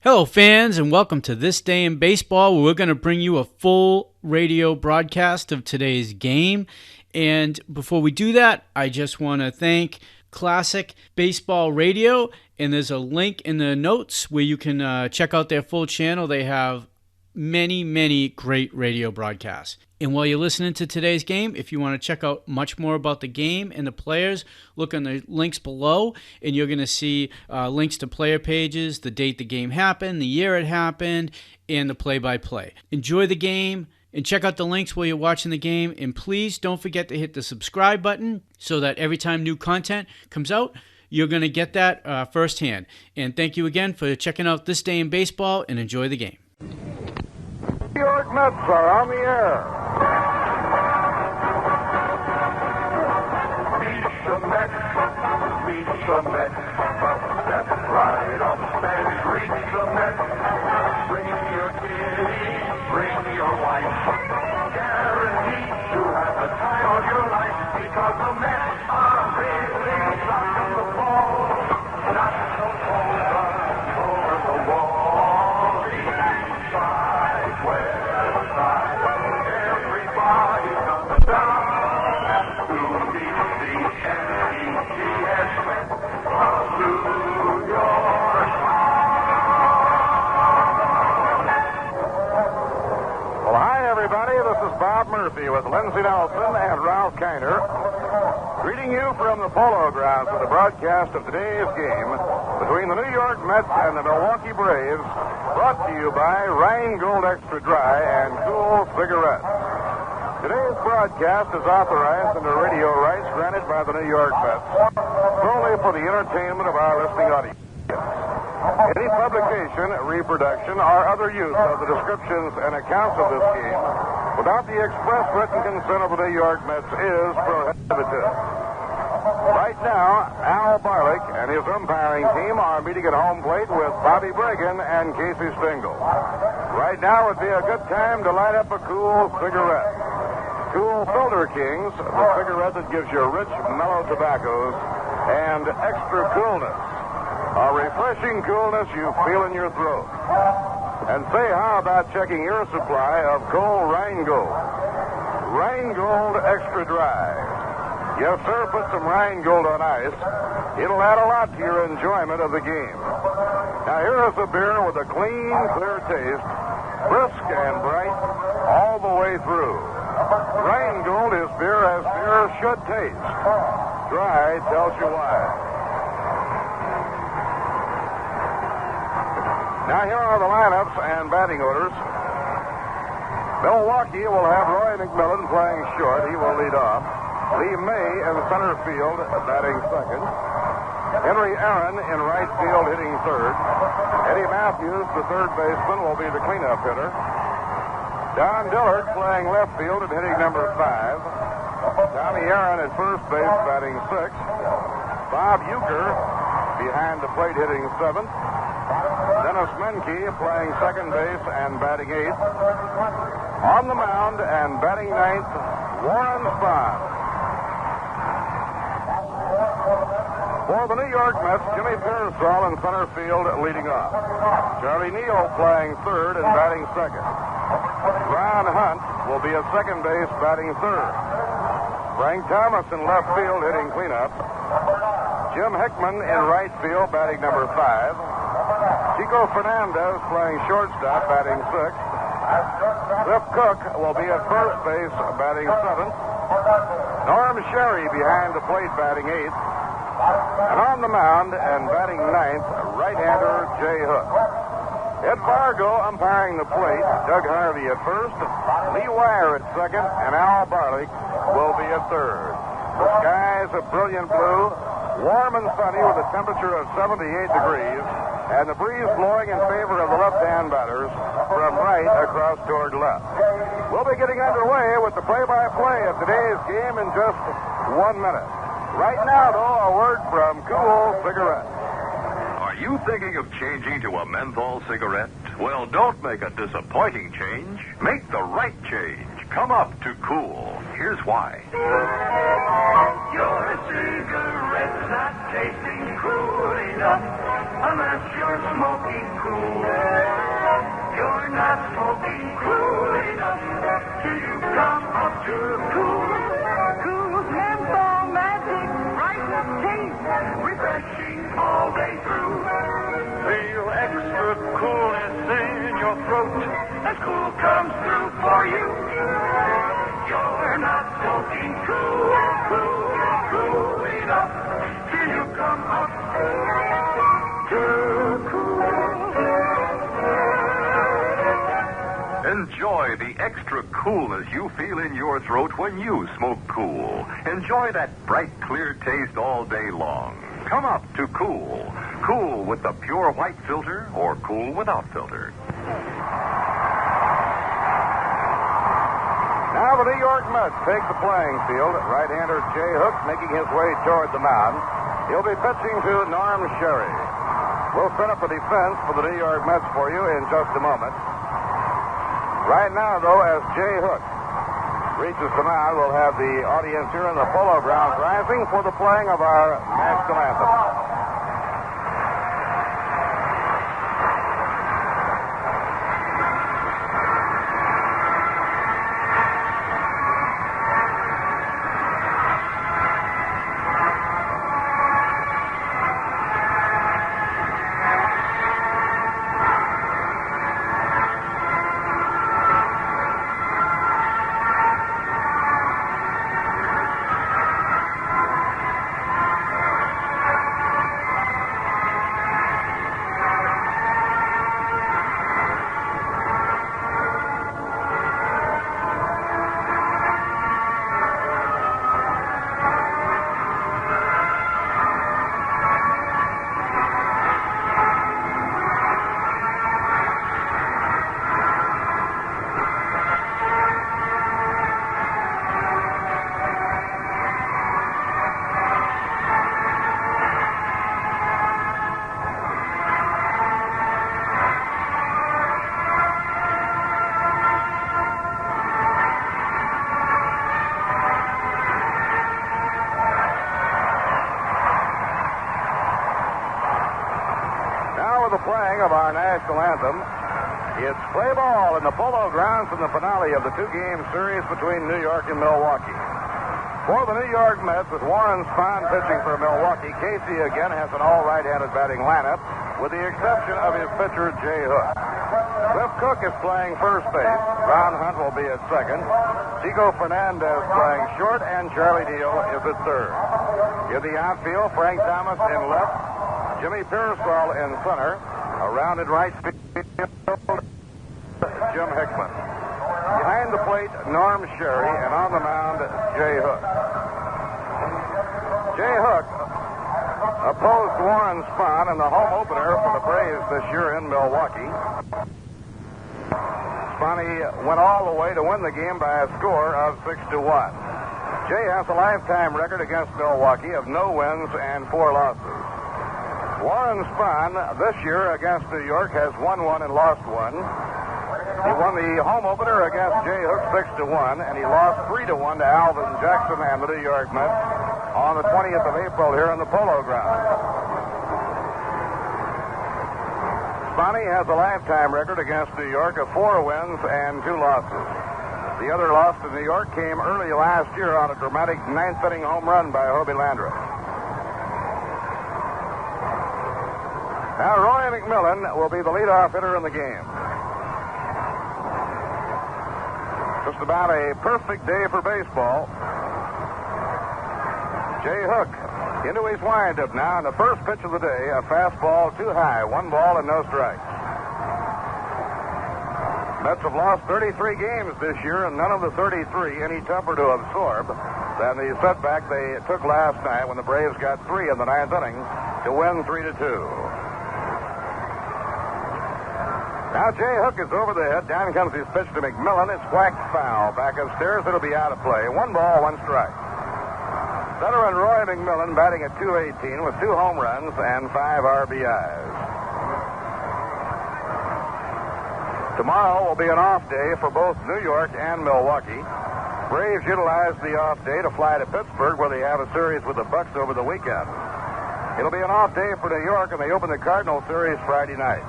Hello, fans, and welcome to This Day in Baseball, where we're going to bring you a full radio broadcast of today's game. And before we do that, I just want to thank Classic Baseball Radio, and there's a link in the notes where you can check out their full channel. They have many great radio broadcasts. And while you're listening to today's game, if you want to check out much more about the game and the players, look on the links below, and you're going to see links to player pages, the date the game happened, the year it happened, and the play-by-play. Enjoy the game, and check out the links while you're watching the game, and please don't forget to hit the subscribe button so that every time new content comes out, you're going to get that firsthand. And thank you again for checking out This Day in Baseball, and enjoy the game. New York Mets are on the air. Meet the Mets. Step right up and greet the Mets. Bring your kitty, bring your wife. Guaranteed to have the time of your life because the Mets are really rocking the ball. Not so cold, but over the wall. Everybody comes down to meet the N.E.T.S. Mets of New York. Well, hi, everybody. This is Bob Murphy with Lindsey Nelson and Ralph Kiner, greeting you from the Polo grounds for the broadcast of today's game between the New York Mets and the Milwaukee Braves, brought to you by Rheingold Extra Dry and Cool Cigarettes. Today's broadcast is authorized under radio rights granted by the New York Mets solely for the entertainment of our listening audience. Any publication, reproduction, or other use of the descriptions and accounts of this game without the express written consent of the New York Mets is prohibited. Right now, Al Barlick and his umpiring team are meeting at home plate with Bobby Bregan and Casey Stengel. Right now would be a good time to light up a cool cigarette. Cool Filter Kings, the cigarette that gives you rich, mellow tobaccos and extra coolness. A refreshing coolness you feel in your throat. And say, how about checking your supply of cold Rheingold? Rheingold Extra Dry. Yes, sir, put some Rheingold on ice. It'll add a lot to your enjoyment of the game. Now, here is a beer with a clean, clear taste, brisk and bright all the way through. Rheingold is beer as beer should taste. Dry tells you why. Now, here are the lineups and batting orders. Milwaukee will have Roy McMillan playing short. He will lead off. Lee May in center field, batting second. Henry Aaron in right field, hitting third. Eddie Matthews, the third baseman, will be the cleanup hitter. Don Dillard playing left field and hitting number 5. Tommy Aaron at first base, batting sixth. Bob Uecker behind the plate, hitting seventh. Dennis Menke playing second base and batting eighth. On the mound and batting ninth, Warren Spahn. For the New York Mets, Jimmy Pearsall in center field leading off. Charlie Neal playing third and batting second. Ron Hunt will be at second base, batting third. Frank Thomas in left field, hitting cleanup. Jim Hickman in right field, batting number 5. Chico Fernandez playing shortstop, batting sixth. Cliff Cook will be at first base, batting seventh. Norm Sherry behind the plate, batting eighth. And on the mound and batting ninth, right-hander Jay Hook. Ed Fargo umpiring the plate, Doug Harvey at first, Lee Wire at second, and Al Barlick will be at third. The skies a brilliant blue, warm and sunny with a temperature of 78 degrees, and the breeze blowing in favor of the left-hand batters from right across toward left. We'll be getting underway with the play-by-play of today's game in just 1 minute. Right now, though, a word from Cool Cigarettes. Are you thinking of changing to a menthol cigarette? Well, don't make a disappointing change. Make the right change. Come up to Cool. Here's why. Your cigarette's not tasting cool enough unless you're smoking cool. When cool comes through for you, you're not smoking cool enough till you come up to cool. Enjoy the extra coolness you feel in your throat when you smoke Cool. Enjoy that bright, clear taste all day long. Come up to Cool. Cool with the pure white filter or Cool without filter. Now the New York Mets take the playing field. Right-hander Jay Hook making his way toward the mound. He'll be pitching to Norm Sherry. We'll set up the defense for the New York Mets for you in just a moment. Right now, though, as Jay Hook reaches the mound, we'll have the audience here in the Polo Grounds rising for the playing of our national anthem. The playing of our national anthem. It's play ball in the Polo Grounds in the finale of the two-game series between New York and Milwaukee. For the New York Mets, with Warren Spahn pitching for Milwaukee, Casey again has an all right-handed batting lineup, with the exception of his pitcher, Jay Hook. Cliff Cook is playing first base. Ron Hunt will be at second. Chico Fernandez playing short, and Charlie Neal is at third. In the outfield, Frank Thomas in left, Jimmy Piersall in center. Around at right field, Jim Hickman. Behind the plate, Norm Sherry, and on the mound, Jay Hook. Jay Hook opposed Warren Spahn in the home opener for the Braves this year in Milwaukee. Spahn went all the way to win the game by a score of 6-1. Jay has a lifetime record against Milwaukee of no wins and 4 losses. Warren Spahn this year against New York has won 1 and lost 1. He won the home opener against Jay Hook 6-1, and he lost 3-1 to Alvin Jackson and the New York Mets on the 20th of April here in the Polo Grounds. Spahn has a lifetime record against New York of 4 wins and 2 losses. The other loss to New York came early last year on a dramatic 9th-inning home run by Hobie Landreth. Now, Roy McMillan will be the leadoff hitter in the game. Just about a perfect day for baseball. Jay Hook into his windup now, and the first pitch of the day, a fastball too high, 1 ball and no strikes. Mets have lost 33 games this year, and none of the 33 any tougher to absorb than the setback they took last night when the Braves got 3 in the 9th inning to win 3-2. Now Jay Hook is over the head. Down comes his pitch to McMillan. It's whacked foul. Back upstairs, it'll be out of play. 1 ball, 1 strike. Veteran Roy McMillan batting at .218 with 2 home runs and 5 RBIs. Tomorrow will be an off day for both New York and Milwaukee. Braves utilize the off day to fly to Pittsburgh, where they have a series with the Bucks over the weekend. It'll be an off day for New York, and they open the Cardinal series Friday night.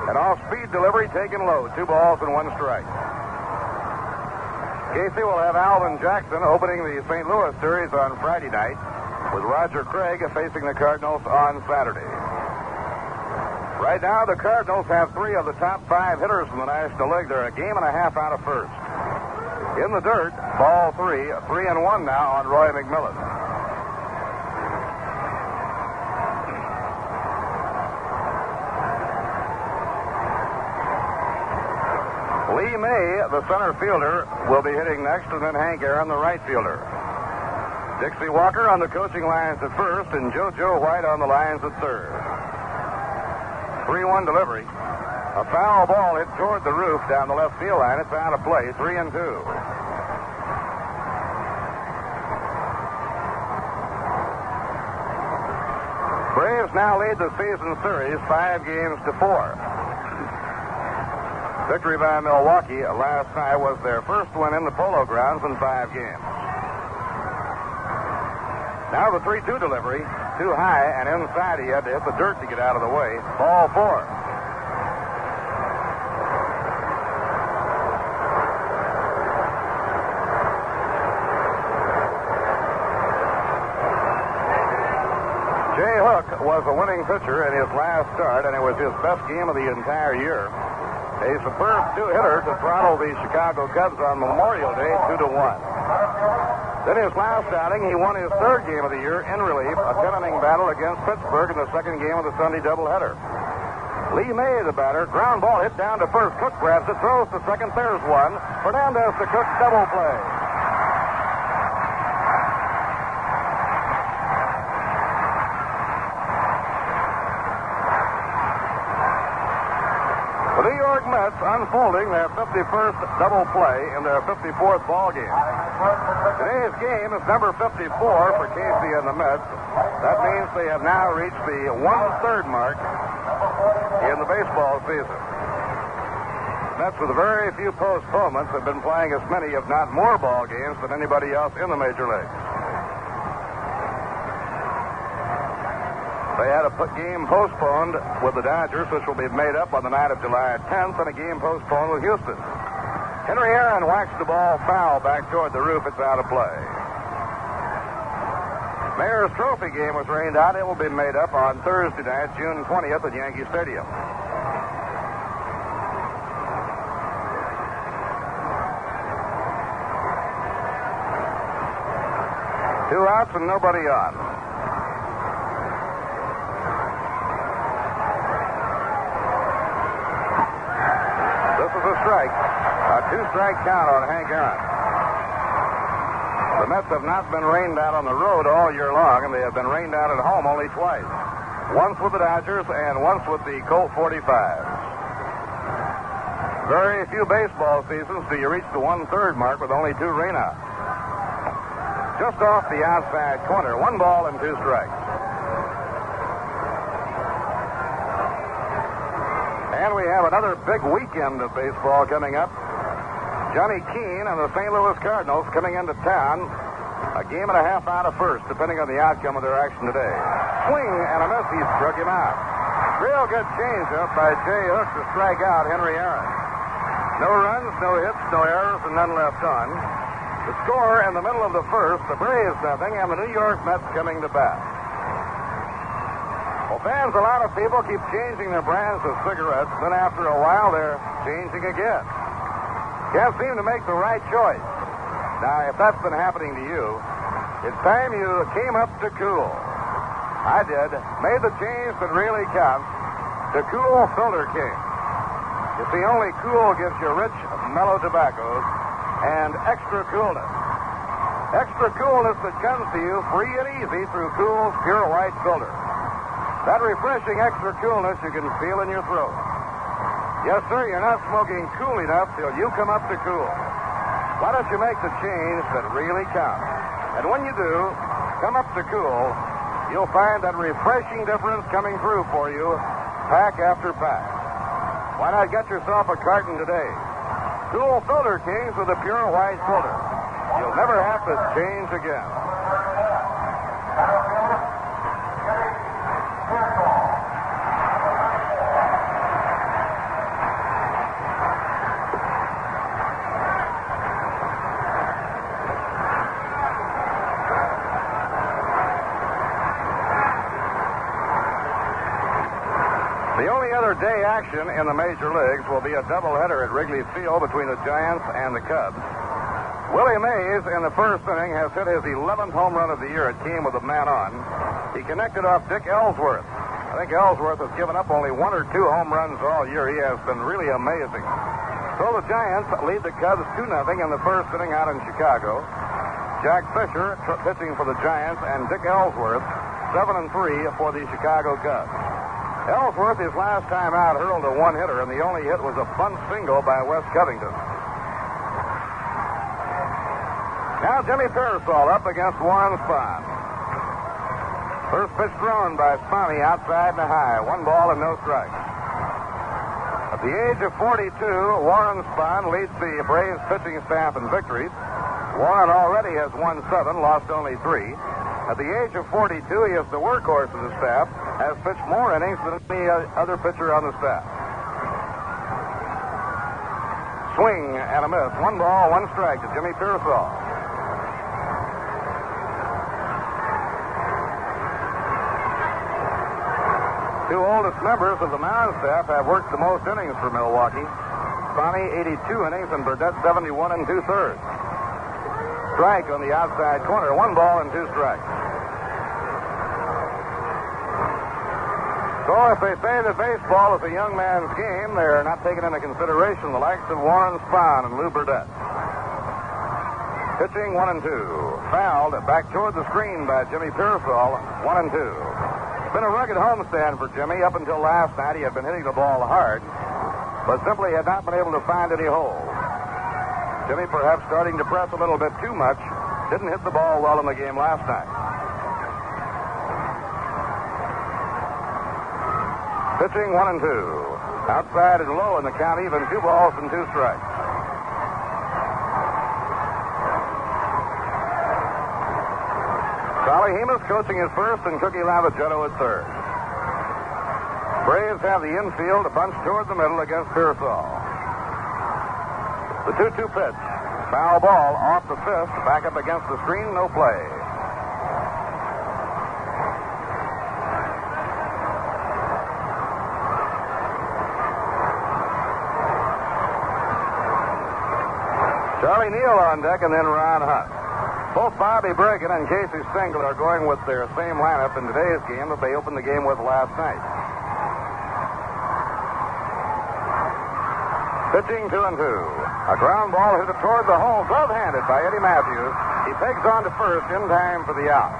An off-speed delivery taken low. 2 balls and 1 strike. Casey will have Alvin Jackson opening the St. Louis series on Friday night, with Roger Craig facing the Cardinals on Saturday. Right now, the Cardinals have 3 of the top 5 hitters in the National League. They're a game and a half out of first. In the dirt, ball 3, 3-1 now on Roy McMillan. Lee May, the center fielder, will be hitting next, and then Hank Aaron, the right fielder. Dixie Walker on the coaching lines at first, and JoJo White on the lines at third. 3-1 delivery. A foul ball hit toward the roof down the left field line. It's out of play, 3-2. Braves now lead the season series 5-4. Victory by Milwaukee last night was their first win in the Polo Grounds in 5 games. Now the 3-2 delivery, too high and inside. He had to hit the dirt to get out of the way. Ball 4. Jay Hook was a winning pitcher in his last start, and it was his best game of the entire year. A superb 2-hitter to throttle the Chicago Cubs on Memorial Day 2-1. Then his last outing, he won his 3rd game of the year in relief, a 10-inning battle against Pittsburgh in the 2nd game of the Sunday doubleheader. Lee May, the batter, ground ball hit down to first. Cook grabs it, throws to second. There's one. Fernandez to Cook, double play. The New York Mets unfolding their 51st double play in their 54th ball game. Today's game is number 54 for Casey and the Mets. That means they have now reached the 1/3 mark in the baseball season. Mets, with very few postponements, have been playing as many, if not more, ball games than anybody else in the major leagues. They had a game postponed with the Dodgers, which will be made up on the night of July 10th, and a game postponed with Houston. Henry Aaron whacks the ball foul back toward the roof. It's out of play. Mayor's Trophy game was rained out. It will be made up on Thursday night, June 20th at Yankee Stadium. Two outs and nobody on. Strike. A 2-strike count on Hank Aaron. The Mets have not been rained out on the road all year long, and they have been rained out at home only twice. Once with the Dodgers and once with the Colt 45. Very few baseball seasons do you reach the 1/3 mark with only 2 rainouts. Just off the outside corner. 1 ball and 2 strikes. And we have another big weekend of baseball coming up. Johnny Keane and the St. Louis Cardinals coming into town. A game and a half out of first, depending on the outcome of their action today. Swing and a miss. He struck him out. Real good changeup by Jay Hook to strike out Henry Aaron. No runs, no hits, no errors, and none left on. The score in the middle of the first, the Braves nothing, and the New York Mets coming to bat. Well, fans, a lot of people keep changing their brands of cigarettes, then after a while they're changing again. Can't seem to make the right choice. Now, if that's been happening to you, it's time you came up to Cool. I did. Made the change that really counts. To Cool Filter King. You see, only Cool gives you rich, mellow tobaccos and extra coolness. Extra coolness that comes to you free and easy through Cool's Pure White Filter. That refreshing extra coolness you can feel in your throat. Yes, sir, you're not smoking cool enough till you come up to Cool. Why don't you make the change that really counts? And when you do, come up to Cool, you'll find that refreshing difference coming through for you, pack after pack. Why not get yourself a carton today? Cool Filter Kings with a Pure White Filter. You'll never have to change again. The only other day action in the major leagues will be a doubleheader at Wrigley Field between the Giants and the Cubs. Willie Mays, in the first inning, has hit his 11th home run of the year. It came with a man on. He connected off Dick Ellsworth. I think Ellsworth has given up only 1 or 2 home runs all year. He has been really amazing. So the Giants lead the Cubs 2-0 in the first inning out in Chicago. Jack Fisher pitching for the Giants, and Dick Ellsworth 7-3 for the Chicago Cubs. Ellsworth, his last time out, hurled a one-hitter, and the only hit was a bunt single by Wes Covington. Now Jimmy Parasol up against Warren Spahn. First pitch thrown by Spahn outside and high. 1 ball and no strikes. At the age of 42, Warren Spahn leads the Braves pitching staff in victories. Warren already has won 7, lost only 3. At the age of 42, he is the workhorse of the staff, has pitched more innings than any other pitcher on the staff. Swing and a miss. 1 ball, 1 strike to Jimmy Parasol. Two oldest members of the mound staff have worked the most innings for Milwaukee. Spahn 82 innings and Burdette 71 2/3. Strike on the outside corner. 1 ball and 2 strikes. So if they say that baseball is a young man's game, they're not taking into consideration the likes of Warren Spahn and Lou Burdette. Pitching 1-2. Fouled back toward the screen by Jimmy Parasol. 1-2. It's been a rugged homestand for Jimmy. Up until last night, he had been hitting the ball hard, but simply had not been able to find any holes. Jimmy perhaps starting to press a little bit too much. Didn't hit the ball well in the game last night. Pitching 1-2. Outside and low in the count, even 2 balls and 2 strikes. Charlie Hemus coaching his first and Cookie Lavagetto at third. Braves have the infield bunched toward the middle against Parasol. The 2-2 pitch. Foul ball off the fifth. Back up against the screen. No play. Charlie Neal on deck and then Ron Hunt. Both Bobby Brigham and Casey Stengel are going with their same lineup in today's game that they opened the game with last night. Pitching 2-2. A ground ball hit toward the hole, glove-handed by Eddie Matthews. He pegs on to first in time for the out.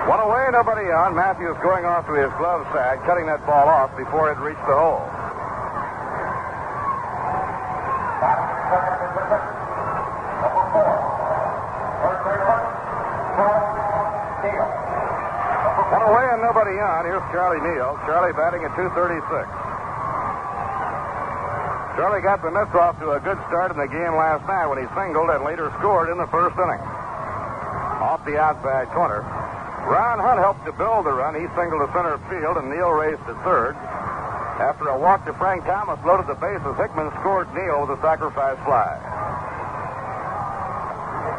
One away, nobody on. Matthews going off to his glove side, cutting that ball off before it reached the hole. One away and nobody on. Here's Charlie Neal. Charlie batting at .236. Charlie got the Mets off to a good start in the game last night when he singled and later scored in the first inning. Off the outside corner. Ron Hunt helped to build the run. He singled to center field and Neal raced to third. After a walk to Frank Thomas loaded the bases, Hickman scored Neal with a sacrifice fly.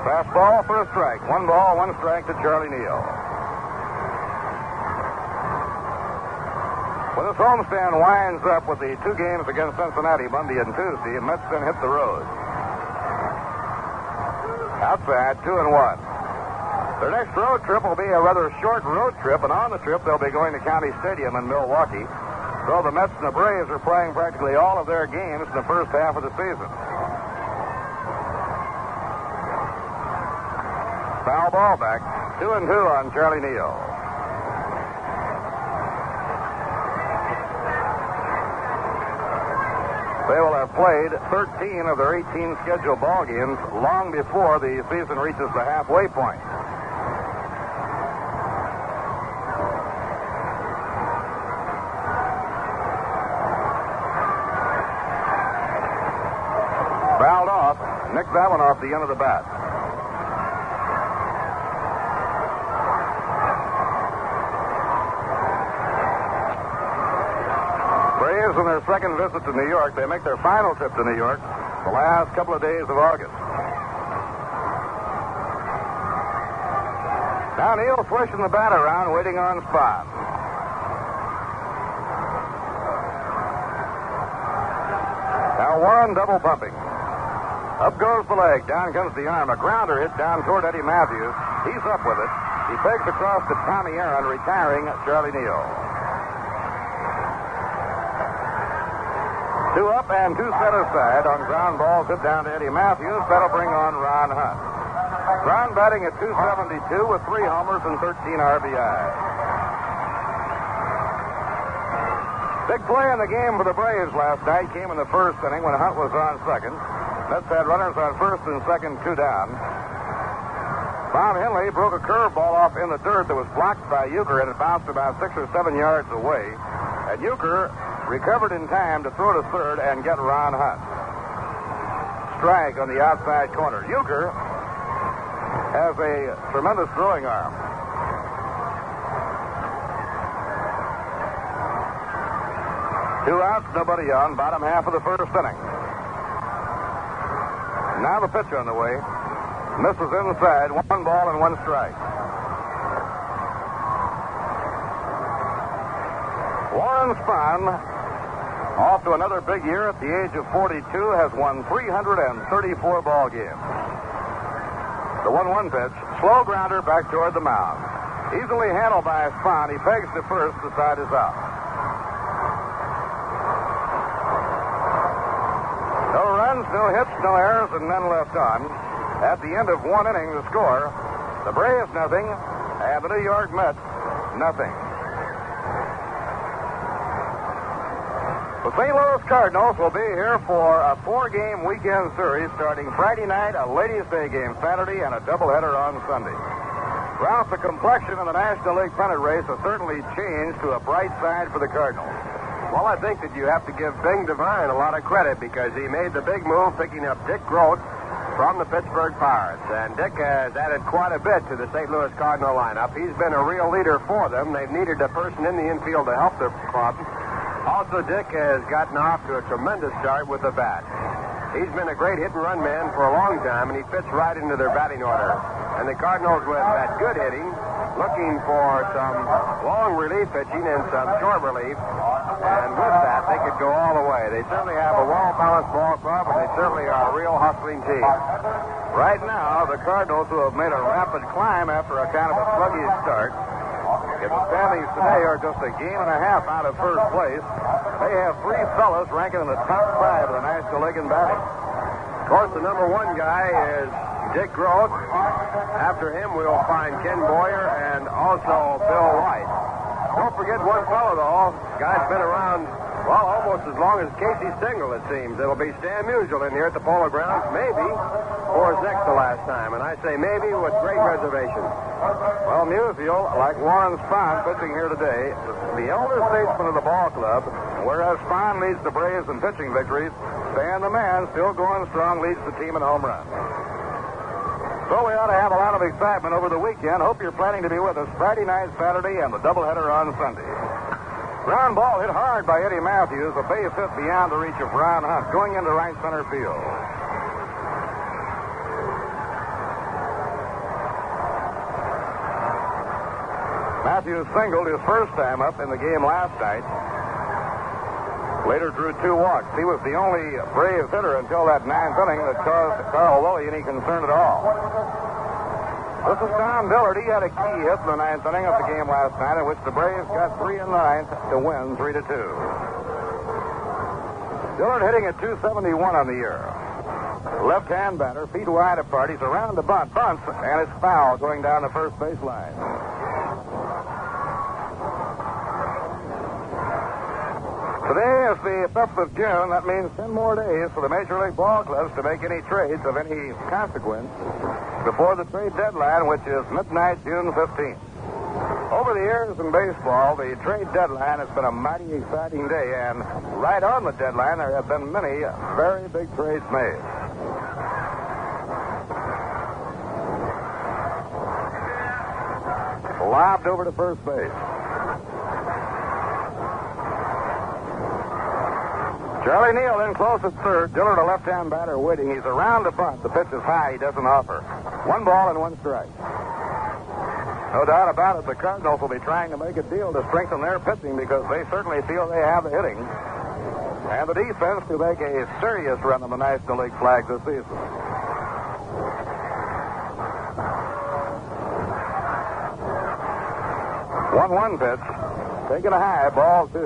Fastball for a strike. 1 ball, 1 strike to Charlie Neal. When this homestand winds up with the 2 games against Cincinnati Monday and Tuesday, the Mets then hit the road. Outside, 2-1. Their next road trip will be a rather short road trip, and on the trip they'll be going to County Stadium in Milwaukee. So the Mets and the Braves are playing practically all of their games in the first half of the season. Foul ball back. 2-2 on Charlie Neal. They will have played 13 of their 18 scheduled ball games long before the season reaches the halfway point. Fouled off. Nicked that one off the end of the bat. Braves on their second visit to New York. They make their final trip to New York the last couple of days of August. Now Neal swishing the bat around, waiting on Spahn. Now Warren double pumping. Up goes the leg. Down comes the arm. A grounder hit down toward Eddie Matthews. He's up with it. He pegs across to Tommy Aaron, retiring Charlie Neal. 2 up and 2 set aside on ground balls hit down to Eddie Matthews. That'll bring on Ron Hunt. Ron batting at .272 with 3 homers and 13 RBIs. Big play in the game for the Braves last night came in the first inning when Hunt was on second. Mets had runners on first and second, 2 down. Bob Henley broke a curveball off in the dirt that was blocked by Euchre, and it bounced about 6 or 7 yards away. And Euchre recovered in time to throw to third and get Ron Hunt. Strike on the outside corner. Euchre has a tremendous throwing arm. Two outs, nobody on. Bottom half of the first inning. Now the pitch on the way. Misses inside. 1 ball and 1 strike. Warren Spahn, off to another big year at the age of 42, has won 334 ball games. The 1-1 pitch, slow grounder back toward the mound. Easily handled by Spahn. He pegs to first. The side is out. No runs, no hits, no errors, and none left on. At the end of 1 inning, the score, the Braves nothing, and the New York Mets nothing. The St. Louis Cardinals will be here for a 4-game weekend series starting Friday night, a Ladies' Day game Saturday, and a doubleheader on Sunday. Ralph, the complexion in the National League pennant race has certainly changed to a bright side for the Cardinals. Well, I think that you have to give Bing Devine a lot of credit because he made the big move picking up Dick Groat from the Pittsburgh Pirates. And Dick has added quite a bit to the St. Louis Cardinal lineup. He's been a real leader for them. They've needed a person in the infield to help their club. Also, Dick has gotten off to a tremendous start with the bat. He's been a great hit-and-run man for a long time, and he fits right into their batting order. And the Cardinals, with that good hitting, looking for some long relief pitching and some short relief. And with that, they could go all the way. They certainly have a well-balanced ball club, and they certainly are a real hustling team. Right now, the Cardinals, who have made a rapid climb after a kind of a sluggish start, if the standings today are just a game and a half out of first place, they have 3 fellas ranking in the top 5 of the National League in batting. Of course, the number 1 guy is Dick Groat. After him, we'll find Ken Boyer and also Bill White. Don't forget one fellow, though. Guy's been around, well, almost as long as Casey Stengel, it seems. It'll be Stan Musial in here at the Polo Grounds, maybe, or is next to last time. And I say maybe with great reservation. Well, Musial, like Warren Spahn pitching here today, the elder statesman of the ball club, whereas Spahn leads the Braves in pitching victories, Stan the man, still going strong, leads the team in home runs. So we ought to have a lot of excitement over the weekend. Hope you're planning to be with us Friday night, Saturday, and the doubleheader on Sunday. Ground ball hit hard by Eddie Matthews. A base hit beyond the reach of Ron Hunt, going into right center field. Matthews singled his first time up in the game last night. Later drew 2 walks. He was the only Braves hitter until that 9th inning that caused Carl Willie any concern at all. This is Tom Dillard. He had a key hit in the 9th inning of the game last night, in which the Braves got 3 in the 9th to win 3-2. Dillard hitting at .271 on the year. Left-hand batter, feet wide apart. He's around the bunt, bunts, and it's foul going down the first base line. Today is the 5th of June. That means 10 more days for the Major League ball clubs to make any trades of any consequence before the trade deadline, which is midnight, June 15th. Over the years in baseball, the trade deadline has been a mighty exciting day, and right on the deadline, there have been many very big trades made. Lobbed over to first base. Charlie Neal in close at third. Dillard, a left-hand batter, waiting. He's around the bunt. The pitch is high. He doesn't offer. 1 ball and 1 strike. No doubt about it, the Cardinals will be trying to make a deal to strengthen their pitching because they certainly feel they have the hitting and the defense to make a serious run on the National League flag this season. One pitch, taking a high, ball 2.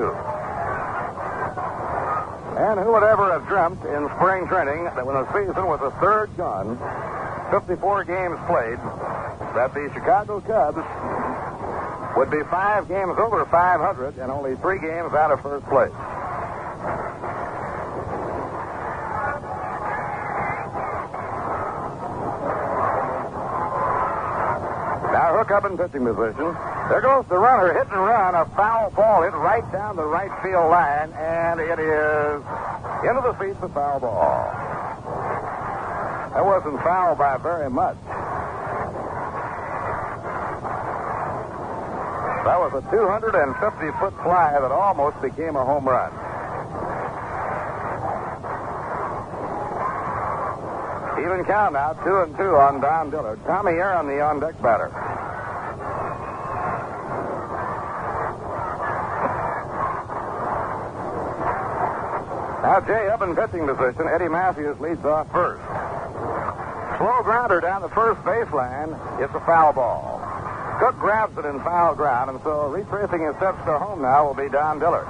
And who would ever have dreamt in spring training that when the season was a third gun, 54 games played, that the Chicago Cubs would be 5 games over 500 and only 3 games out of first place. Now Hook up in pitching position. There goes the runner, hit and run, a foul ball hit right down the right field line, and it is into the seats, a foul ball. That wasn't foul by very much. That was a 250-foot fly that almost became a home run. Even count now, 2-2 on Don Dillard. Tommy Aaron, the on-deck batter. Now Jay up in pitching position. Eddie Matthews leads off first. Slow grounder down the first baseline. It's a foul ball. Cook grabs it in foul ground, and so retracing his steps to home now will be Don Dillard.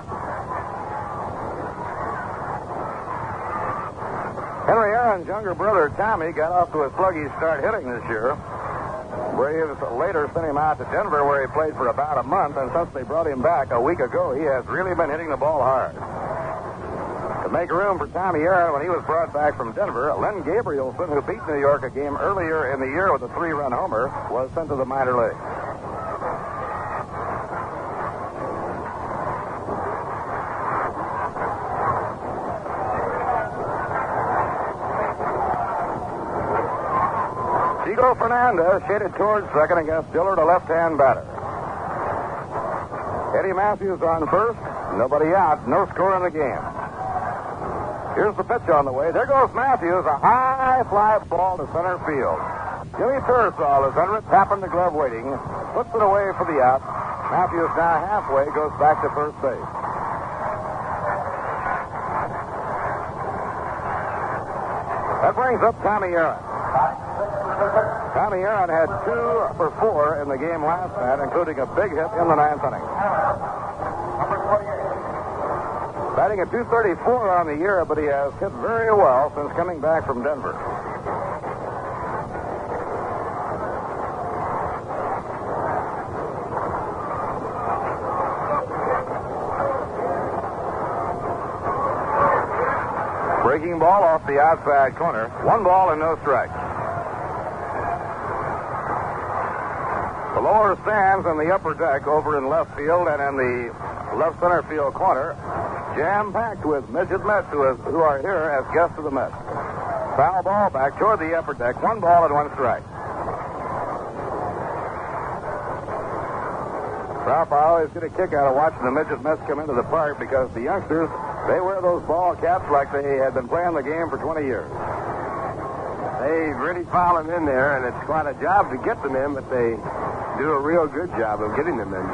Henry Aaron's younger brother Tommy got off to a sluggy start hitting this year. Braves later sent him out to Denver where he played for about a month, and since they brought him back a week ago, he has really been hitting the ball hard. To make room for Tommy Aaron when he was brought back from Denver, Len Gabrielson, who beat New York a game earlier in the year with a 3-run homer, was sent to the minor leagues. Chico Fernandez shaded towards second against Dillard, a left-hand batter. Eddie Matthews on first, nobody out, no score in the game. Here's the pitch on the way. There goes Matthews, a high fly ball to center field. Jimmy Tursall is under it, tapping the glove waiting, puts it away for the out. Matthews now halfway, goes back to first base. That brings up Tommy Aaron. Tommy Aaron had 2 for 4 in the game last night, including a big hit in the 9th inning. Batting at .234 on the year, but he has hit very well since coming back from Denver. Breaking ball off the outside corner. 1 ball and no strikes. The lower stands in the upper deck over in left field and in the left center field corner jam-packed with midget Mets who are here as guests of the Mets. Foul ball back toward the upper deck. 1 ball and 1 strike. Ralph, I always get a kick out of watching the midget Mets come into the park because the youngsters, they wear those ball caps like they had been playing the game for 20 years. They really file them in there, and it's quite a job to get them in, but they do a real good job of getting them in.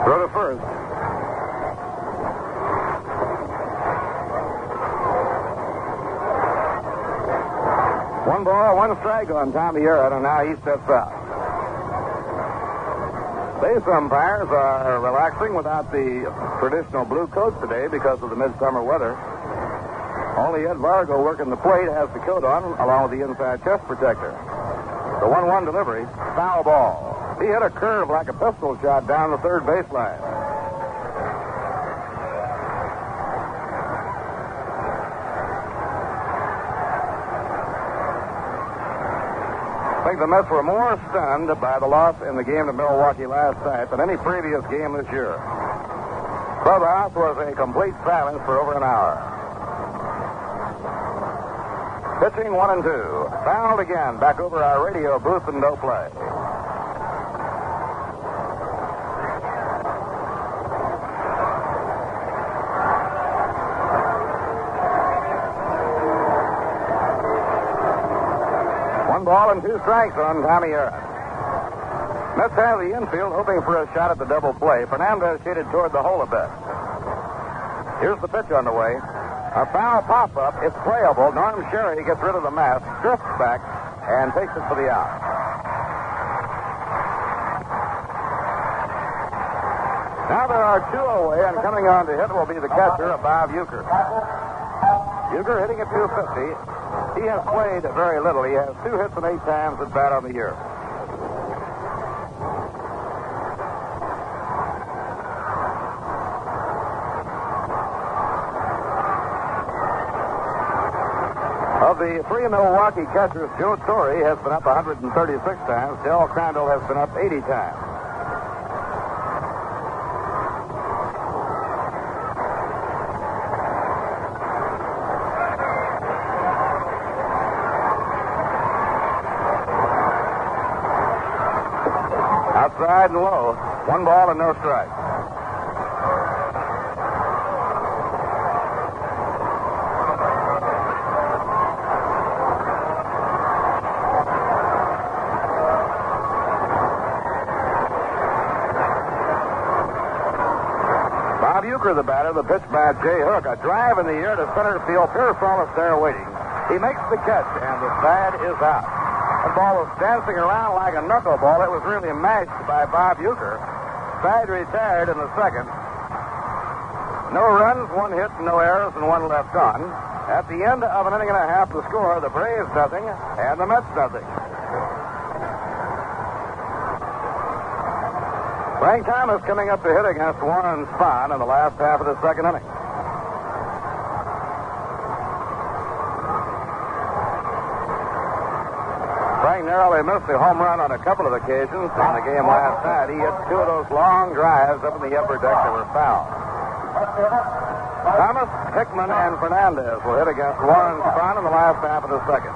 Throw to first. One ball, 1 strike on Tommy Aaron, and now he steps out. Base umpires are relaxing without the traditional blue coats today because of the midsummer weather. Only Ed Vargo working the plate has the coat on, along with the inside chest protector. The 1-1 delivery, foul ball. He hit a curve like a pistol shot down the third baseline. I think the Mets were more stunned by the loss in the game to Milwaukee last night than any previous game this year. Clubhouse was a complete silence for over an hour. Pitching 1 and 2. Fouled again. Back over our radio booth and no play. 1 ball and 2 strikes on Tommy Aaron. Mets have the infield hoping for a shot at the double play. Fernandez shaded toward the hole a bit. Here's the pitch on the way. A foul pop-up. It's playable. Norm Sherry gets rid of the mask, drifts back, and takes it for the out. Now there are 2 away, and coming on to hit will be the catcher, Bob Euchre. Euchre hitting at .250. He has played very little. He has 2 hits and 8 times at bat on the year. Of the 3 Milwaukee catchers, Joe Torre has been up 136 times. Del Crandall has been up 80 times. Outside and low. 1 ball and no strike. Bob Euchre, the batter, the pitch by Jay Hook. A drive in the air to center field. Pearsall is there waiting. He makes the catch, and the side is out. The ball was dancing around like a knuckleball. It was really mashed by Bob Euchre. Side retired in the second. No runs, 1 hit, no errors, and 1 left on. At the end of an inning and a half, the score, the Braves nothing, and the Mets nothing. Frank Thomas coming up to hit against Warren Spahn in the last half of the second inning. Frank narrowly missed the home run on a couple of occasions in the game last night. He hit 2 of those long drives up in the upper deck that were foul. Thomas, Hickman, and Fernandez will hit against Warren Spahn in the last half of the second.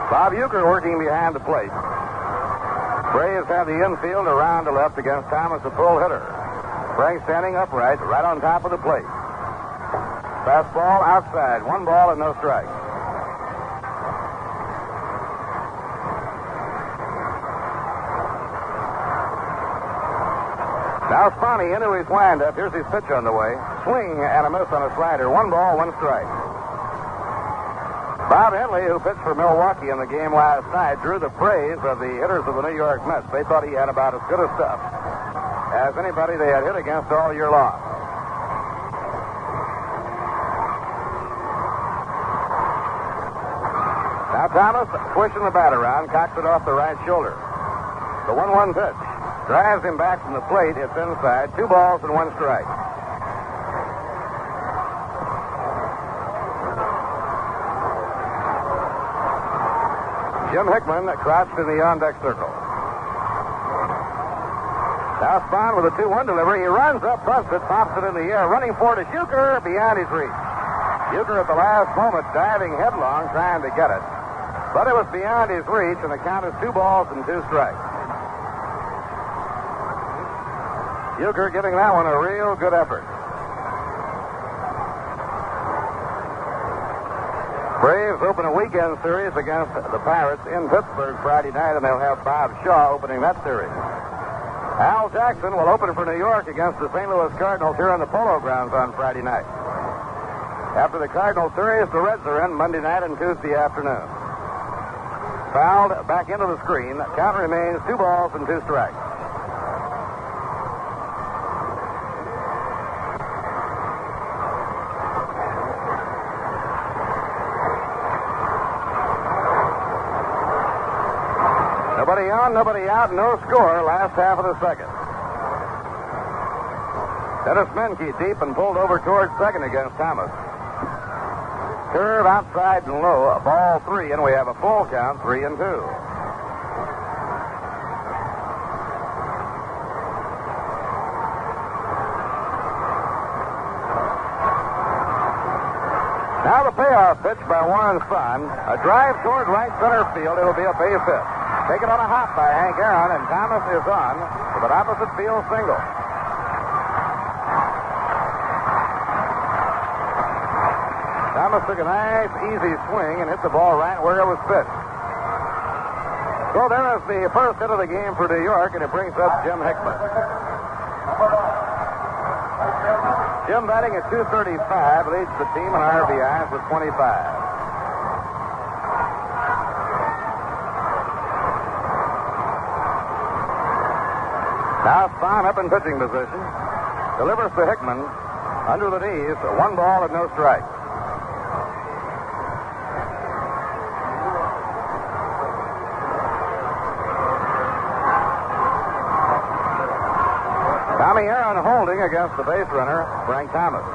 Bob Euchre working behind the plate. Braves have the infield around to left against Thomas, the full hitter. Frank standing upright, right on top of the plate. Fastball outside. 1 ball and no strike. Now Spahn into his windup. Here's his pitch on the way. Swing and a miss on a slider. 1 ball, 1 strike. Bob Henley, who pitched for Milwaukee in the game last night, drew the praise of the hitters of the New York Mets. They thought he had about as good a stuff as anybody they had hit against all year long. Now Thomas, pushing the bat around, cocks it off the right shoulder. The 1-1 pitch. Drives him back from the plate. It's inside. 2 balls and 1 strike. Jim Hickman crouched in the on-deck circle. Now Spahn with a 2-1 delivery. He runs up, busts it, pops it in the air. Running for it is Euchre, beyond his reach. Euchre at the last moment diving headlong, trying to get it. But it was beyond his reach, and the count is 2 balls and 2 strikes. Euchre giving that one a real good effort. Braves open a weekend series against the Pirates in Pittsburgh Friday night, and they'll have Bob Shaw opening that series. Al Jackson will open for New York against the St. Louis Cardinals here on the Polo Grounds on Friday night. After the Cardinal series, the Reds are in Monday night and Tuesday afternoon. Fouled back into the screen. Count remains 2 balls and 2 strikes. Nobody on, nobody out, no score, last half of the second. Dennis Menke deep and pulled over towards second against Thomas. Curve outside and low, a ball 3, and we have a full count, 3-2. Now the payoff pitch by Warren Spahn. A drive toward right center field. It'll be a base hit. Taken on a hop by Hank Aaron, and Thomas is on with an opposite field single. Thomas took a nice, easy swing and hit the ball right where it was pitched. So there is the first hit of the game for New York, and it brings up Jim Hickman. Jim batting at .235, leads the team in RBIs with 25. Now Spahn up in pitching position. Delivers to Hickman under the knees, 1 ball and no strike. Tommy Aaron holding against the base runner, Frank Thomas.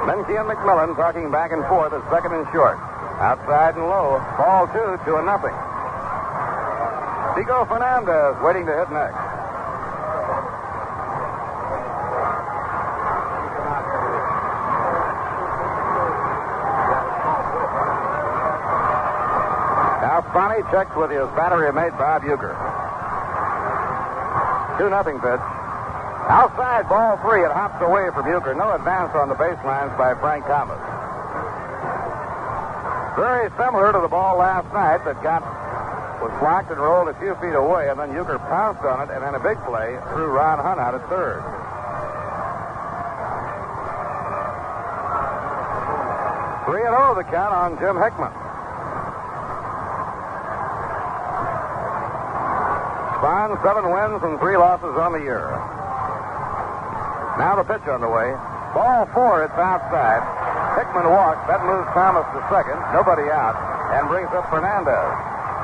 Menke and McMillan talking back and forth at second and short. Outside and low. Ball 2, 2-0. Chico Fernandez waiting to hit next. Now Spahn checks with his battery mate Bob Uecker. 2-0 pitch. Outside, ball 3. It hops away from Uecker. No advance on the baselines by Frank Thomas. Very similar to the ball last night that was blocked and rolled a few feet away, and then Uecker pounced on it, and then a big play threw Ron Hunt out at third. Three and 0 the count on Jim Hickman. Spahn, 7 wins and 3 losses on the year. Now the pitch on the way. Ball 4, it's outside. Hickman walks. That moves Thomas to second. Nobody out. And brings up Fernandez.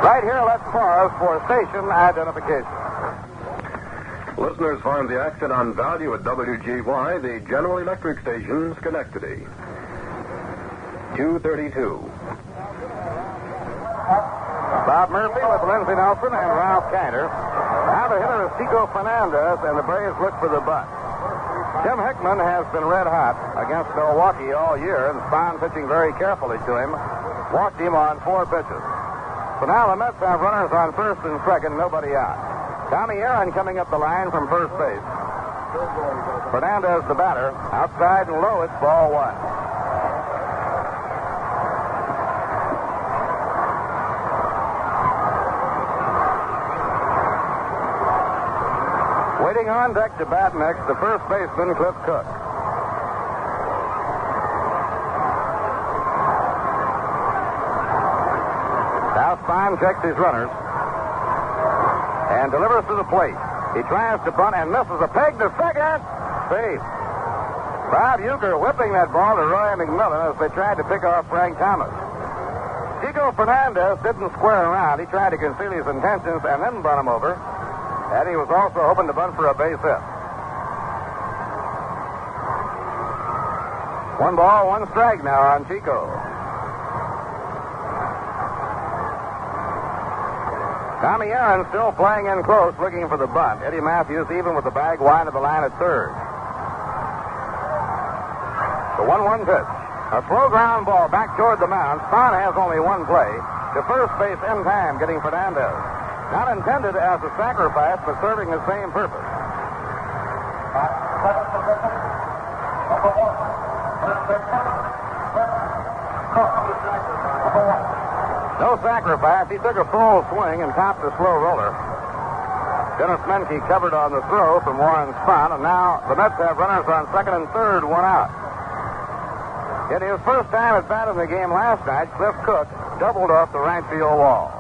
Right here, let's pause for station identification. Listeners find the accent on value at WGY, the General Electric station, Schenectady. 2:32. Bob Murphy with Lindsey Nelson and Ralph Kiner. Now the hitter is Chico Fernandez, and the Braves look for the bunt. Jim Hickman has been red hot against Milwaukee all year, and Spahn pitching very carefully to him. Walked him on 4 pitches. So now the Mets have runners on first and second, nobody out. Tommy Aaron coming up the line from first base. Fernandez the batter. Outside and low, it's ball 1. Waiting on deck to bat next, the first baseman, Cliff Cook. Now Spahn checks his runners and delivers to the plate. He tries to bunt and misses a peg to second. Safe. Bob Uecker whipping that ball to Roy McMillan as they tried to pick off Frank Thomas. Chico Fernandez didn't square around. He tried to conceal his intentions and then bunt him over. And he was also hoping to bunt for a base hit. 1 ball, 1 strike now on Chico. Tommy Aaron still playing in close, looking for the bunt. Eddie Matthews even with the bag wide of the line at third. The 1-1 pitch. A slow ground ball back toward the mound. Spahn has only 1 play. To first base in time, getting Fernandez. Not intended as a sacrifice, but serving the same purpose. No sacrifice. He took a full swing and topped the slow roller. Dennis Menke covered on the throw from Warren Spahn, and now the Mets have runners on second and third, 1 out. In his first time at bat in the game last night, Cliff Cook doubled off the right field wall.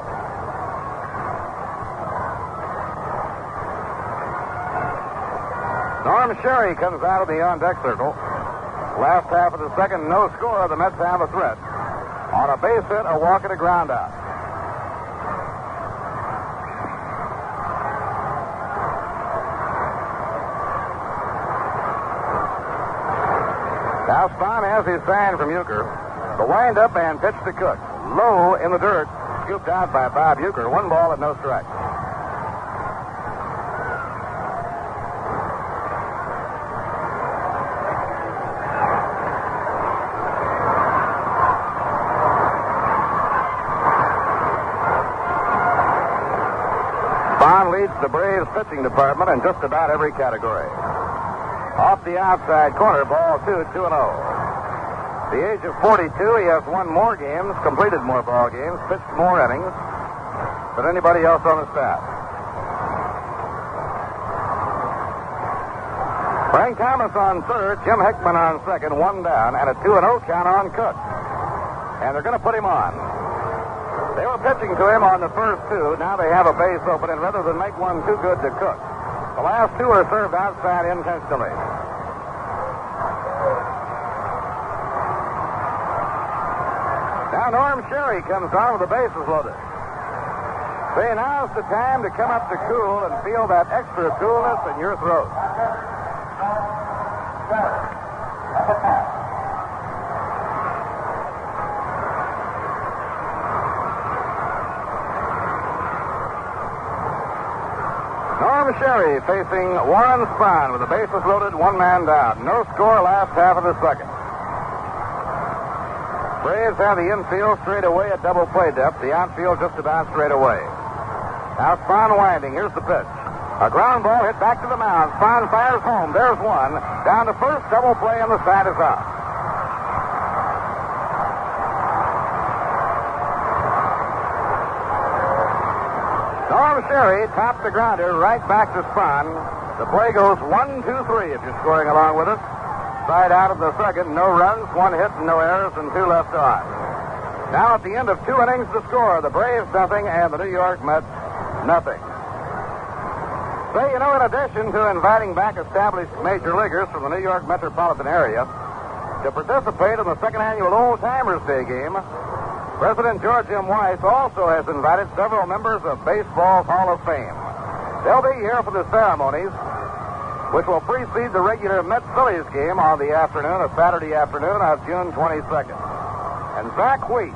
Norm Sherry comes out of the on-deck circle. Last half of the second, no score. The Mets have a threat. On a base hit, a walk and a ground out. Now Spahn has his sign from Uecker. The wind-up and pitch to Cook. Low in the dirt, scooped out by Bob Uecker. 1 ball and no strike. Spahn leads the Braves pitching department in just about every category. Off the outside corner, ball 2, 2-0. At the age of 42, he has won more games, completed more ball games, pitched more innings than anybody else on the staff. Frank Thomas on third, Jim Hickman on second, one down, and a 2-0 count on Cook. And they're going to put him on. They were pitching to him on the first two. Now they have a base open, and rather than make one too good to Cook, the last two are served outside intentionally. Now Norm Sherry comes on with the bases loaded. See, now's the time to come up to cool and feel that extra coolness in your throat. Norm Sherry facing Warren Spahn with the bases loaded, one man down. No score last half of the second. Braves have the infield straight away at double play depth. The outfield just about straight away. Now Spahn winding. Here's the pitch. A ground ball hit back to the mound. Spahn fires home. There's one. Down to first. Double play on the side is out. Norm Sherry topped the grounder right back to Spahn. The play goes 1-2-3 if you're scoring along with us. Side out of the second. No runs, one hit, and no errors, and two left on. Now at the end of 2 innings to score, the Braves nothing and the New York Mets nothing. Say, you know, in addition to inviting back established major leaguers from the New York metropolitan area to participate in the second annual Old Timers Day game, President George M. Weiss also has invited several members of baseball's Hall of Fame. They'll be here for the ceremonies, which will precede the regular Mets-Phillies game on the afternoon, a Saturday afternoon of June 22nd. And Zach Wheat,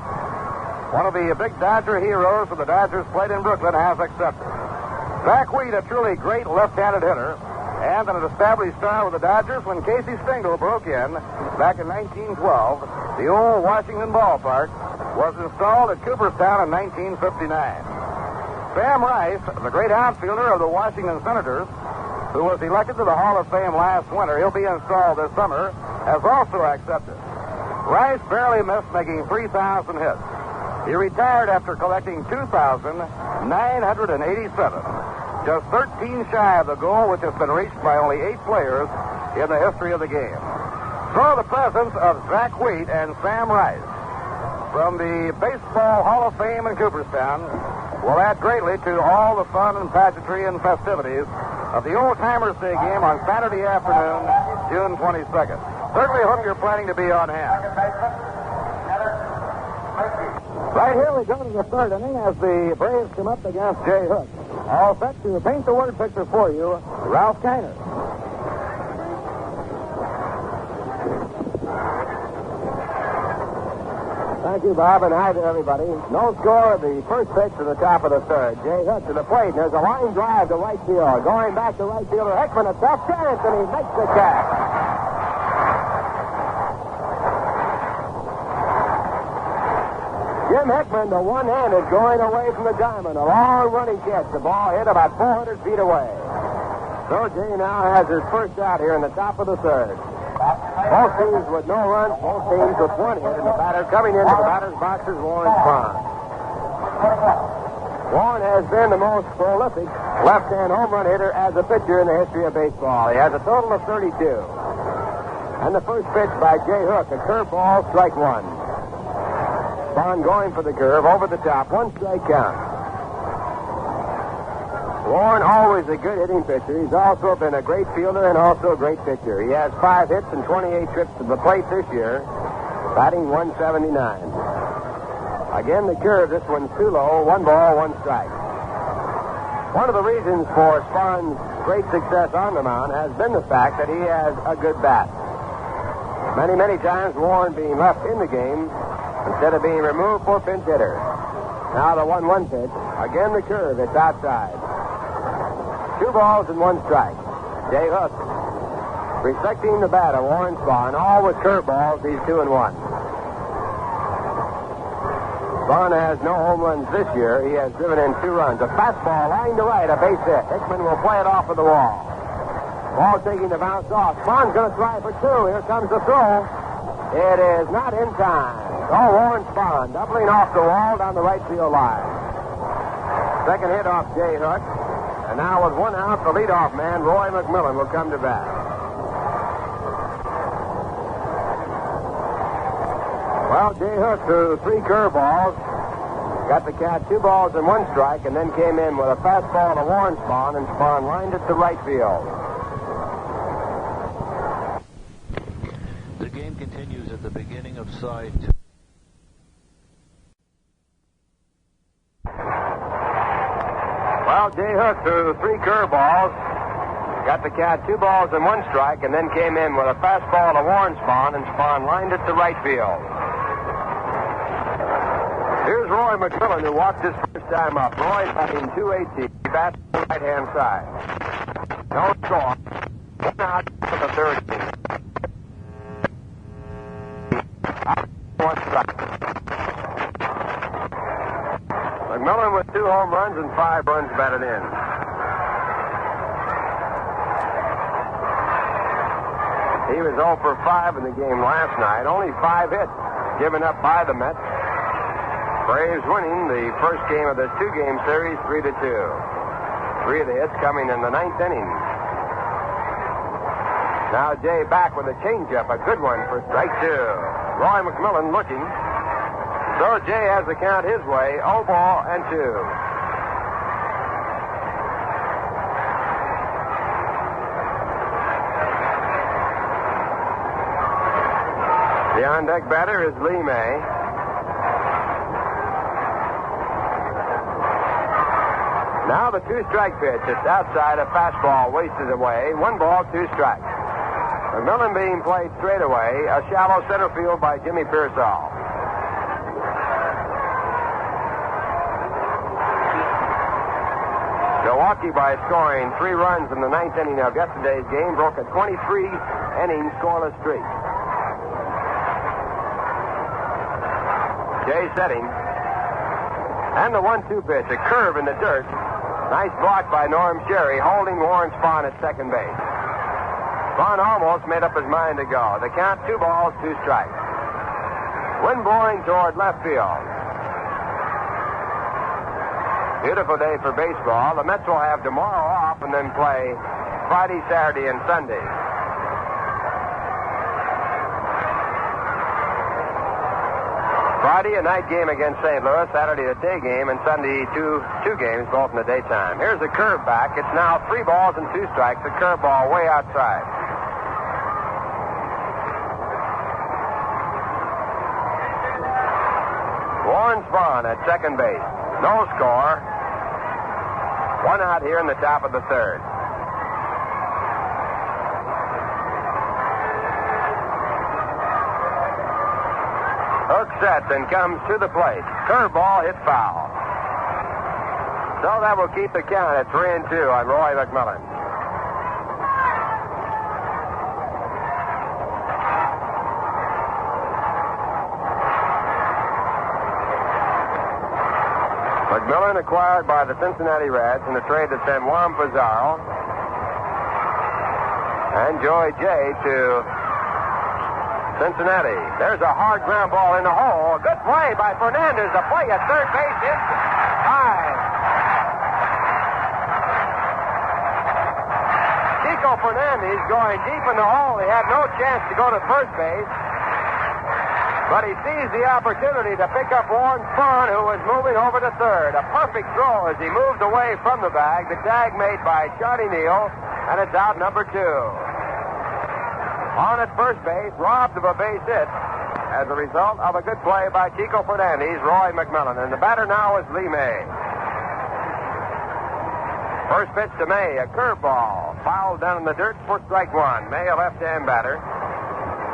one of the big Dodger heroes of the Dodgers played in Brooklyn, has accepted. Zach Wheat, a truly great left-handed hitter, and an established star with the Dodgers when Casey Stengel broke in back in 1912. The old Washington ballpark was installed at Cooperstown in 1959. Sam Rice, the great outfielder of the Washington Senators, who was elected to the Hall of Fame last winter, he'll be installed this summer, has also accepted. Rice barely missed making 3,000 hits. He retired after collecting 2,987, just 13 shy of the goal which has been reached by only 8 players in the history of the game. So the presence of Zach Wheat and Sam Rice from the Baseball Hall of Fame in Cooperstown will add greatly to all the fun and pageantry and festivities of the Old Timers Day game on Saturday afternoon, June 22nd. Certainly hope you're planning to be on hand. Right here we go to the third inning as the Braves come up against Jay Hook. All set to paint the word picture for you, Ralph Kiner. Thank you, Bob, and hi to everybody. No score of the first pitch to the top of the third. Jay Hook to the plate, and there's a line drive to right field. Going back to right fielder Hickman, a tough chance, and he makes the catch. Jim Hickman, the one-handed, going away from the diamond. A long running catch. The ball hit about 400 feet away. So Jay now has his first out here in the top of the third. Both teams with no runs, both teams with one hit, and the batter coming into the batter's box is Warren Spahn. Warren has been the most prolific left-hand home run hitter as a pitcher in the history of baseball. He has a total of 32. And the first pitch by Jay Hook, a curveball, strike one. Spahn going for the curve, over the top, 1 strike count. Warren, always a good hitting pitcher. He's also been a great fielder and also a great pitcher. He has 5 hits and 28 trips to the plate this year, batting .179. Again, the curve, this one's too low, 1 ball, 1 strike. One of the reasons for Spahn's great success on the mound has been the fact that he has a good bat. Many, many times Warren being left in the game instead of being removed for pinch hitter. Now the 1-1 pitch. Again, the curve, it's outside. 2 balls and 1 strike. Jay Hook respecting the bat of Warren Spahn. All with curveballs. He's 2-1. Spahn has no home runs this year. He has driven in 2 runs. A fastball line to right, a base hit. Hickman will play it off of the wall. Ball taking the bounce off. Spahn's going to try for 2. Here comes the throw. It is not in time. Oh, Warren Spahn doubling off the wall down the right field line. Second hit off Jay Hook. And now with one out, the leadoff man, Roy McMillan, will come to bat. Well, Jay Hook threw 3 curveballs. Got the Cat 2 balls and 1 strike, and then came in with a fastball to Warren Spahn, and Spahn lined it to right field. The game continues at the beginning of side 2. Well, Jay Hook threw 3 curveballs. Got the Cat 2 balls and 1 strike, and then came in with a fastball to Warren Spahn, and Spahn lined it to right field. Here's Roy McMillan, who walked his first time up. Roy batting .218. He bats on the right-hand side. No score. 1 out for the third inning. 1 strike. McMillan with 2 home runs and 5 runs batted in. He was 0 for 5 in the game last night. Only 5 hits given up by the Mets. Braves winning the first game of this 2-game series 3-2. 3 of the hits coming in the 9th inning. Now Jay back with a changeup, a good one for strike 2. Roy McMillan looking. So Jay has the count his way, 0 ball and 2. The on-deck batter is Lee May. Now the 2-strike pitch. It's outside, a fastball wasted away. 1 ball, 2 strikes. McMillan being played straight away. A shallow center field by Jimmy Pearsall. Milwaukee, by scoring 3 runs in the 9th inning of yesterday's game, broke a 23-inning scoreless streak. Jay setting. And the 1-2 pitch, a curve in the dirt. Nice block by Norm Sherry, holding Warren Spahn at second base. Spahn almost made up his mind to go. The count, 2 balls, 2 strikes. Wind blowing toward left field. Beautiful day for baseball. The Mets will have tomorrow off and then play Friday, Saturday, and Sunday. Friday, a night game against St. Louis. Saturday, a day game. And Sunday, two games, both in the daytime. Here's a curve back. It's now 3 balls and 2 strikes. The curveball way outside. Warren Spahn at second base. No score. 1 out here in the top of the 3rd. Hook sets and comes to the plate. Curveball hit foul. So that will keep the count at 3-2 on Roy McMillan. McMillan acquired by the Cincinnati Reds in a trade that sent Juan Pizarro and Joey Jay to Cincinnati. There's a hard ground ball in the hole. A good play by Fernandez. A play at third base is high. Chico Fernandez going deep in the hole. He had no chance to go to first base. But he seized the opportunity to pick up Warren Spahn, who was moving over to third. A perfect throw as he moved away from the bag. The tag made by Charlie Neal, and it's out number 2. On at first base, robbed of a base hit as a result of a good play by Chico Fernandez, Roy McMillan. And the batter now is Lee May. First pitch to May, a curveball. Fouled down in the dirt for strike 1. May, a left-hand batter.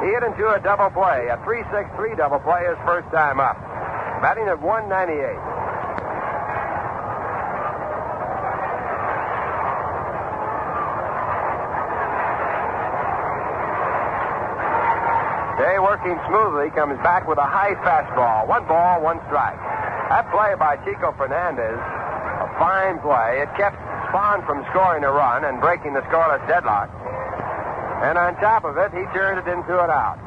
He hit into a double play, a 3-6-3 double play his first time up. Batting at 198. Day working smoothly, comes back with a high fastball. 1 ball, 1 strike. That play by Chico Fernandez, a fine play. It kept Spahn from scoring a run and breaking the scoreless deadlock. And on top of it, he turned it into an out.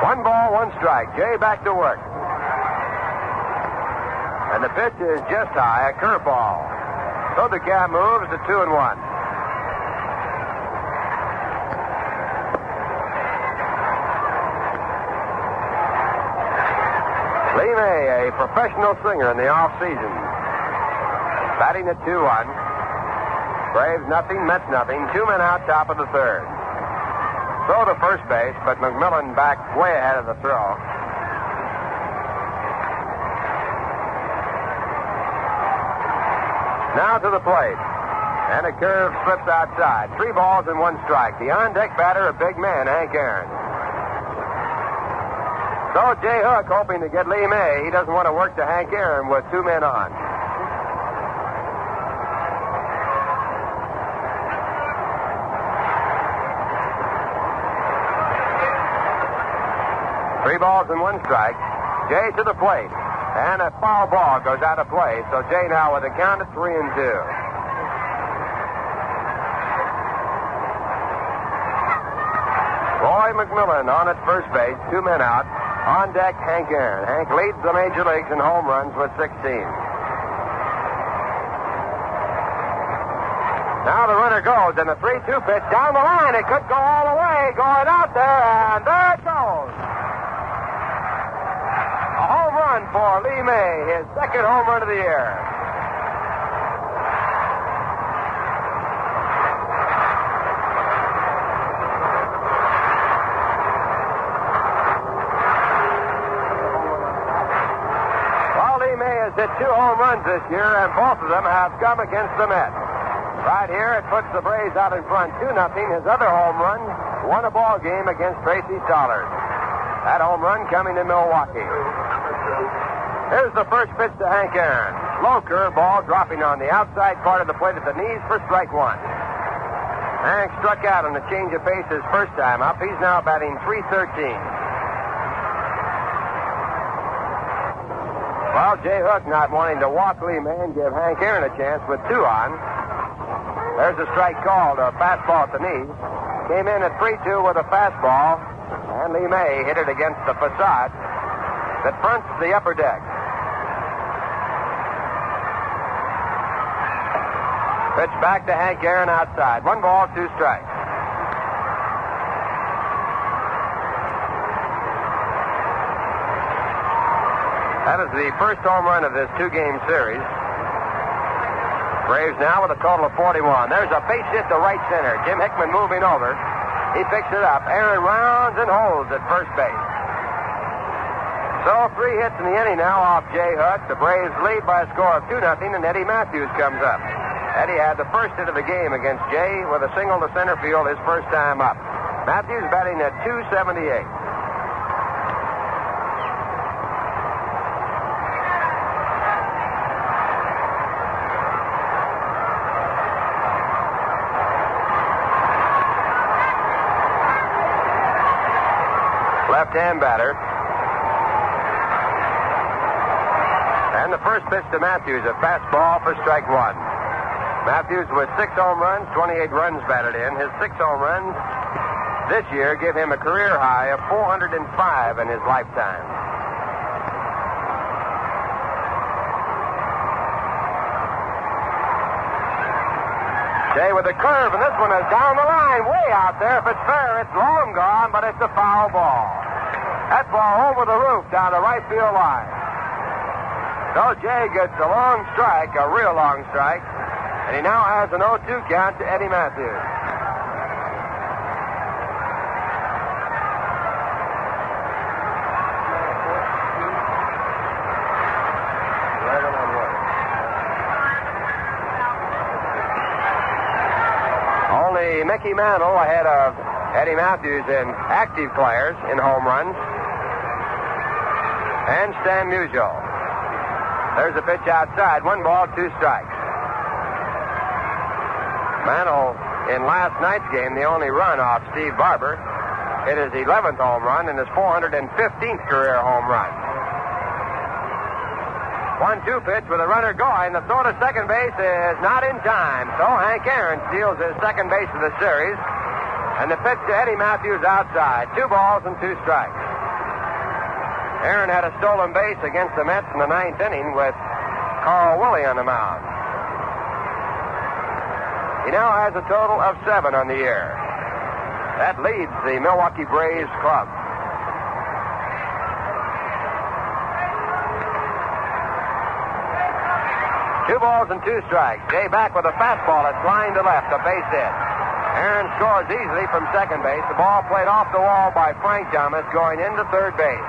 1 ball, 1 strike. Jay back to work. And the pitch is just high, a curveball. So the count moves to 2-1. Lee May, a professional singer in the off-season. Batting at 2-1. Braves nothing, Mets nothing. 2 men out, top of the third. Throw to first base, but McMillan back way ahead of the throw. Now to the plate. And a curve slips outside. 3 balls and 1 strike. The on-deck batter, a big man, Hank Aaron. So Jay Hook hoping to get Lee May. He doesn't want to work to Hank Aaron with 2 men on. Three balls and 1 strike. Jay to the plate. And a foul ball goes out of play. So Jay now with a count of 3-2. Roy McMillan on at first base. 2 men out. On deck, Hank Aaron. Hank leads the major leagues in home runs with 16. Now the runner goes, and the 3-2 pitch down the line. It could go all the way. Going out there, and there it goes. A home run for Lee May, his second home run of the year. Hit 2 home runs this year, and both of them have come against the Mets. Right here, it puts the Braves out in front 2-0. His other home run won a ball game against Tracy Stollard. That home run coming in Milwaukee. Here's the first pitch to Hank Aaron. Low curveball dropping on the outside part of the plate at the knees for strike 1. Hank struck out on the change of pace his first time up. He's now batting .313. Well, Jay Hook not wanting to walk Lee May and give Hank Aaron a chance with 2 on. There's a strike called, a fastball at the knees. Came in at 3-2 with a fastball, and Lee May hit it against the facade that fronts the upper deck. Pitch back to Hank Aaron outside. 1 ball, 2 strikes. That is the first home run of this 2-game series. Braves now with a total of 41. There's a base hit to right center. Jim Hickman moving over. He picks it up. Aaron rounds and holds at first base. So 3 hits in the inning now off Jay Hook. The Braves lead by a score of 2-0, and Eddie Matthews comes up. Eddie had the first hit of the game against Jay with a single to center field his first time up. Matthews batting at .278. Left-hand batter. And the first pitch to Matthews, a fastball for strike 1. Matthews with 6 home runs, 28 runs batted in. His 6 home runs this year give him a career high of 405 in his lifetime. Jay with a curve, and this one is down the line, way out there. If it's fair, it's long gone, but it's a foul ball. That ball over the roof down the right field line. So Jay gets a long strike, a real long strike, and he now has an 0-2 count to Eddie Matthews. Only Mickey Mantle ahead of Eddie Matthews in active players in home runs. And Stan Musial. There's a pitch outside. 1 ball, 2 strikes. Mantle, in last night's game, the only run off Steve Barber, hit his 11th home run and his 415th career home run. 1-2 pitch with a runner going. The throw to second base is not in time. So Hank Aaron steals his second base of the series. And the pitch to Eddie Matthews outside. 2 balls and 2 strikes. Aaron had a stolen base against the Mets in the 9th inning with Carl Willie on the mound. He now has a total of 7 on the year. That leads the Milwaukee Braves club. 2 balls and 2 strikes. Jay back with a fastball that's flying to left, a base hit. Aaron scores easily from second base. The ball played off the wall by Frank Thomas going into third base.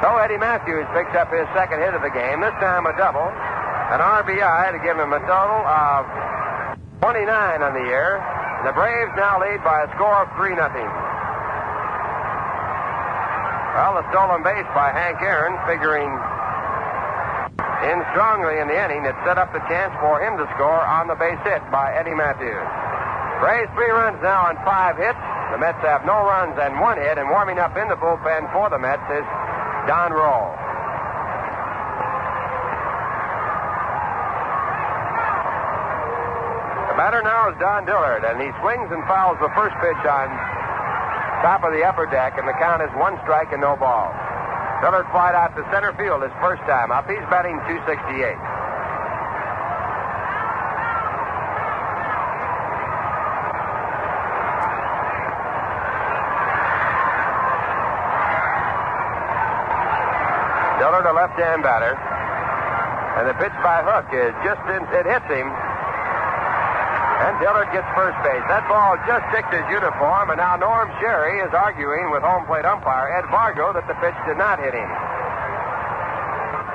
So Eddie Matthews picks up his second hit of the game, this time a double, an RBI to give him a total of 29 on the year. And the Braves now lead by a score of 3-0. Well, the stolen base by Hank Aaron, figuring in strongly in the inning, it set up the chance for him to score on the base hit by Eddie Matthews. Braves 3 runs now on 5 hits. The Mets have no runs and 1 hit, and warming up in the bullpen for the Mets is Don Roll. The batter now is Don Dillard, and he swings and fouls the first pitch on top of the upper deck, and the count is 1 strike and no balls. Dillard flied out to center field his first time up. He's batting .268. Dillard, a left-hand batter. And the pitch by Hook is it hits him. And Dillard gets first base. That ball just ticked his uniform, and now Norm Sherry is arguing with home plate umpire Ed Vargo that the pitch did not hit him.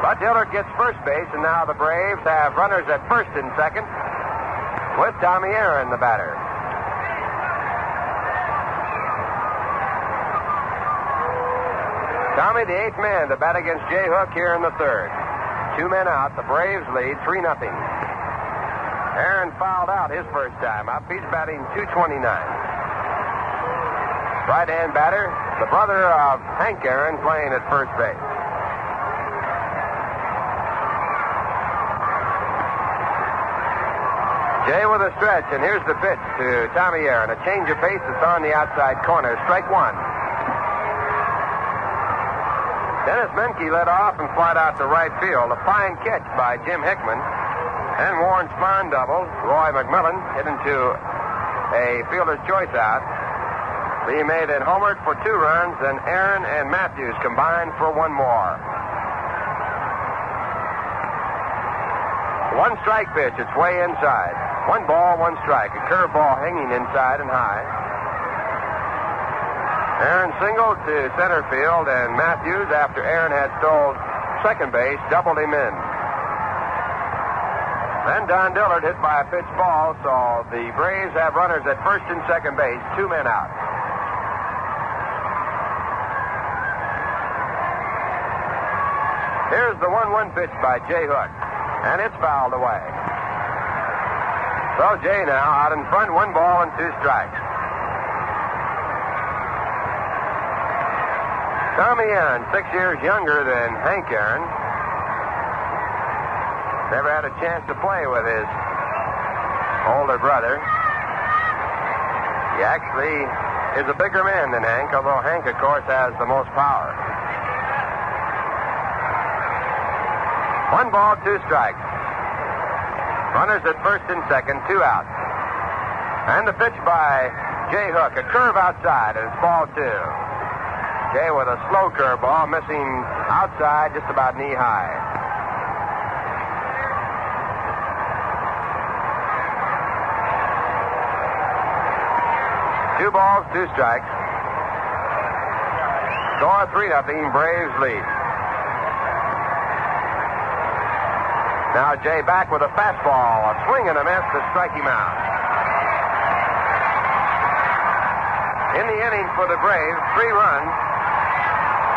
But Dillard gets first base, and now the Braves have runners at first and second with Tommy Aaron, the batter. Tommy, the 8th man to bat against Jay Hook here in the 3rd. 2 men out. The Braves lead 3-0. Aaron fouled out his first time up. He's batting .229. Right-hand batter, the brother of Hank Aaron, playing at first base. Jay with a stretch, and here's the pitch to Tommy Aaron. A change of pace that's on the outside corner. Strike 1. Dennis Menke led off and flied out to right field. A fine catch by Jim Hickman. And Warren Spahn doubled. Roy McMillan hit into a fielder's choice out. Lee made it homered for 2 runs, and Aaron and Matthews combined for 1 more. 1 strike pitch. It's way inside. 1 ball, 1 strike. A curveball hanging inside and high. Aaron singled to center field, and Matthews, after Aaron had stole second base, doubled him in. Then Don Dillard hit by a pitch ball, so the Braves have runners at first and second base, 2 men out. Here's the 1-1 pitch by Jay Hook, and it's fouled away. So Jay now out in front, 1 ball and 2 strikes. Tommy Aaron, 6 years younger than Hank Aaron. Never had a chance to play with his older brother. He actually is a bigger man than Hank, although Hank, of course, has the most power. 1 ball, 2 strikes. Runners at first and second, 2 out. And the pitch by Jay Hook, a curve outside, and it's ball 2. Jay with a slow curveball, missing outside just about knee-high. Two balls, 2 strikes. Score 3-0, Braves lead. Now Jay back with a fastball, a swing and a miss to strike him out. In the inning for the Braves, 3 runs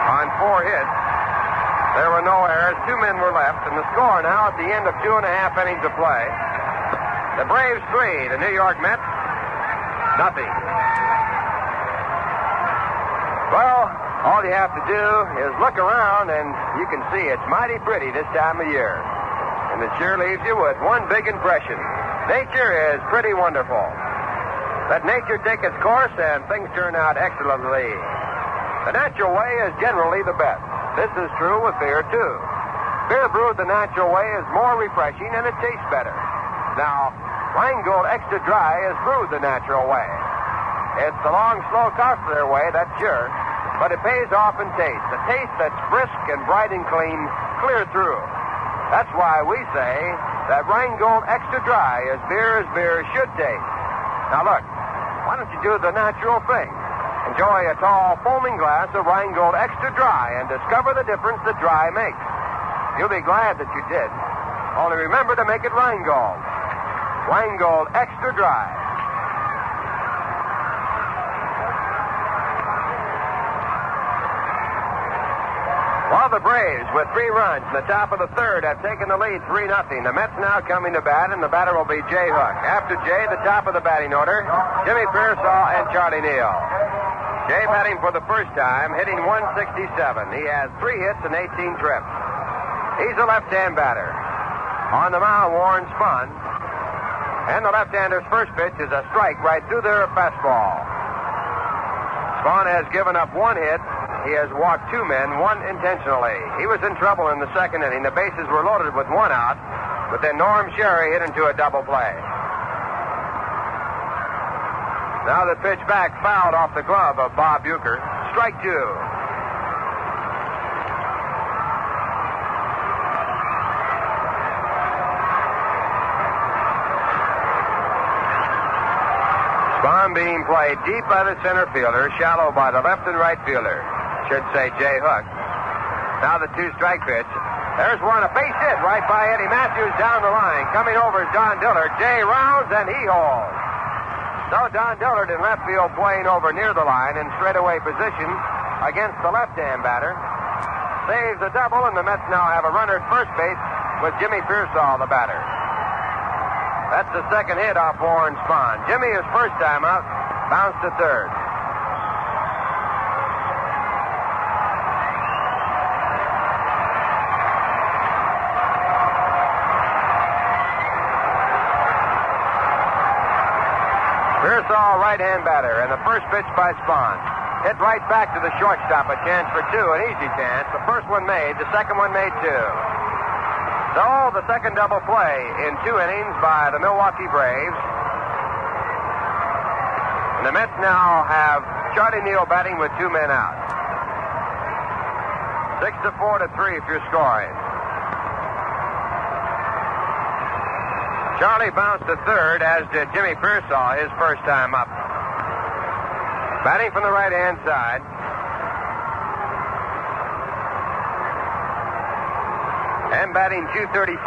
on 4 hits. There were no errors, 2 men were left, and the score now at the end of 2.5 innings of play. The Braves 3, the New York Mets, nothing. Well, all you have to do is look around, and you can see it's mighty pretty this time of year. And it sure leaves you with one big impression. Nature is pretty wonderful. Let nature take its course, and things turn out excellently. The natural way is generally the best. This is true with beer, too. Beer brewed the natural way is more refreshing and it tastes better. Now, Rheingold Extra Dry is brewed the natural way. It's the long, slow, costlier way, that's sure, but it pays off in taste. A taste that's brisk and bright and clean, clear through. That's why we say that Rheingold Extra Dry is beer should taste. Now look, why don't you do the natural thing? Enjoy a tall, foaming glass of Rheingold Extra Dry and discover the difference that dry makes. You'll be glad that you did. Only remember to make it Rheingold. Rheingold Extra Dry. While the Braves, with 3 runs in the top of the third, have taken the lead 3-0. The Mets now coming to bat, and the batter will be Jay Hook. After Jay, the top of the batting order, Jimmy Pearsall and Charlie Neal. Jay batting for the first time, hitting 167. He has 3 hits and 18 trips. He's a left-hand batter. On the mound, Warren Spahn. And the left-hander's first pitch is a strike right through their fastball. Spahn has given up 1 hit. He has walked 2 men, 1 intentionally. He was in trouble in the second inning. The bases were loaded with 1 out, but then Norm Sherry hit into a double play. Now the pitch back fouled off the glove of Bob Bucher. Strike 2. Spahn being played deep by the center fielder, shallow by the left and right fielder. Should say Jay Hook. Now the 2-strike pitch. There's one, a base hit right by Eddie Matthews down the line. Coming over is Don Dillard. Jay rounds and he holds. So Don Dillard in left field playing over near the line in straightaway position against the left-hand batter. Saves a double, and the Mets now have a runner at first base with Jimmy Pearsall, the batter. That's the second hit off Warren Spahn. Jimmy, his first time out, bounced to third. Pearsall, right-hand batter, and the first pitch by Spahn. Hit right back to the shortstop, a chance for 2, an easy chance. The first one made, the second one made 2. So, the second double play in 2 innings by the Milwaukee Braves. And the Mets now have Charlie Neal batting with 2 men out. 6-4-3 if you're scoring. Charlie bounced to third, as did Jimmy Pearsall, his first time up. Batting from the right-hand side. And batting .235.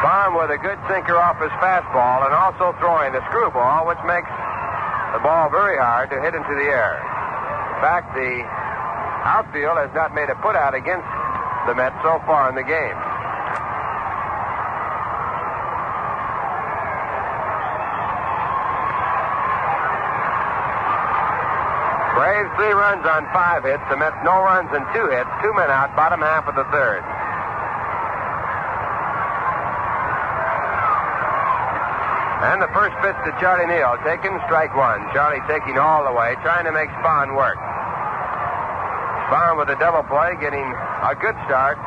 Spahn with a good sinker off his fastball and also throwing the screwball, which makes the ball very hard to hit into the air. In fact, the outfield has not made a put-out against the Mets so far in the game. Braves 3 runs on 5 hits. The Mets no runs and 2 hits. 2 men out, bottom half of the third. And the first pitch to Charlie Neal, taken strike 1. Charlie taking all the way, trying to make Spahn work. Spahn with a double play, getting a good start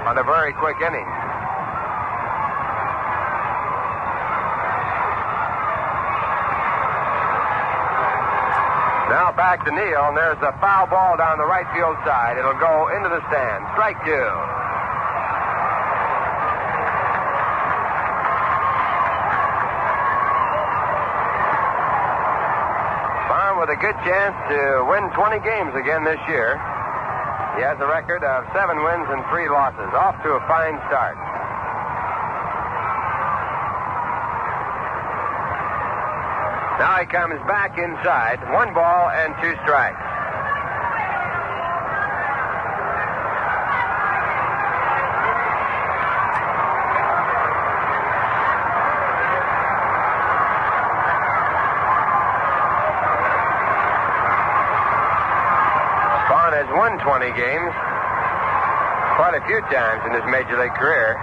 on a very quick inning. Now back to Neal, and there's a foul ball down the right field side. It'll go into the stand. Strike 2. Spahn with a good chance to win 20 games again this year. He has a record of 7 wins and 3 losses. Off to a fine start. Now he comes back inside. 1 ball and 2 strikes. Spahn has won 20 games quite a few times in his major league career.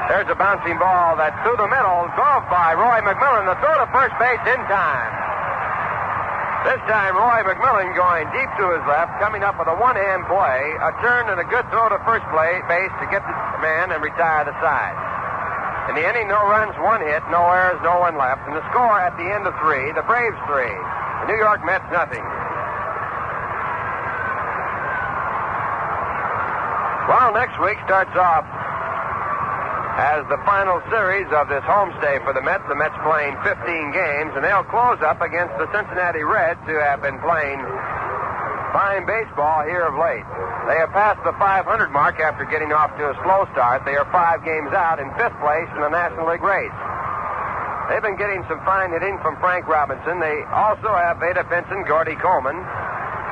There's a bouncing ball that's through the middle, gloved by Roy McMillan. The throw to first base in time. This time, Roy McMillan going deep to his left, coming up with a one-hand play, a turn and a good throw to first base to get the man and retire the side. In the inning, no runs, one hit, no errors, no one left. And the score at the end of 3, the Braves 3, the New York Mets nothing. Well, next week starts off as the final series of this homestay for the Mets. The Mets playing 15 games, and they'll close up against the Cincinnati Reds, who have been playing fine baseball here of late. They have passed the 500 mark after getting off to a slow start. They are 5 games out in 5th place in the National League race. They've been getting some fine hitting from Frank Robinson. They also have Vada Pinson, Gordy Coleman,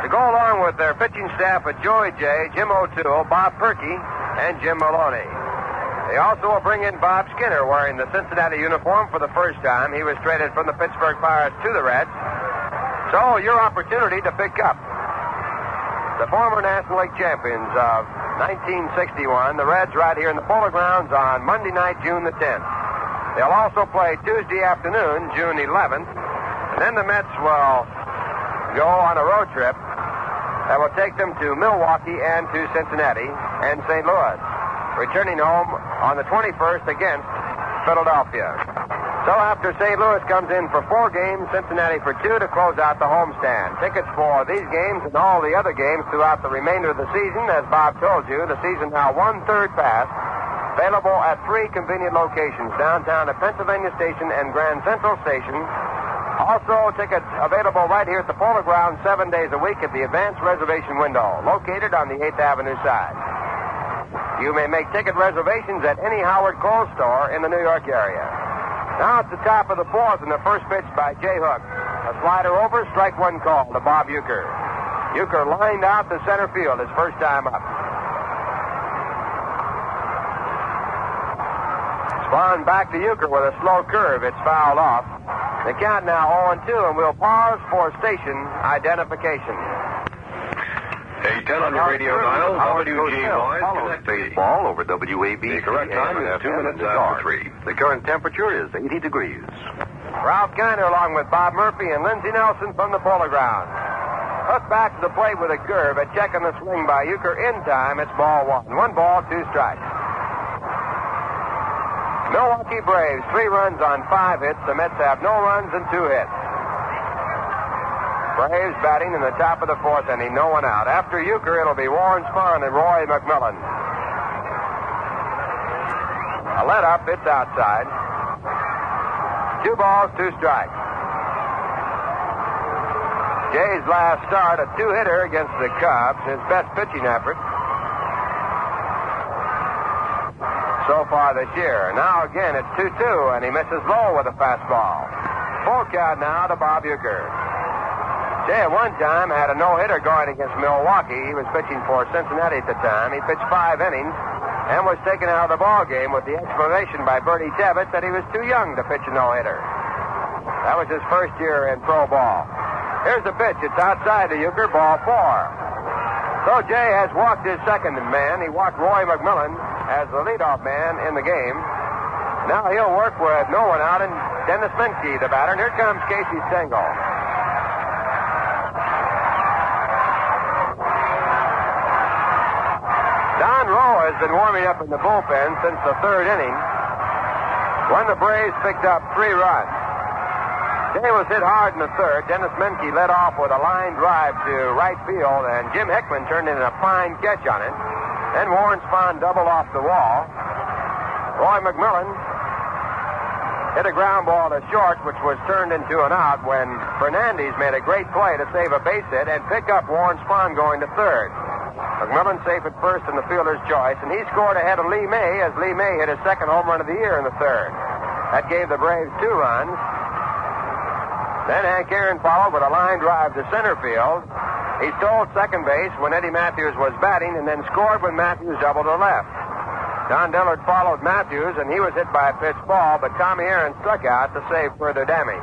to go along with their pitching staff of Joey J., Jim O'Toole, Bob Perkey, and Jim Maloney. They also will bring in Bob Skinner wearing the Cincinnati uniform for the first time. He was traded from the Pittsburgh Pirates to the Reds. So your opportunity to pick up the former National League champions of 1961, the Reds, right here in the Polo Grounds on Monday night, June the 10th. They'll also play Tuesday afternoon, June 11th, and then the Mets will go on a road trip that will take them to Milwaukee and to Cincinnati and St. Louis, returning home on the 21st against Philadelphia. So after St. Louis comes in for 4 games, Cincinnati for 2 to close out the homestand. Tickets for these games and all the other games throughout the remainder of the season, as Bob told you, the season now 1/3 past, available at 3 convenient locations, downtown at Pennsylvania Station and Grand Central Station. Also, tickets available right here at the Polo Grounds 7 days a week at the advanced reservation window, located on the 8th Avenue side. You may make ticket reservations at any Howard Kohl store in the New York area. Now it's the top of the 4th, and the first pitch by Jay Hook. A slider over, strike 1 call to Bob Uecker. Uecker lined out to center field his first time up. Spahn back to Uecker with a slow curve. It's fouled off. The count now 0-2, and we'll pause for station identification. 810 on your radio dial, WG Boys, connect baseball over WABC. The correct time is 2 minutes after 3. The current temperature is 80 degrees. Ralph Kiner along with Bob Murphy and Lindsey Nelson from the Polo Grounds. Hook back to the plate with a curve, a check on the swing by Uecker in time. It's ball 1. 1 ball, 2 strikes. Milwaukee Braves, 3 runs on 5 hits. The Mets have no runs and 2 hits. Braves batting in the top of the 4th inning, no one out. After Uecker, it'll be Warren Spahn and Roy McMillan. A let up, it's outside. 2 balls, 2 strikes. Jay's last start, a 2-hitter against the Cubs, his best pitching effort so far this year. Now again, it's 2-2, and he misses low with a fastball. Full count now to Bob Uecker. Jay at one time had a no-hitter going against Milwaukee. He was pitching for Cincinnati at the time. He pitched 5 innings and was taken out of the ball game with the explanation by Bertie Tebbett that he was too young to pitch a no-hitter. That was his first year in pro ball. Here's the pitch. It's outside to Uecker, ball 4. So Jay has walked his second man. He walked Roy McMillan as the leadoff man in the game. Now he'll work with no one out, and Dennis Menke, the batter. And here comes Casey Stengel. Don Rowe has been warming up in the bullpen since the 3rd inning when the Braves picked up 3 runs. Jay was hit hard in the 3rd. Dennis Menke led off with a line drive to right field, and Jim Hickman turned in a fine catch on it. Then Warren Spahn doubled off the wall. Roy McMillan hit a ground ball to short, which was turned into an out when Fernandez made a great play to save a base hit and pick up Warren Spahn going to 3rd. McMillan safe at first in the fielder's choice, and he scored ahead of Lee May as Lee May hit his 2nd home run of the year in the 3rd. That gave the Braves 2 runs. Then Hank Aaron followed with a line drive to center field. He stole second base when Eddie Matthews was batting and then scored when Matthews doubled to left. Don Dillard followed Matthews, and he was hit by a pitch ball, but Tommy Aaron struck out to save further damage.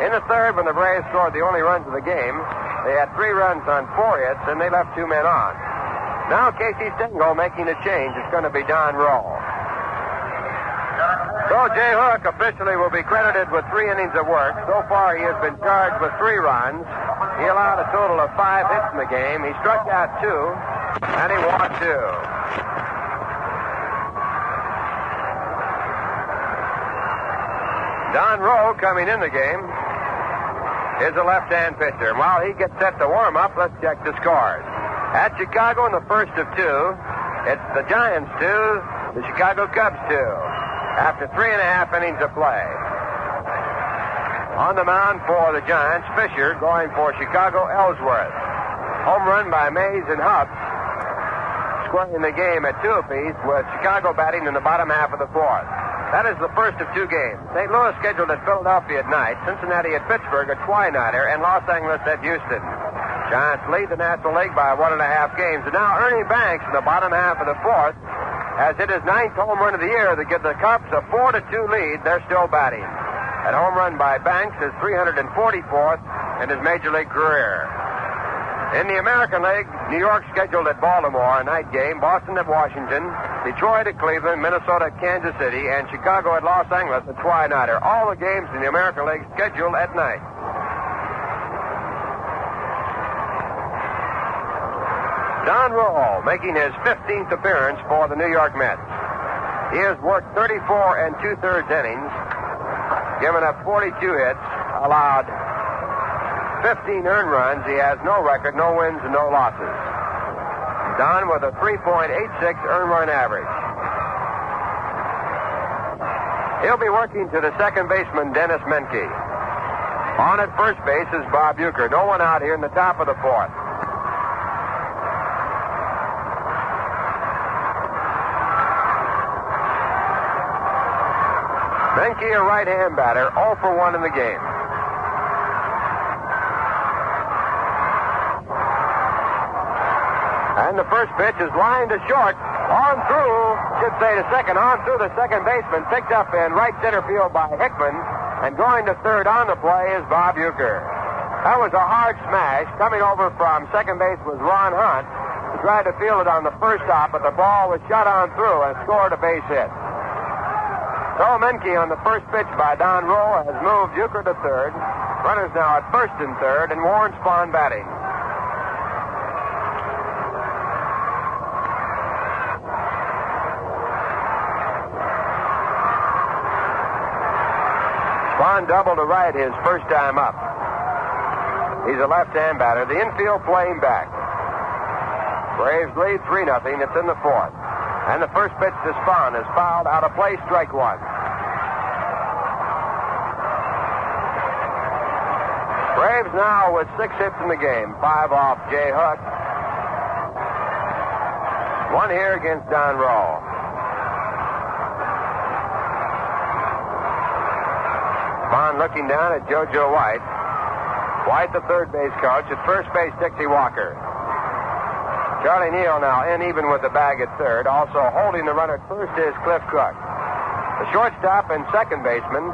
In the 3rd, when the Braves scored the only runs of the game, they had 3 runs on 4 hits, and they left 2 men on. Now Casey Stengel making a change. It's going to be Don Rowe. So So Jay Hook officially will be credited with 3 innings of work. So far, he has been charged with 3 runs. He allowed a total of 5 hits in the game. He struck out 2, and he walked 2. Don Rowe, coming in the game, is a left-hand pitcher. And while he gets set to warm up, let's check the scores. At Chicago in the first of 2, it's the Giants 2, the Chicago Cubs 2, after 3.5 innings of play. On the mound for the Giants, Fisher going for Chicago, Ellsworth. Home run by Mays and Huff, scoring the game at 2 apiece, with Chicago batting in the bottom half of the 4th. That is the first of 2 games. St. Louis scheduled at Philadelphia at night, Cincinnati at Pittsburgh a twilighter, and Los Angeles at Houston. Giants lead the National League by 1.5 games. And now Ernie Banks in the bottom half of the 4th has hit his 9th home run of the year to give the Cubs a 4-2 lead. They're still batting. That home run by Banks is 344th in his Major League career. In the American League, New York scheduled at Baltimore, a night game, Boston at Washington, Detroit at Cleveland, Minnesota at Kansas City, and Chicago at Los Angeles, a twilighter. All the games in the American League scheduled at night. Don Rowe making his 15th appearance for the New York Mets. He has worked 34 2/3 innings, given up 42 hits, allowed 15 earned runs. He has no record, no wins, and no losses. Don with a 3.86 earned run average. He'll be working to the second baseman, Dennis Menke. On at first base is Bob Uecker. No one out here in the top of the 4th. Menke, a right-hand batter, 0 for 1 in the game. And the first pitch is lined to short. On through, should say to second, on through the second baseman. Picked up in right center field by Hickman. And going to third on the play is Bob Uecker. That was a hard smash. Coming over from second base was Ron Hunt. He tried to field it on the first stop, but the ball was shot on through and scored a base hit. So Menke on the first pitch by Don Rowe has moved Uecker to third. Runners now at first and third, and Warren Spahn batting. Spahn doubled to right his first time up. He's a left-hand batter. The infield playing back. Braves lead 3-0. It's in the 4th. And the first pitch to Spahn is fouled out of play, strike 1. Braves now with 6 hits in the game. 5 off Jay Hook. 1 here against Don Rowe. Spahn looking down at JoJo White. White, the third base coach. At first base, Dixie Walker. Charlie Neal now in even with the bag at third. Also holding the runner at first is Cliff Cook. The shortstop and second baseman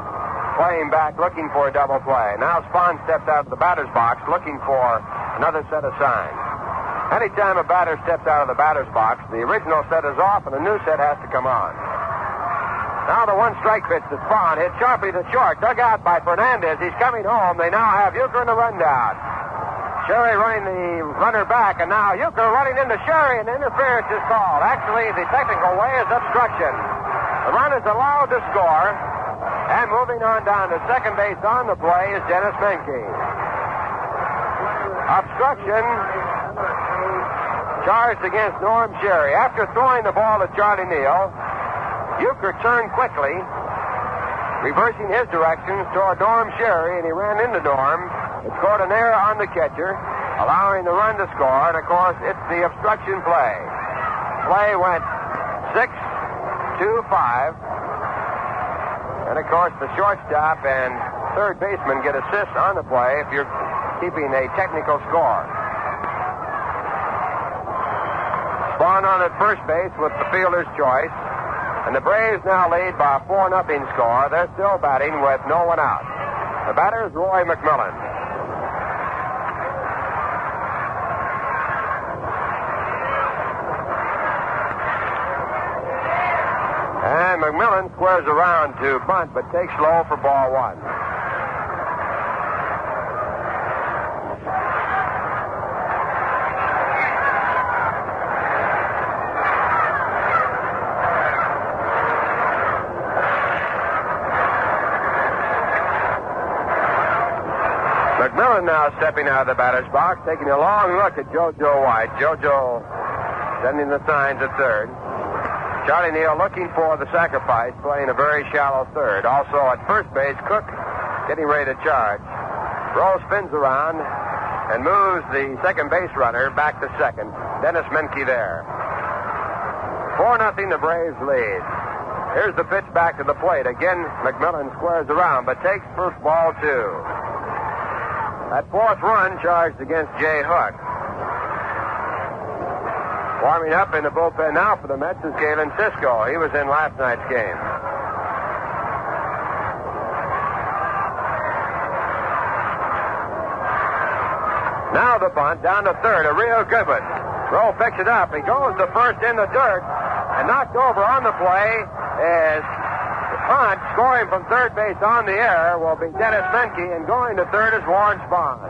playing back, looking for a double play. Now Spahn steps out of the batter's box, looking for another set of signs. Anytime a batter steps out of the batter's box, the original set is off and a new set has to come on. Now the 1-strike pitch to Spahn, hit sharply to short, dug out by Fernandez. He's coming home. They now have Uecker in the rundown. Sherry running the runner back, and now Uecker running into Sherry, and interference is called. Actually, the technical way is obstruction. The run is allowed to score, and moving on down to second base on the play is Dennis Menke. Obstruction charged against Norm Sherry. After throwing the ball to Charlie Neal, Uecker turned quickly, reversing his directions toward Norm Sherry, and he ran into Norm. It scored an error on the catcher, allowing the run to score, and of course, it's the obstruction play. Play went 6-2-5, and of course, the shortstop and third baseman get assists on the play if you're keeping a technical score. Spahn on at first base with the fielder's choice. And the Braves now lead by a 4-0 score. They're still batting with no one out. The batter is Roy McMillan. And McMillan squares around to bunt, but takes low for ball one. McMillan now stepping out of the batter's box, taking a long look at JoJo White. JoJo sending the signs at third. Charlie Neal looking for the sacrifice, playing a very shallow third. Also at first base, Cook getting ready to charge. Rose spins around and moves the second base runner back to second. Dennis Menke there. 4-0, the Braves lead. Here's the pitch back to the plate. Again, McMillan squares around, but takes first ball two. That fourth run charged against Jay Hook. Warming up in the bullpen now for the Mets is Galen Cisco. He was in last night's game. Now the bunt down to third, a real good one. Rowe picks it up. He goes to first in the dirt, and knocked over on the play is Hunt. Scoring from third base on the air will be Dennis Menke, and going to third is Warren Spahn.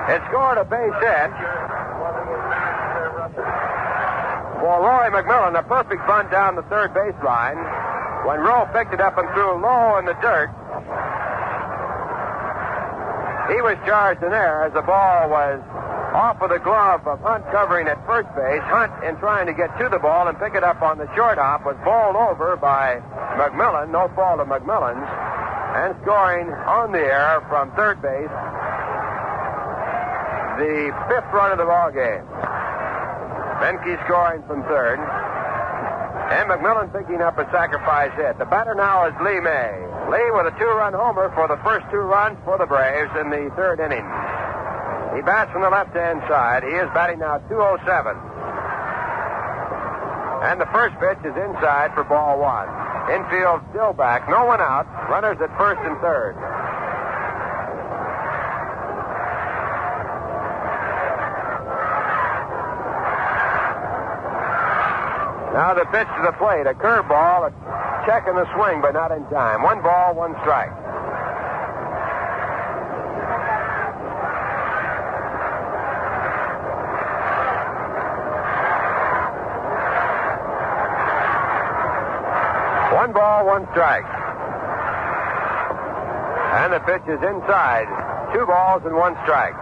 It scored a base hit for Roy McMillan, a perfect bunt down the third baseline. When Rowe picked it up and threw low in the dirt, he was charged in there as the ball was off of the glove of Hunt covering at first base. Hunt, in trying to get to the ball and pick it up on the short hop, was bowled over by McMillan, no fault of McMillan's, and scoring on the air from third base the fifth run of the ball game. Menke scoring from third, and McMillan picking up a sacrifice hit. The batter now is Lee May. Lee with a two-run homer for the first two runs for the Braves in the third inning. He bats from the left-hand side. He is batting now 207. And the first pitch is inside for ball one. Infield still back. No one out. Runners at first and third. Now the pitch to the plate. A curveball. A check in the swing, but not in time. 1 ball, 1 strike. One ball, 1 strike. And the pitch is inside. 2 balls and 1 strike.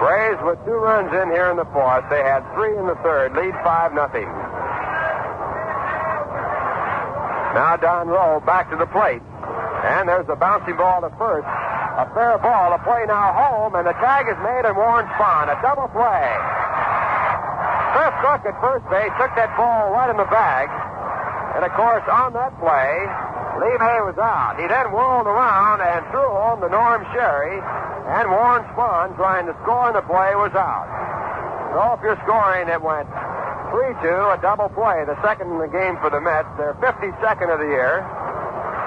Braves with 2 runs in here in the fourth. They had 3 in the third. Lead 5-0. Now Don Rowe back to the plate. And there's a bouncing ball to first. A fair ball. A play now home. And the tag is made and Warren Spahn. A double play. Cliff Cook at first base took that ball right in the bag. And, of course, on that play, Lee May was out. He then whirled around and threw home to Norm Sherry. And Warren Spahn, trying to score in the play, was out. So if you're scoring, it went 3-2, a double play. The second in the game for the Mets. They're 52nd of the year.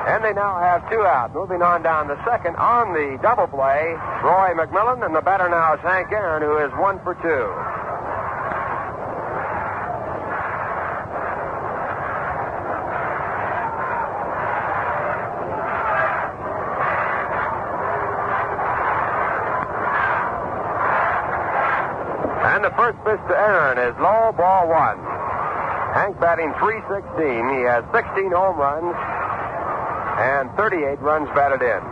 And they now have 2 out. Moving on down to second on the double play, Roy McMillan. And the batter now is Hank Aaron, who is 1 for 2. The first pitch to Aaron is low, ball 1. Hank batting .316. He has 16 home runs and 38 runs batted in.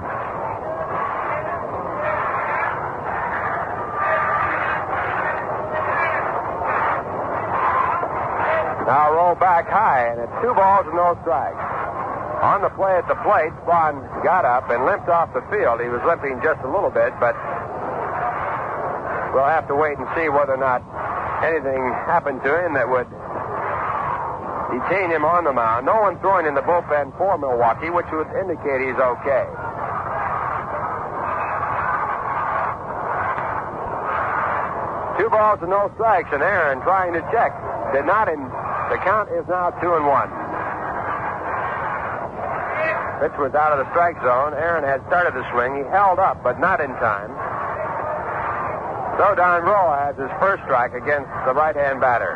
Now roll back high, and it's 2 balls and no strikes. On the play at the plate, Spahn got up and limped off the field. He was limping just a little bit, but we'll have to wait and see whether or not anything happened to him that would detain him on the mound. No one throwing in the bullpen for Milwaukee, which would indicate he's okay. Two balls and no strikes, and Aaron trying to check. Did not in. The count is now 2-1. Pitch was out of the strike zone. Aaron had started the swing. He held up, but not in time. So Don Rowe has his first strike against the right-hand batter.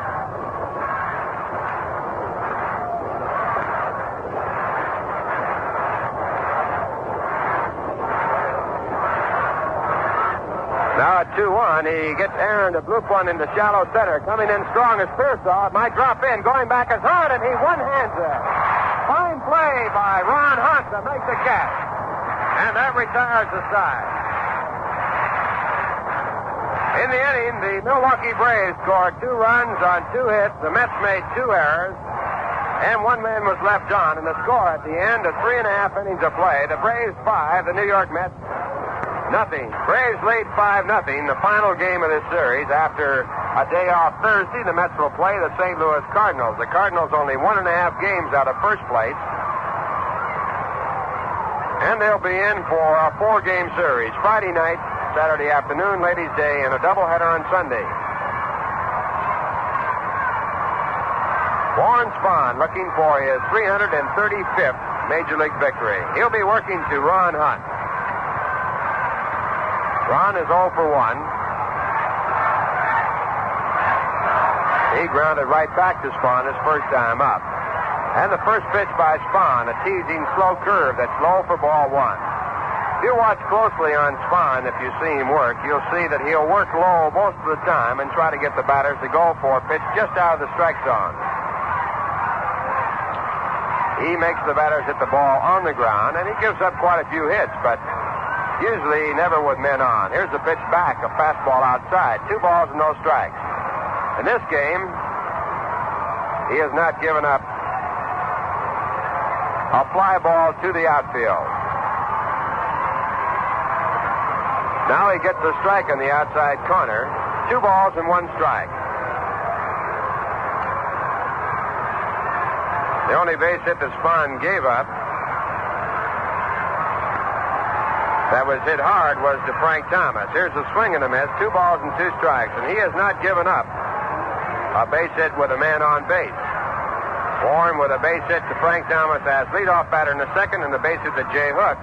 Now at 2-1, he gets Aaron to bloop one into shallow center. Coming in strong is Pearsall. It might drop in. Going back is Hunt, and he one-hands it. Fine play by Ron Hunt to make the catch. And that retires the side. In the inning, the Milwaukee Braves scored 2 runs on 2 hits. The Mets made 2 errors. And 1 man was left on. And the score at the end of 3.5 innings of play, the Braves 5, the New York Mets nothing. Braves lead 5-0. The final game of this series. After a day off Thursday, the Mets will play the St. Louis Cardinals. The Cardinals only 1.5 games out of first place. And they'll be in for a 4-game series. Friday night, Saturday afternoon, Ladies' Day, and a doubleheader on Sunday. Warren Spahn looking for his 335th Major League victory. He'll be working to Ron Hunt. Ron is 0 for 1. He grounded right back to Spahn his first time up. And the first pitch by Spahn, a teasing slow curve that's low for ball 1. If you watch closely on Spahn, if you see him work, you'll see that he'll work low most of the time and try to get the batters to go for a pitch just out of the strike zone. He makes the batters hit the ball on the ground, and he gives up quite a few hits, but usually never with men on. Here's the pitch back, a fastball outside. 2 balls and no strikes. In this game, he has not given up a fly ball to the outfield. Now he gets a strike on the outside corner. 2 balls and 1 strike. The only base hit that Spahn gave up that was hit hard was to Frank Thomas. Here's a swing and a miss. 2 balls and 2 strikes. And he has not given up a base hit with a man on base. Warren with a base hit to Frank Thomas as leadoff batter in the second, and the base hit to Jay Hook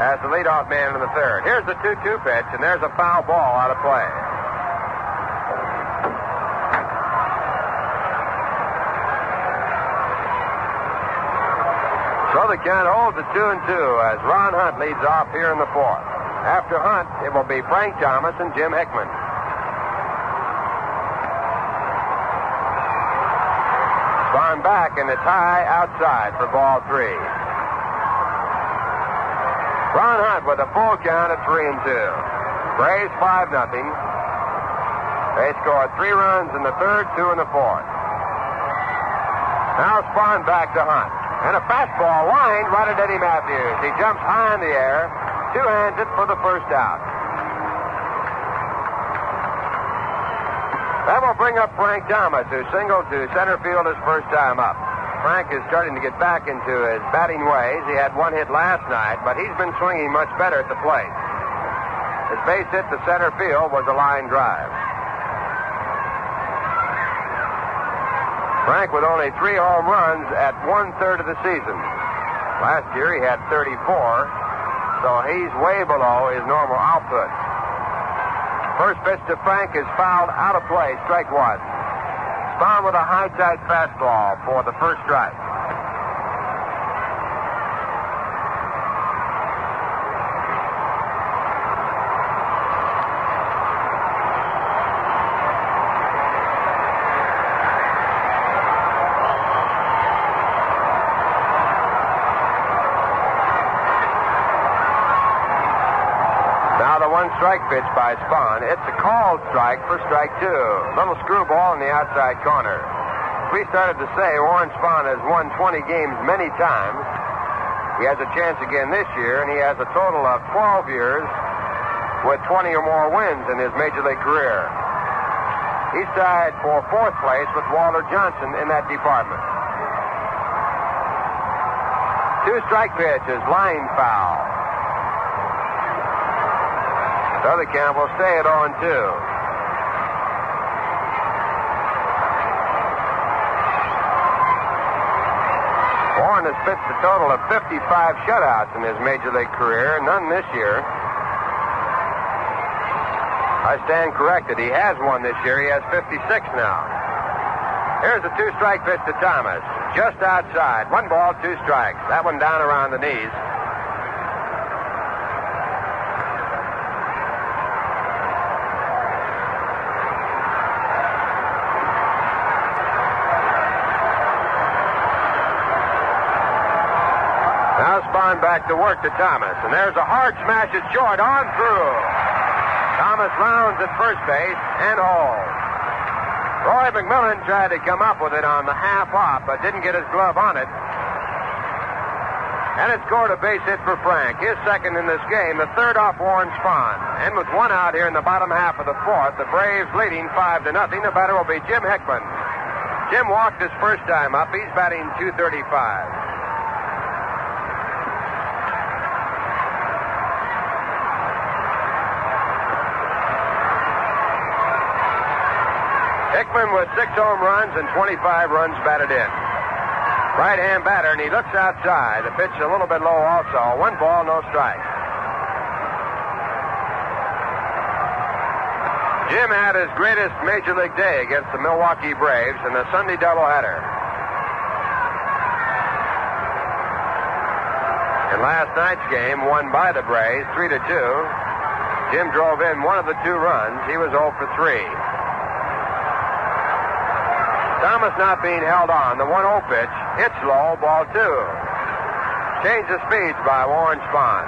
as the leadoff man in the third. Here's the 2-2 pitch, and there's a foul ball out of play. So the count holds at 2-2 as Ron Hunt leads off here in the 4th. After Hunt, it will be Frank Thomas and Jim Hickman. Spahn back in the tie outside for ball 3. Ron Hunt with a full count at 3-2. Braves 5-0. They scored 3 runs in the 3rd, 2 in the 4th. Now Spahn back to Hunt. And a fastball lined right at Eddie Matthews. He jumps high in the air, 2-hands it for the first out. That will bring up Frank Thomas, who singled to center field his first time up. Frank is starting to get back into his batting ways. He had 1 hit last night, but he's been swinging much better at the plate. His base hit to center field was a line drive. Frank with only 3 home runs at 1/3 of the season. Last year he had 34, so he's way below his normal output. First pitch to Frank is fouled out of play, strike 1. Spahn with a high-tight fastball for the first strike. Strike pitch by Spahn. It's a called strike for strike 2. Little screwball in the outside corner. We started to say Warren Spahn has won 20 games many times. He has a chance again this year, and he has a total of 12 years with 20 or more wins in his Major League career. He's tied for 4th place with Walter Johnson in that department. 2-strike pitch is line foul. So the count will stay at 0-2. Warren has pitched a total of 55 shutouts in his Major League career, none this year. I stand corrected. He has one this year. He has 56 now. Here's a 2-strike pitch to Thomas. Just outside. 1 ball, 2 strikes. That one down around the knees. Now Spahn back to work to Thomas. And there's a hard smash at short. On through. Thomas rounds at first base and holds. Roy McMillan tried to come up with it on the half hop, but didn't get his glove on it. And it scored a base hit for Frank. His second in this game, the third off Warren Spahn. And with 1 out here in the bottom half of the 4th, the Braves leading 5-0. The batter will be Jim Hickman. Jim walked his first time up. He's batting .235. Hickman with 6 home runs and 25 runs batted in. Right-hand batter, and he looks outside. The pitch a little bit low also. 1 ball, no strike. Jim had his greatest Major League day against the Milwaukee Braves in the Sunday doubleheader. In last night's game, won by the Braves, 3-2. Jim drove in 1 of the 2 runs. He was 0 for 3. Thomas not being held on. The 1-0 pitch. Hits low. Ball 2. Change of speeds by Warren Spahn.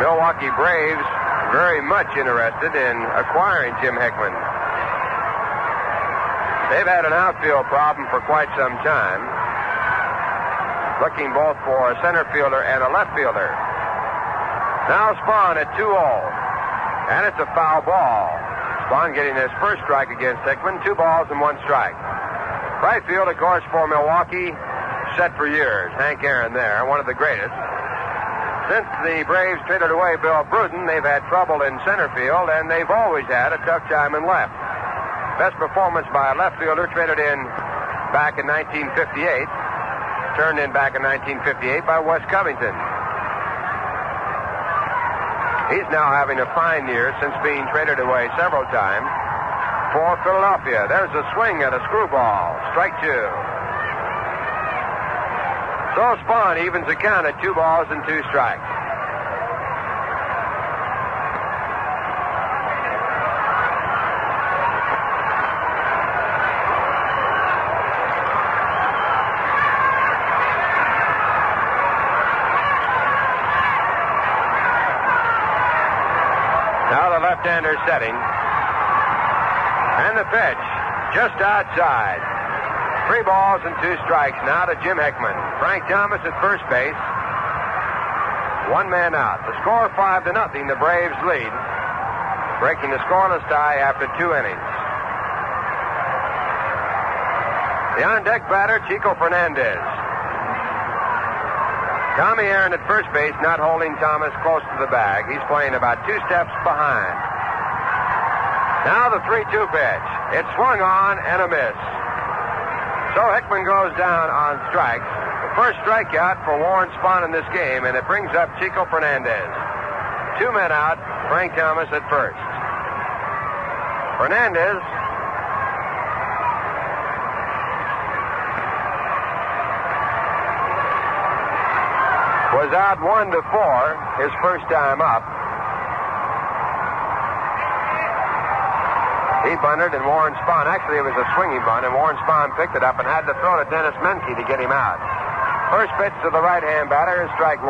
Milwaukee Braves very much interested in acquiring Jim Hickman. They've had an outfield problem for quite some time, looking both for a center fielder and a left fielder. Now Spahn at 2-0. And it's a foul ball. Spahn getting his first strike against Hickman. 2 balls and 1 strike. Right field, of course, for Milwaukee, set for years. Hank Aaron there, one of the greatest. Since the Braves traded away Bill Bruton, they've had trouble in center field, and they've always had a tough time in left. Best performance by a left fielder traded in back in 1958. Turned in back in 1958 by Wes Covington. He's now having a fine year since being traded away several times for Philadelphia. There's a swing at a screwball. Strike 2. So Spahn evens the count at 2 balls and 2 strikes. Left-hander setting. And the pitch just outside. 3 balls and 2 strikes now to Jim Hickman. Frank Thomas at first base. 1 man out. The score 5-0. The Braves lead, breaking the scoreless tie after 2 innings. The on-deck batter, Chico Fernandez. Tommy Aaron at first base, not holding Thomas close to the bag. He's playing about 2 steps behind. Now the 3-2 pitch. It's swung on and a miss. So Hickman goes down on strikes. The first strikeout for Warren Spahn in this game, and it brings up Chico Fernandez. 2 men out, Frank Thomas at first. Fernandez was out 1-4 his first time up. He bunted, and Warren Spahn, actually it was a swinging bunt, and Warren Spahn picked it up and had to throw to Dennis Menke to get him out. First pitch to the right-hand batter is strike 1.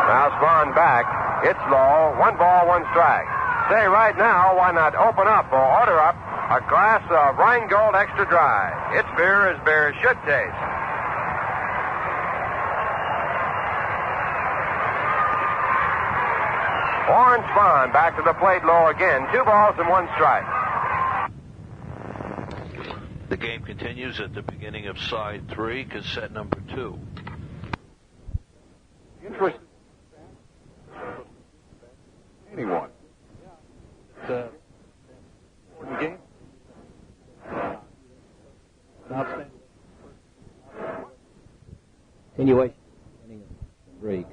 Now Spahn back. It's low. 1 ball, 1 strike. Say right now, why not open up or order up a glass of Rheingold Extra Dry? It's beer as beer should taste. Warren Spahn back to the plate low again. 2 balls and 1 strike. The game continues at the beginning of side 3, cassette number 2. Interesting. Anyone. continuation. Three.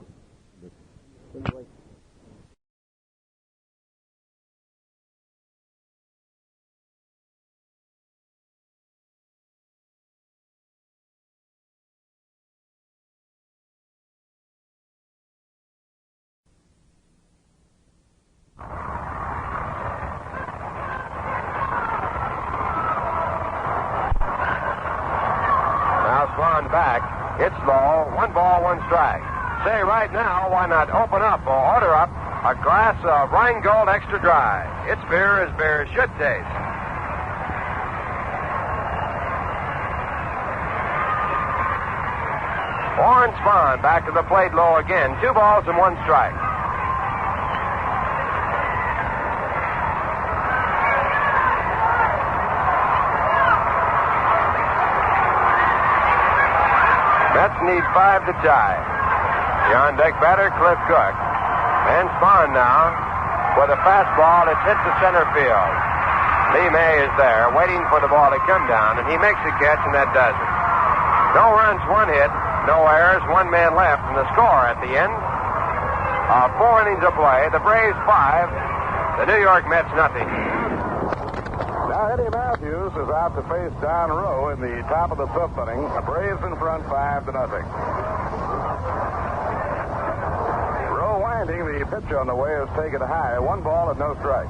Spahn back. It's low. 1 ball, 1 strike. Say right now, why not open up or order up a glass of Rheingold Extra Dry? It's beer as beer should taste. Warren Spahn back to the plate low again. 2 balls and 1 strike. Mets need 5 to tie. The on-deck batter, Cliff Cook. And Spahn now with a fastball that hits the center field. Lee May is there waiting for the ball to come down, and he makes a catch, and that does it. No runs, 1 hit, no errors, 1 man left, and the score at the end of 4 innings of play, the Braves 5, the New York Mets nothing. Now, Eddie Matthews is out to face Don Rowe in the top of the 5th inning. The Braves in front 5-0. Rowe winding, the pitch on the way is taken high. 1 ball and no strikes.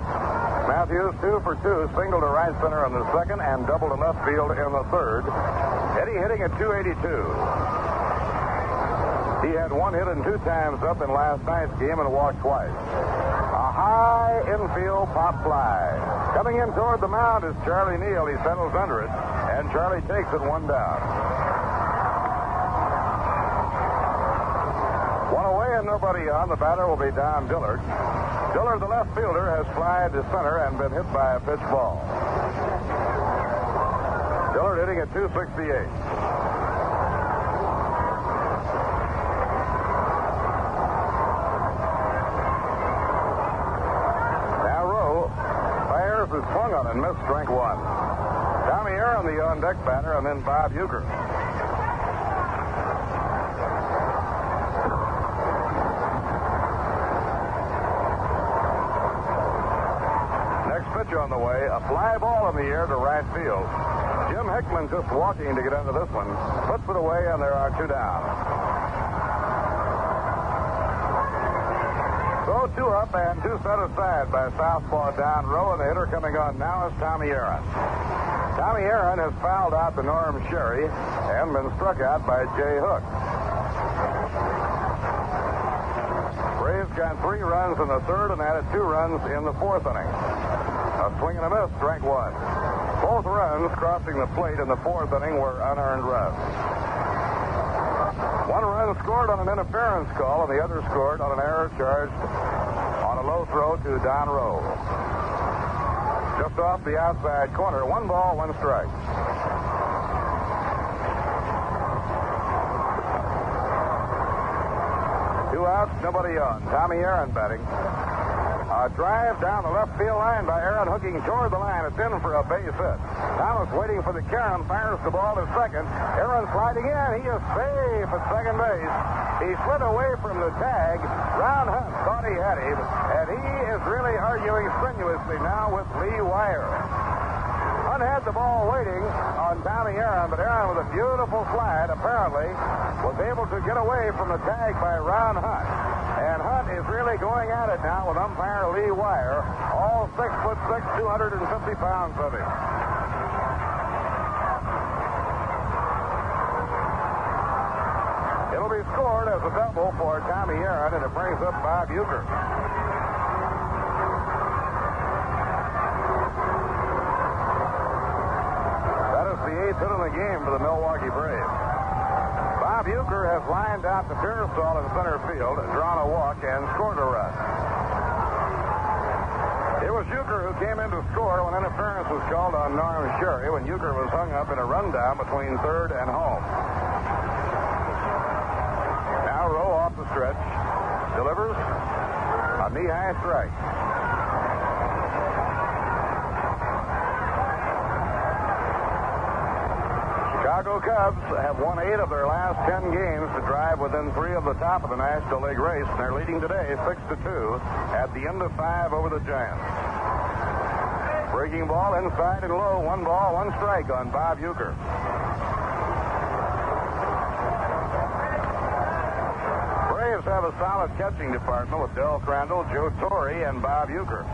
Matthews 2 for 2, single to right center in the 2nd and double to left field in the 3rd. Eddie hitting at .282. He had 1 hit and 2 times up in last night's game and walked twice. A high infield pop fly. Coming in toward the mound is Charlie Neal. He settles under it, and Charlie takes it 1 down. 1 away and nobody on. The batter will be Don Dillard. Dillard, the left fielder, has flied to center and been hit by a pitch ball. Dillard hitting at .268. Is swung on and missed, strike 1. Tommy Aaron, the on-deck batter, and then Bob Uecker. Next pitch on the way, a fly ball in the air to right field. Jim Hickman just walking to get into this one. Puts it away, and there are 2 down. So 2 up and 2 set aside by southpaw Don Rowe, and the hitter coming on now is Tommy Aaron. Tommy Aaron has fouled out to Norm Sherry and been struck out by Jay Hook. Braves got 3 runs in the 3rd and added 2 runs in the 4th inning. A swing and a miss, strike 1. Both runs crossing the plate in the 4th inning were unearned runs. 1 run scored on an interference call, and the other scored on an error charged on a low throw to Don Rowe. Just off the outside corner, 1 ball, 1 strike. 2 outs, nobody on. Tommy Aaron batting. A drive down the left field line by Aaron, hooking toward the line. It's in for a base hit. Thomas waiting for the carom, fires the ball to second. Aaron sliding in. He is safe at second base. He slid away from the tag. Ron Hunt thought he had him, and he is really arguing strenuously now with Lee Wire. Hunt had the ball waiting on Tommy Aaron, but Aaron, with a beautiful slide, apparently was able to get away from the tag by Ron Hunt. And Hunt is really going at it now with umpire Lee Wire, all 6'6", 250 pounds of him. It'll be scored as a double for Tommy Aaron, and it brings up Bob Uecker. That is the 8th hit of the game for the Milwaukee Braves. Bob Uecker has lined out the Pearsall in center field, drawn a walk, and scored a run. It was Uecker who came in to score when interference was called on Norm Sherry when Uecker was hung up in a rundown between third and home. Now Rowe off the stretch, delivers a knee-high strike. Chicago Chicago Cubs have won 8 of their last 10 games to drive within 3 of the top of the National League race, and they're leading today 6-2 at the end of 5 over the Giants. Breaking ball inside and low, 1 ball, 1 strike on Bob Uecker. Braves have a solid catching department with Del Crandall, Joe Torre, and Bob Uecker.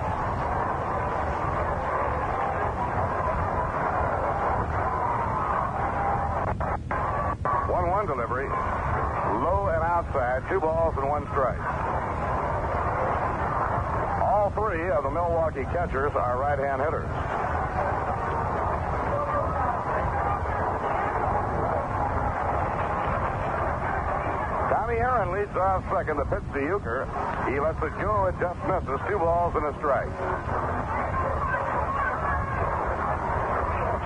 Delivery, low and outside, 2 balls and 1 strike. All 3 of the Milwaukee catchers are right-hand hitters. Tommy Aaron leads off second. The pitch to Uecker. He lets it go. It just misses. 2 balls and a strike.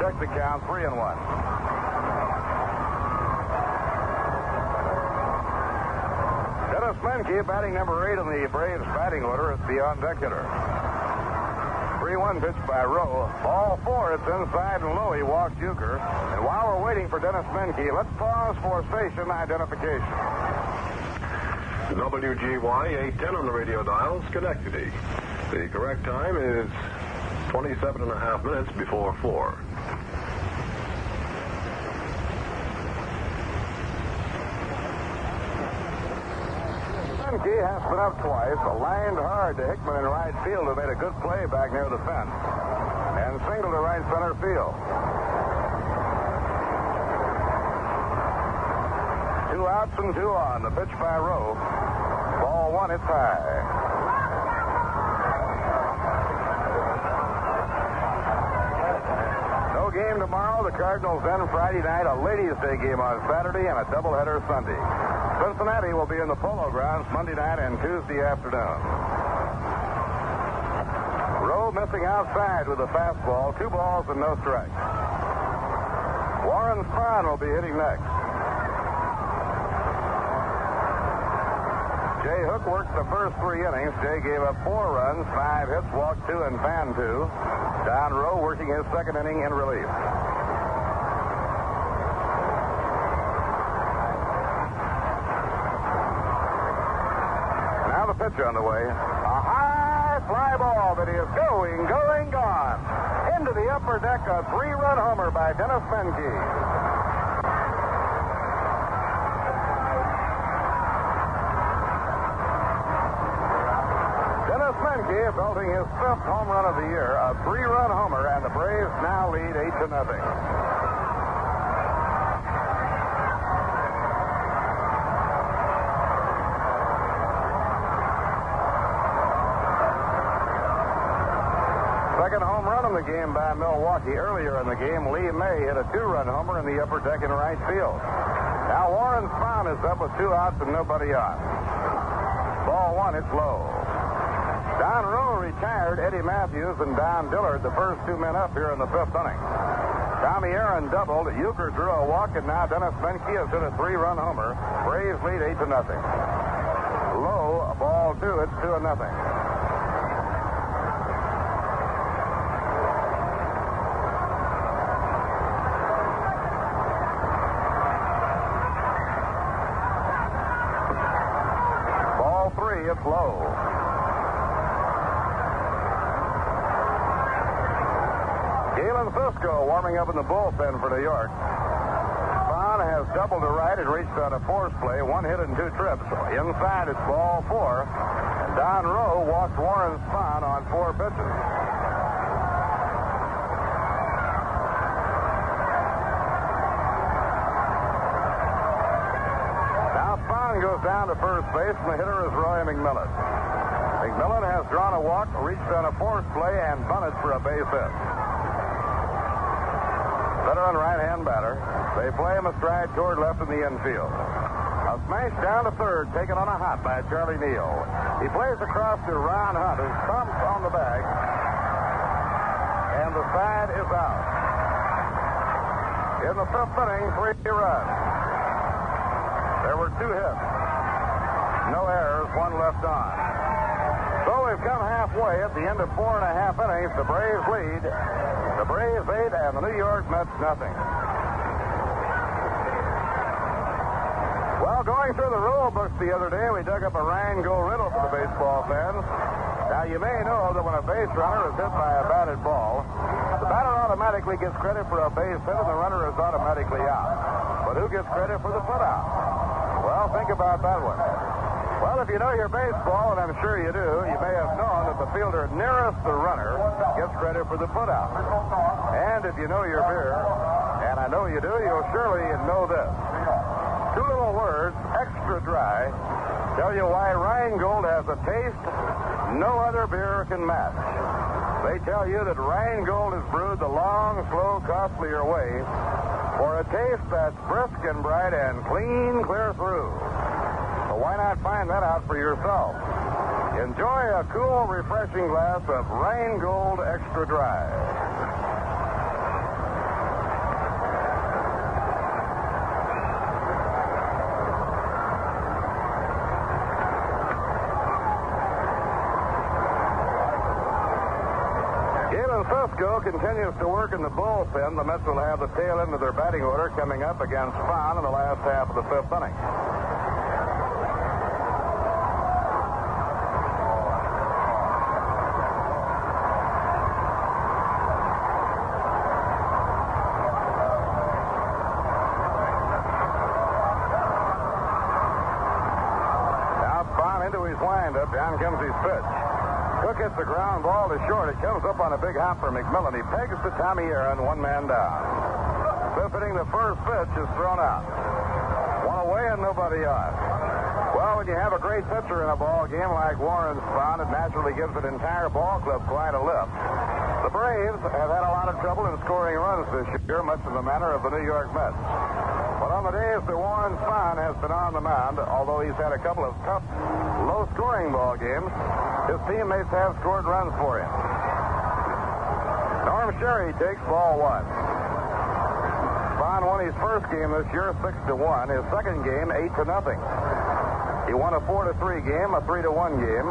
Check the count, 3-1. Menke, batting number 8 in the Braves batting order, is the on-deck hitter. 3-1 pitch by Rowe. Ball 4, it's inside and low. He walks Uecker. And while we're waiting for Dennis Menke, let's pause for station identification. WGY 810 on the radio dial, Schenectady. The correct time is 27.5 minutes before 4. Menke has been up twice, lined hard to Hickman in right field, who made a good play back near the fence, and singled to right center field. 2 outs and 2 on. The pitch by Rowe. Ball 1, it's high. No game tomorrow. The Cardinals then Friday night, a Ladies' Day game on Saturday, and a doubleheader Sunday. Cincinnati will be in the Polo Grounds Monday night and Tuesday afternoon. Rowe missing outside with a fastball, 2 balls and no strikes. Warren Spahn will be hitting next. Jay Hook worked the first 3 innings. Jay gave up 4 runs, 5 hits, walked 2, and fanned 2. Don Rowe working his second inning in relief. Pitch on the way. A high fly ball that is going, gone. Into the upper deck, a 3-run homer by Dennis Menke. Dennis Menke belting his 5th home run of the year, a 3-run homer, and the Braves now lead 8-0. Second home run in the game by Milwaukee. Earlier in the game, Lee May hit a 2-run homer in the upper deck in right field. Now Warren Spahn is up with 2 outs and nobody on. Ball 1, it's low. Don Rowe retired. Eddie Matthews and Don Dillard, the first 2 men up here in the 5th inning. Tommy Aaron doubled. Uecker drew a walk, and now Dennis Menke has hit a 3-run homer. Braves lead 8-0. Low, ball 2, it's 2-0. It's low. Galen Cisco warming up in the bullpen for New York. Spahn has doubled to right and reached on a force play, 1 hit and 2 trips. Inside, it's ball 4. And Don Rowe walked Warren Spahn on 4 pitches. Goes down to first base, and the hitter is Roy McMillan. McMillan has drawn a walk, reached on a force play, and bunted for a base hit. Veteran right-hand batter. They play him a stride toward left in the infield. A smash down to third, taken on a hop by Charlie Neal. He plays across to Ron Hunt, who stomps on the bag, and the side is out. In the 5th inning, 3 runs. There were 2 hits. No errors, 1 left on. So we've come halfway at the end of 4.5 innings. The Braves lead. The Braves 8 and the New York Mets nothing. Well, going through the rule books the other day, we dug up a Rheingold riddle for the baseball fans. Now, you may know that when a base runner is hit by a batted ball, the batter automatically gets credit for a base hit and the runner is automatically out. But who gets credit for the putout? Well, think about that one. Well, if you know your baseball, and I'm sure you do, you may have known that the fielder nearest the runner gets credit for the putout. And if you know your beer, and I know you do, you'll surely know this. Two little words, extra dry, tell you why Rheingold has a taste no other beer can match. They tell you that Rheingold is brewed the long, slow, costlier way for a taste that's brisk and bright and clean clear through. So why not find that out for yourself? Enjoy a cool, refreshing glass of Rheingold Extra Dry. Cisco continues to work in the bullpen. The Mets will have the tail end of their batting order coming up against Spahn in the last half of the fifth inning. Now Spahn into his windup. Down comes his pitch. Cook hits the ground ball to short. It comes up on a big hop for McMillan. He pegs to Tommy Aaron, one man down. Fifth inning, the first pitch is thrown out. One away and nobody on. Well, when you have a great pitcher in a ball game like Warren Spahn, it naturally gives an entire ball club quite a lift. The Braves have had a lot of trouble in scoring runs this year, much in the manner of the New York Mets. But on the days that Warren Spahn has been on the mound, although he's had a couple of tough, low-scoring ball games, his teammates have scored runs for him. Norm Sherry takes ball one. Spahn won his first game this year 6-1. His second game 8-0. He won a 4-3 game, a 3-1 game.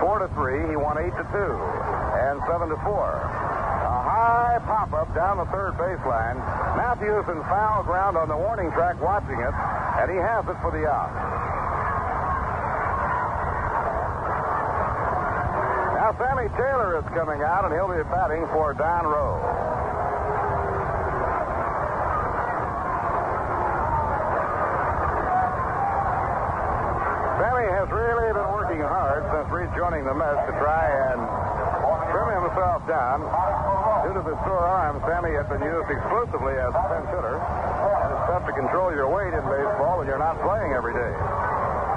4-3. He won 8-2 and 7-4. A high pop-up down the third baseline. Matthews in foul ground on the warning track watching it, and he has it for the out. Now Sammy Taylor is coming out, and he'll be batting for Don Rowe. Sammy has really been working hard since rejoining the Mets to try and trim himself down. Due to the sore arm, Sammy has been used exclusively as a pinch hitter, and it's tough to control your weight in baseball when you're not playing every day.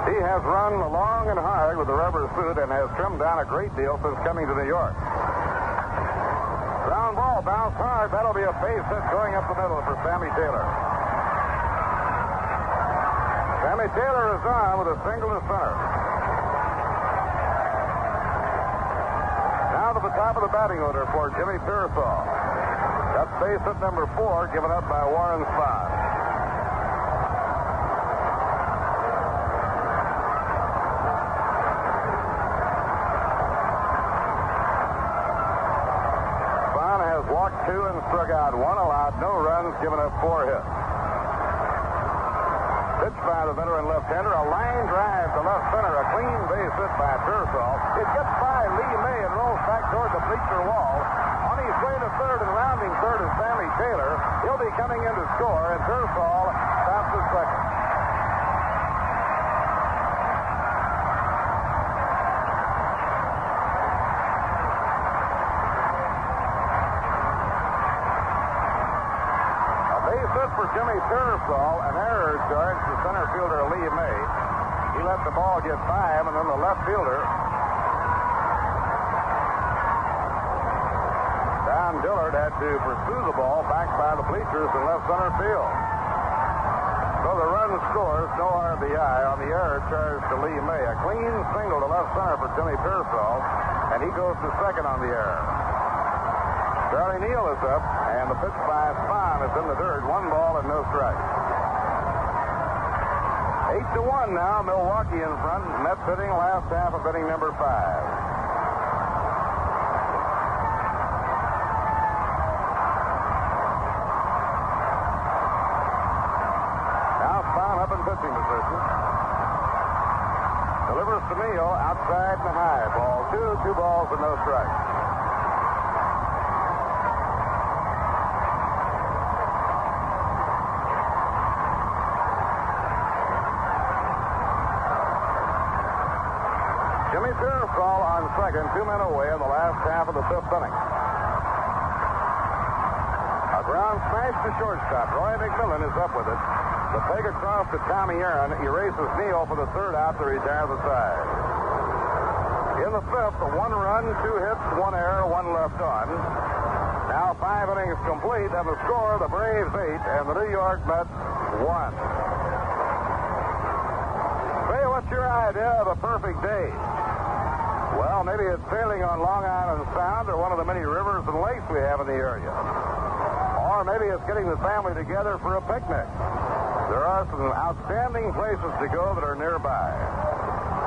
He has run long and hard with the rubber suit and has trimmed down a great deal since coming to New York. Ground ball bounced hard. That'll be a base hit going up the middle for Sammy Taylor. Sammy Taylor is on with a single to center. Now to the top of the batting order for Jimmy Pearsall. That's base hit number 4 given up by Warren Spahn. Walked 2 and struck out 1, allowed no runs, given up 4 hits. Pitch by the veteran left-hander, a line drive to left center, a clean base hit by Pearsall. It gets by Lee May and rolls back toward the bleacher wall. On his way to third and rounding third is Sammy Taylor. He'll be coming in to score, and Pearsall stops at second. For Jimmy Pearsall, an error charge to center fielder Lee May. He let the ball get by him, and then the left fielder, Don Dillard, had to pursue the ball back by the bleachers in left center field. So the run scores, no RBI on the error charge to Lee May. A clean single to left center for Jimmy Pearsall, and he goes to second on the error. Charlie Neal is up, and the pitch by Spahn is in the dirt. 1 ball and no strikes. 8-1 now. Milwaukee in front. Mets hitting last half of inning number 5. Now Spahn up in pitching position. to Neal, outside and high. Ball 2 balls and no strikes. Jimmy Pearsall on second, 2 men away in the last half of the 5th inning. A ground smash to shortstop. Roy McMillan is up with it. The peg across to Tommy Aaron erases Neal for the 3rd out to retire the side. In the 5th, 1 run, 2 hits, 1 error, 1 left on. Now 5 innings complete, and the score, the Braves 8 and the New York Mets 1. Say, what's your idea of a perfect day? Well, maybe it's sailing on Long Island Sound or one of the many rivers and lakes we have in the area. Or maybe it's getting the family together for a picnic. There are some outstanding places to go that are nearby.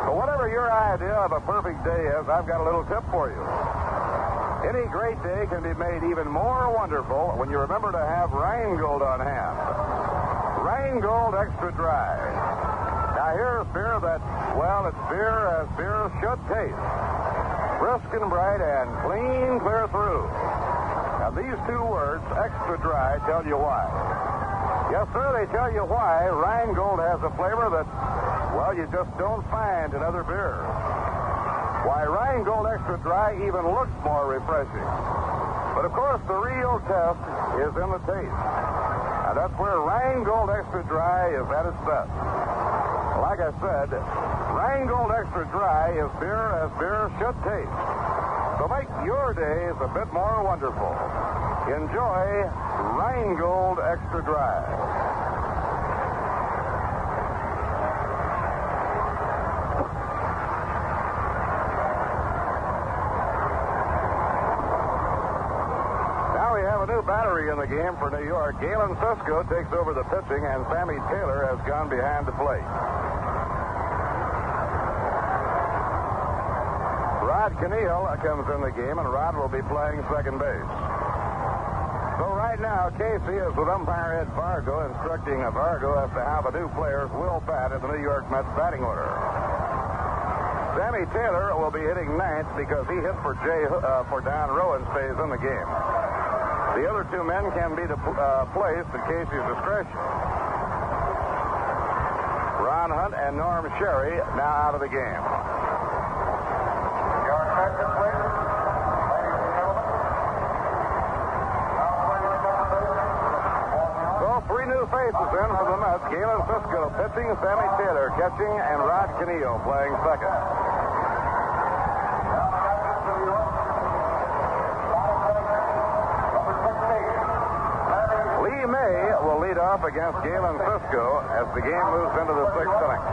But whatever your idea of a perfect day is, I've got a little tip for you. Any great day can be made even more wonderful when you remember to have Rheingold on hand. Rheingold Extra Dry. Now here's beer that, well, it's beer as beer should taste. Brisk and bright and clean clear through. Now these 2 words, extra dry, tell you why. Yes, sir, they tell you why Rheingold has a flavor that, well, you just don't find in other beers. Why Rheingold Extra Dry even looks more refreshing. But, of course, the real test is in the taste. And that's where Rheingold Extra Dry is at its best. Like I said, Rheingold Extra Dry is beer as beer should taste. So make your days a bit more wonderful. Enjoy Rheingold Extra Dry. Now we have a new battery in the game for New York. Galen Cisco takes over the pitching, and Sammy Taylor has gone behind the plate. Rod Keneal comes in the game, and Rod will be playing second base. So right now, Casey is with umpire Ed Fargo instructing Fargo as to how the new players will bat in the New York Mets batting order. Sammy Taylor will be hitting 9th because he hit for Don Rowan stays in the game. The other 2 men can be placed at Casey's discretion. Ron Hunt and Norm Sherry now out of the game. So 3 new faces in for the Mets. Galen Cisco pitching, Sammy Taylor catching, and Rod Keneal playing second. Lee May will lead off against Galen Cisco as the game moves into the 6th inning.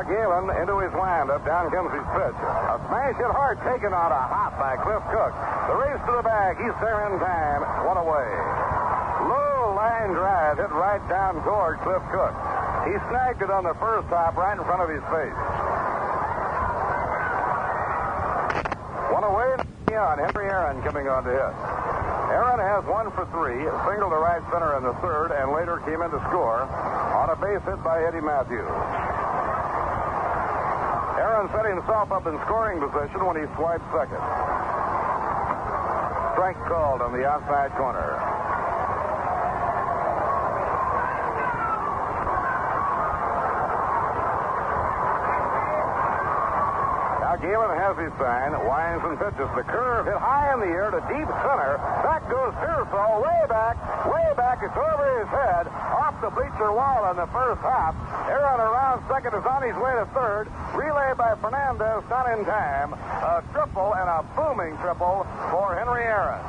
Galen into his windup. Down comes his pitch. A smash hit hard, taken on a hop by Cliff Cook. The race to the bag. He's there in time. 1 away. Low line drive hit right down toward Cliff Cook. He snagged it on the first hop right in front of his face. 1 away. On Henry Aaron coming on to hit. Aaron has 1 for 3. Single to right center in the 3rd, and later came in to score on a base hit by Eddie Matthews. Aaron set himself up in scoring position when he swiped second. Strike called on the outside corner. Now Galen has his sign, winds and pitches. The curve hit high in the air to deep center. Back goes Pearsall, way back. It's over his head, off the bleacher wall on the first hop. Aaron around second is on his way to 3rd. Relay by Fernandez, not in time. A triple and a booming triple for Henry Aaron.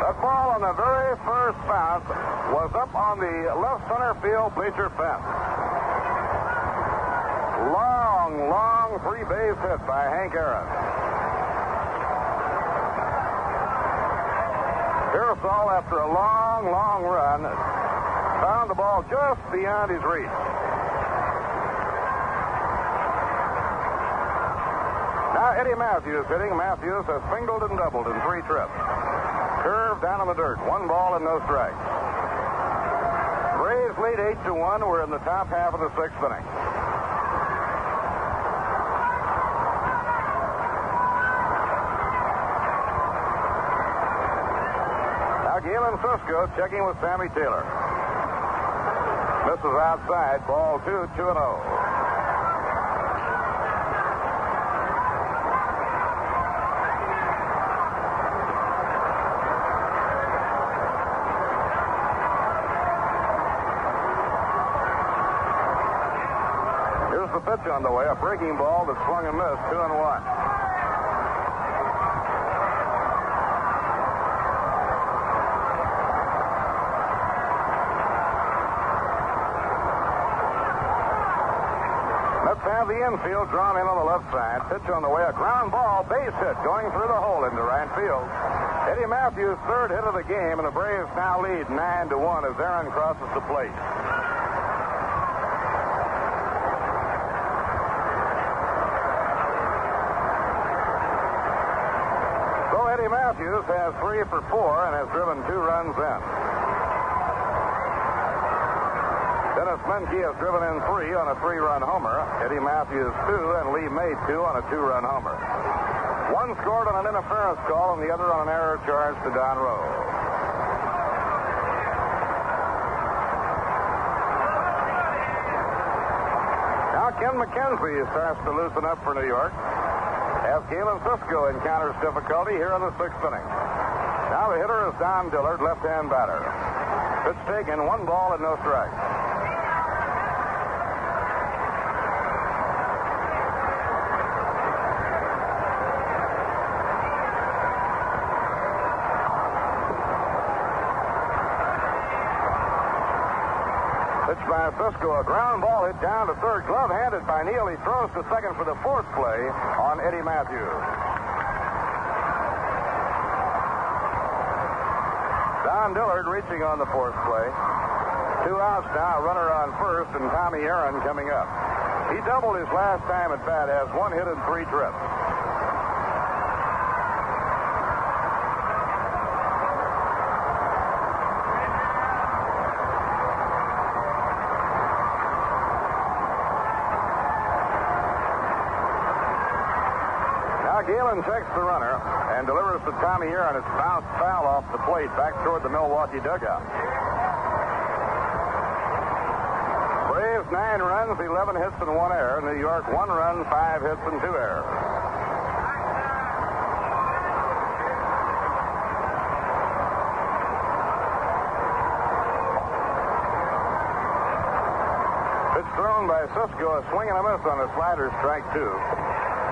That ball on the very first bounce was up on the left center field bleacher fence. Long three-base hit by Hank Aaron. Pearsall, after a long run, found the ball just beyond his reach. Now Eddie Matthews hitting. Matthews has singled and doubled in 3 trips. Curve down in the dirt. 1 ball and no strikes. Braves lead 8-1. We're in the top half of the 6th inning. Now Galen Cisco checking with Sammy Taylor. Misses outside. Ball 2, 2-0. The pitch on the way, a breaking ball that swung and missed, 2-1. Let's have the infield drawn in on the left side. Pitch on the way, a ground ball, base hit, going through the hole into right field. Eddie Matthews' 3rd hit of the game, and the Braves now lead 9-1 as Aaron crosses the plate. Eddie Matthews has 3 for 4 and has driven 2 runs in. Dennis Menke has driven in 3 on a 3-run homer. Eddie Matthews 2 and Lee May 2 on a 2-run homer. 1 scored on an interference call and the other on an error charge to Don Rowe. Now Ken McKenzie starts to loosen up for New York. As Galen Cisco encounters difficulty here in the 6th inning. Now the hitter is Don Dillard, left-hand batter. Pitch taken, 1 ball and no strikes. Pitch by Cisco, a ground ball hit down to third, glove handed by Neal. He throws to second for the 4th play on Eddie Matthews. Don Dillard reaching on the 4th play. 2 outs now, runner on first, and Tommy Aaron coming up. He doubled his last time at bat, has 1 hit in 3 trips. Galen checks the runner and delivers to Tommy Aaron. It's bounced foul off the plate back toward the Milwaukee dugout. Braves 9 runs, 11 hits and 1 error. New York 1 run, 5 hits and 2 errors. Pitch thrown by Cisco, a swing and a miss on a slider, strike 2.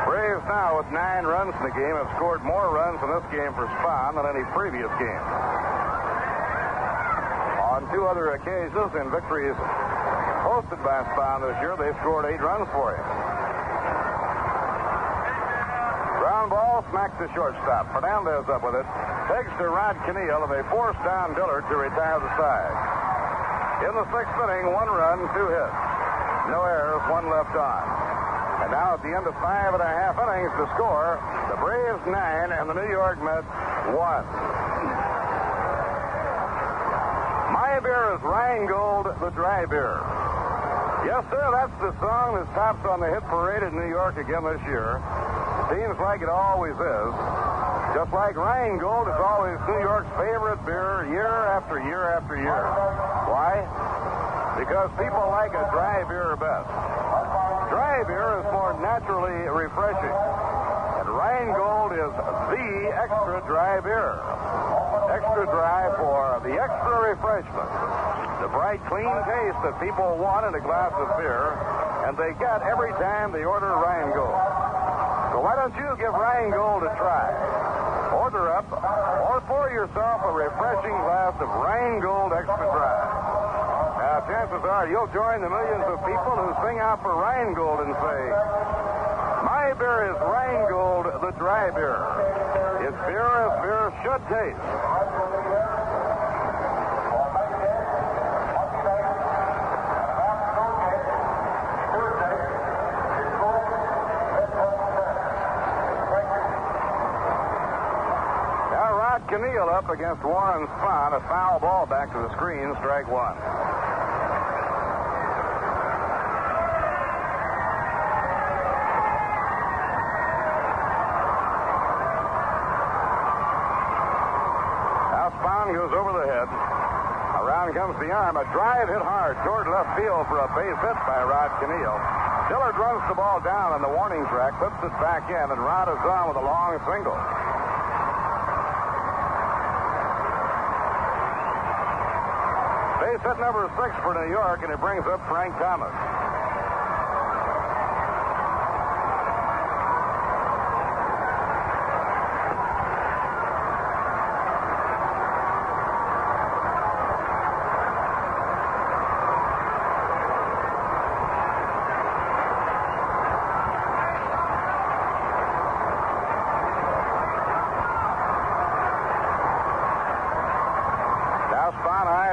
Braves now with 9 runs in the game have scored more runs in this game for Spahn than any previous game. On 2 other occasions in victories hosted by Spahn this year, they scored 8 runs for him. Ground ball smacked to shortstop. Fernandez up with it. Takes to Rod Kniel, and they force down Dillard to retire the side. In the 6th inning, 1 run, 2 hits. No errors, 1 left on. And now at the end of 5 1/2 innings to score, the Braves 9 and the New York Mets 1. My beer is Rheingold, the dry beer. Yes, sir, that's the song that tops on the hit parade in New York again this year. Seems like it always is. Just like Rheingold is always New York's favorite beer year after year after year. Why? Because people like a dry beer best. Dry beer is more naturally refreshing. And Rheingold is the extra dry beer. Extra dry for the extra refreshment. The bright, clean taste that people want in a glass of beer, and they get every time they order Rheingold. So why don't you give Rheingold a try? Order up or pour yourself a refreshing glass of Rheingold Extra Dry. Now, chances are you'll join the millions of people who sing out for Rheingold and say, my beer is Rheingold, the dry beer. It's beer as beer should taste. against Warren Spahn. A foul ball back to the screen, strike one. Now Spahn goes over the head. Around comes the arm. A drive hit hard toward left field for a base hit by Rod Keneal. Dillard runs the ball down on the warning track, puts it back in, and Rod is on with a long single. Base hit number 6 for New York, and it brings up Frank Thomas.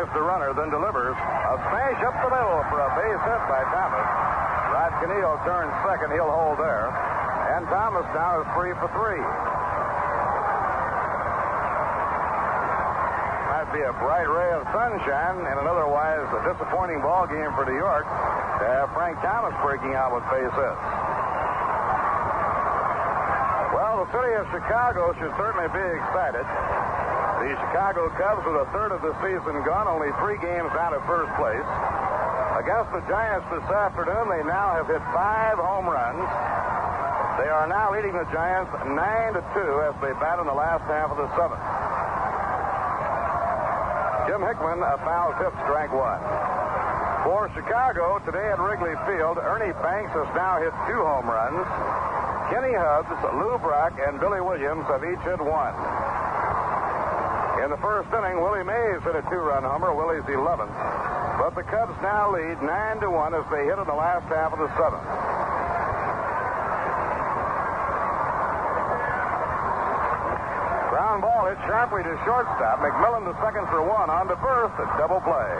The runner then delivers a smash up the middle for a base hit by Thomas. Rod Keneal turns second. He'll hold there. And Thomas now is 3 for 3. Might be a bright ray of sunshine in an otherwise disappointing ball game for New York to have Frank Thomas breaking out with base hits. Well, the city of Chicago should certainly be excited. The Chicago Cubs, with a third of the season gone, only 3 games out of first place. Against the Giants this afternoon, they now have hit 5 home runs. They are now leading the Giants 9-2 as they bat in the last half of the 7th. Jim Hickman, a foul tip, strike one. For Chicago, today at Wrigley Field, Ernie Banks has now hit 2 home runs. Kenny Hubbs, Lou Brock, and Billy Williams have each hit 1. In the first inning, Willie Mays hit a 2-run homer, Willie's 11th. But the Cubs now lead 9-1 as they hit in the last half of the 7th. Ground ball hit sharply to shortstop. McMillan to second for 1 on to first. A double play.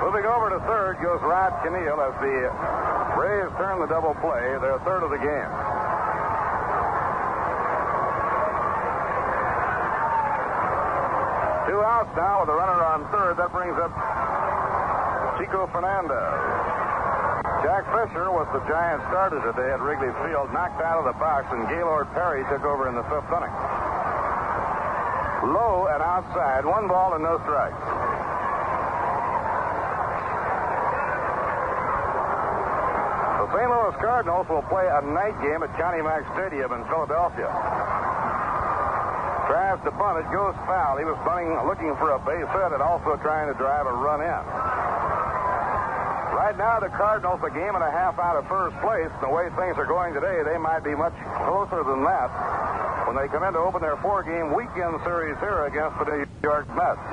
Moving over to third goes Rod Keneal as the Braves turn the double play, their third of the game. Two outs now with a runner on third. That brings up Chico Fernandez. Jack Fisher was the Giants starter today at Wrigley Field, knocked out of the box, and Gaylord Perry took over in the 5th inning. Low and outside, 1 ball and no strikes. St. Louis Cardinals will play a night game at Johnny Mack Stadium in Philadelphia. Tries to bunt. It goes foul. He was bunting, looking for a base hit and also trying to drive a run in. Right now, the Cardinals a game and a half out of first place. The way things are going today, they might be much closer than that when they come in to open their 4-game weekend series here against the New York Mets.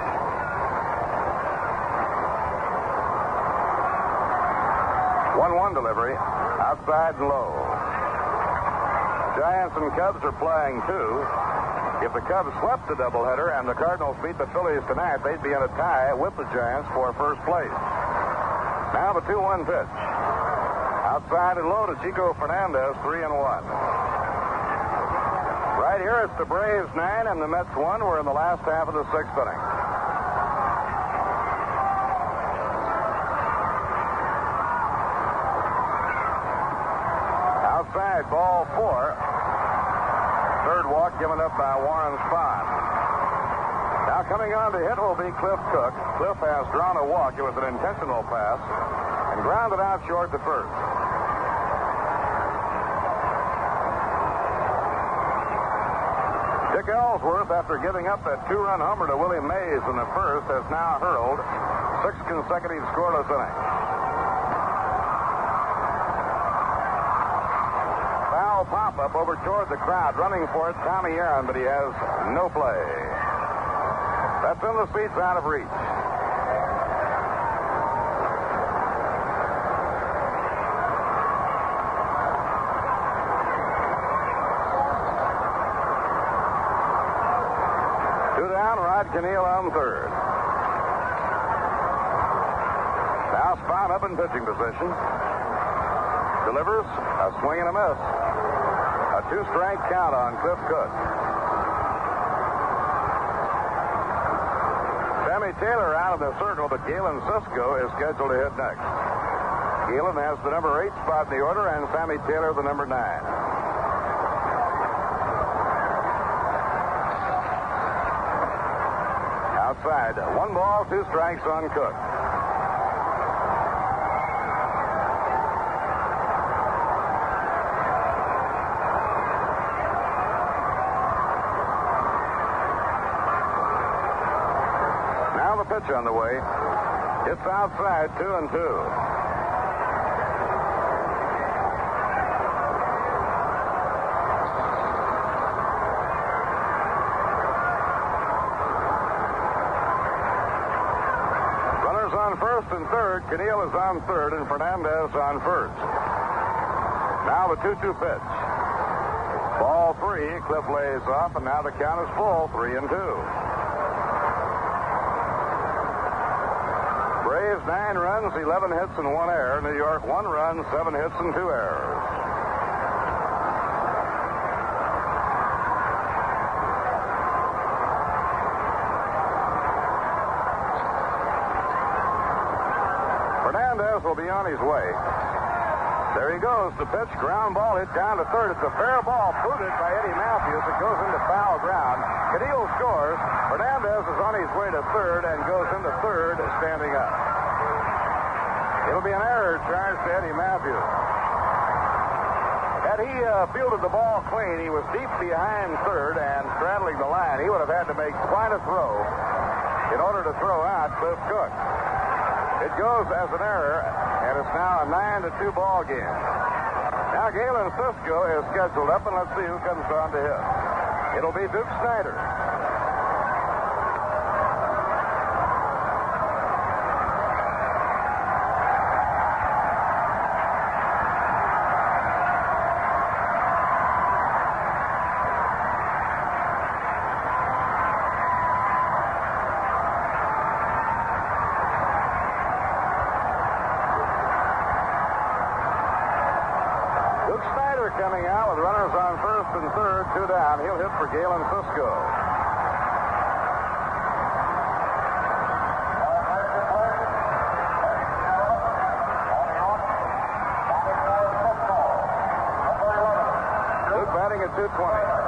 1-1 delivery, outside and low. Giants and Cubs are playing 2. If the Cubs swept the doubleheader and the Cardinals beat the Phillies tonight, they'd be in a tie with the Giants for first place. Now the 2-1 pitch. Outside and low to Chico Fernandez, 3-1. Right here, it's the Braves 9 and the Mets 1. We're in the last half of the 6th inning. Outside, ball 4. Third walk given up by Warren Spahn. Now coming on to hit will be Cliff Cook. Cliff has drawn a walk. It was an intentional pass and grounded out short to first. Dick Ellsworth, after giving up that 2-run homer to Willie Mays in the first, has now hurled 6 consecutive scoreless innings. Pop-up over toward the crowd, running for it, Tommy Aaron, but he has no play. That's in the seats out of reach. Two down, Rod Keneal on third. Now Spahn up in pitching position. delivers a swing and a miss. A 2-strike count on Cliff Cook. Sammy Taylor out of the circle, but Galen Cisco is scheduled to hit next. Galen has the number 8 spot in the order, and Sammy Taylor the number 9. Outside, 1 ball, 2 strikes on Cook. Now the pitch on the way. It's outside, 2-2. First and third, Keneal is on third, and Fernandez on first. Now the 2-2 pitch. Ball 3, Cliff lays off, and now the count is full, 3-2. Braves 9 runs, 11 hits, and 1 error. New York 1 run, 7 hits, and 2 errors. Will be on his way. There he goes. The pitch, ground ball hit down to third. It's a fair ball, booted by Eddie Matthews. It goes into foul ground. Keneal scores. Fernandez is on his way to third and goes into third, standing up. It'll be an error charged to Eddie Matthews. Had he fielded the ball clean, he was deep behind third and straddling the line. He would have had to make quite a throw in order to throw out Cliff Cook. It goes as an error, and it's now a 9-2 ball game. Now Galen Cisco is scheduled up, and let's see who comes on to hit. It'll be Duke Snyder. Coming out with runners on first and third, 2 down. He'll hit for Galen Cisco. Duke batting at 220.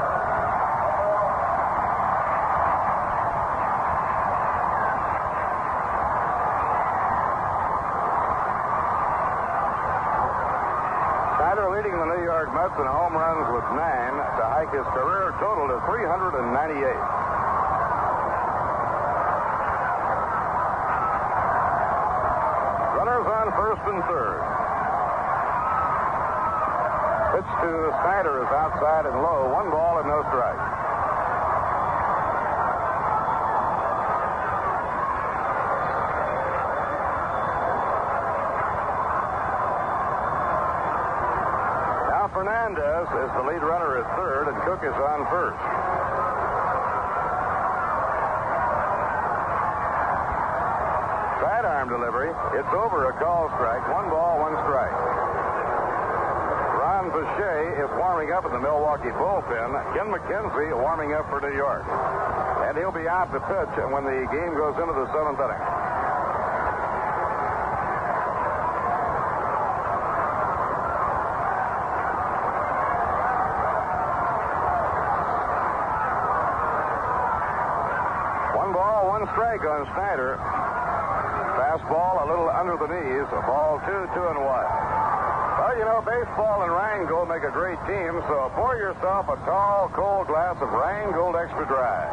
Leading the New York Mets in home runs with 9 to hike his career total to 398. Runners on first and third. Pitch to Snyder is outside and low. 1 ball and no strike. Fernandez is the lead runner at third, and Cook is on first. Sidearm delivery. It's over, a call strike. 1 ball, 1 strike. Ron Boucher is warming up in the Milwaukee bullpen. Ken McKenzie warming up for New York. And he'll be out to pitch when the game goes into the 7th inning. Strike on Snyder. Fastball a little under the knees. A ball 2, 2-1. Well, you know, baseball and Rheingold make a great team, so pour yourself a tall, cold glass of Rheingold Extra Dry.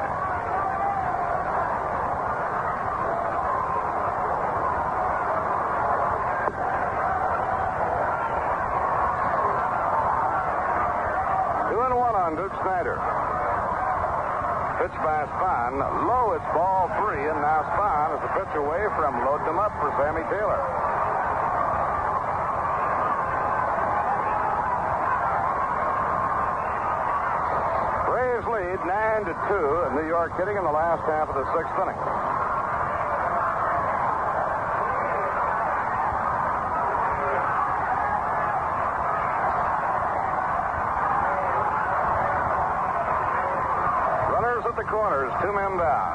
Two and one on Duke Snyder. Pitch by Spahn. Low, it's ball 3, and now Spahn is a pitch away from loading them up for Sammy Taylor. Braves lead 9-2, and New York hitting in the last half of the 6th inning. the corners, 2 men down.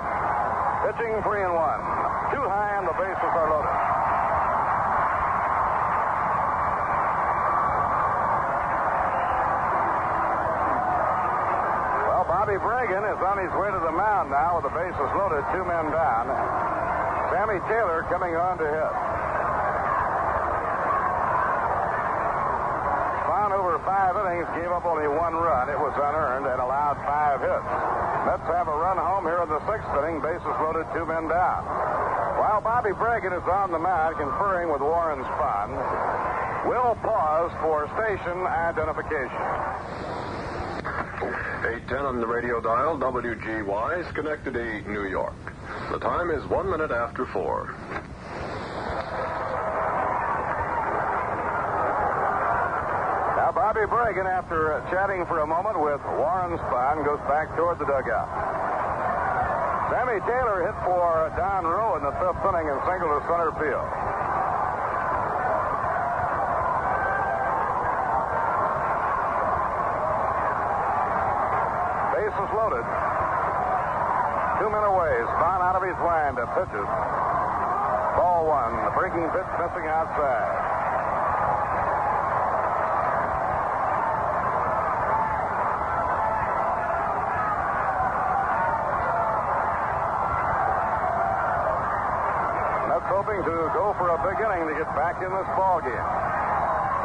Pitching 3-1. 2 high and the bases are loaded. Well, Bobby Bragan is on his way to the mound now with the bases loaded, 2 men down. Sammy Taylor coming on to hit. Spahn over 5 innings gave up only 1 run. It was unearned and allowed 5 hits. Mets have a run home here in the 6th inning. Bases loaded, 2 men down. While Bobby Bragan is on the mound conferring with Warren Spahn, we'll pause for station identification. 810 on the radio dial, WGY, Schenectady, New York. The time is 1 minute after 4. Now, Bobby Bragan, after chatting for a moment with Warren Spahn, goes back toward the dugout. Sammy Taylor hit for Don Rowe in the 5th inning and singled to center field. Bases loaded. 2 men away. Spahn out of his wind. Pitches. Ball 1. The breaking pitch missing outside. Mets hoping to go for a big inning to get back in this ball game.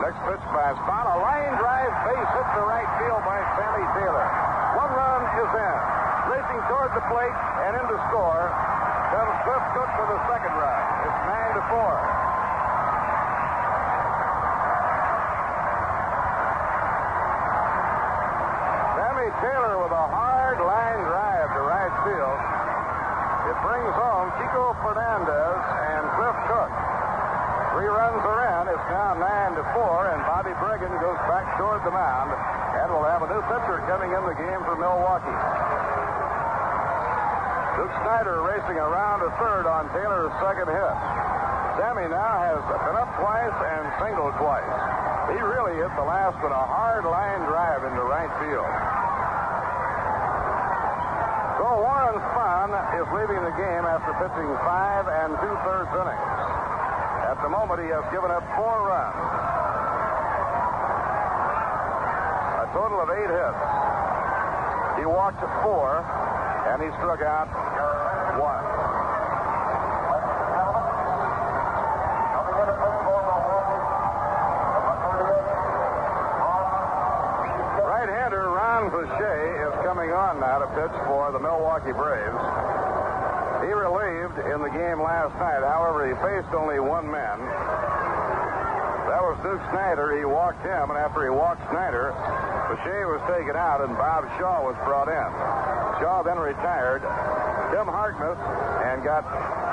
Next pitch by Spahn. A line drive base hit to right field by Sammy Taylor. 1 run is in. Racing toward the plate and in to score comes Cliff Cook for the 2nd run. It's 9-4. Sammy Taylor with a hard line drive to right field. It brings home Chico Fernandez and Cliff Cook. 3 runs are in. It's now 9-4, and Bobby Bragan goes back toward the mound, and we'll have a new pitcher coming in the game for Milwaukee. Duke Snyder racing around to third on Taylor's 2nd hit. Sammy now has been up twice and singled twice. He really hit the last one, a hard line drive into right field. So Warren Spahn is leaving the game after pitching 5 2/3 innings. At the moment, he has given up 4 runs. A total of 8 hits. He walked 4, and he struck out 1. Right-hander Ron Boucher is coming on now to pitch for the Milwaukee Braves. He relieved in the game last night. However, he faced only 1 man. That was Duke Snyder. He walked him, and after he walked Snyder, Boucher was taken out, and Bob Shaw was brought in. Shaw then retired. Tim Harkness and got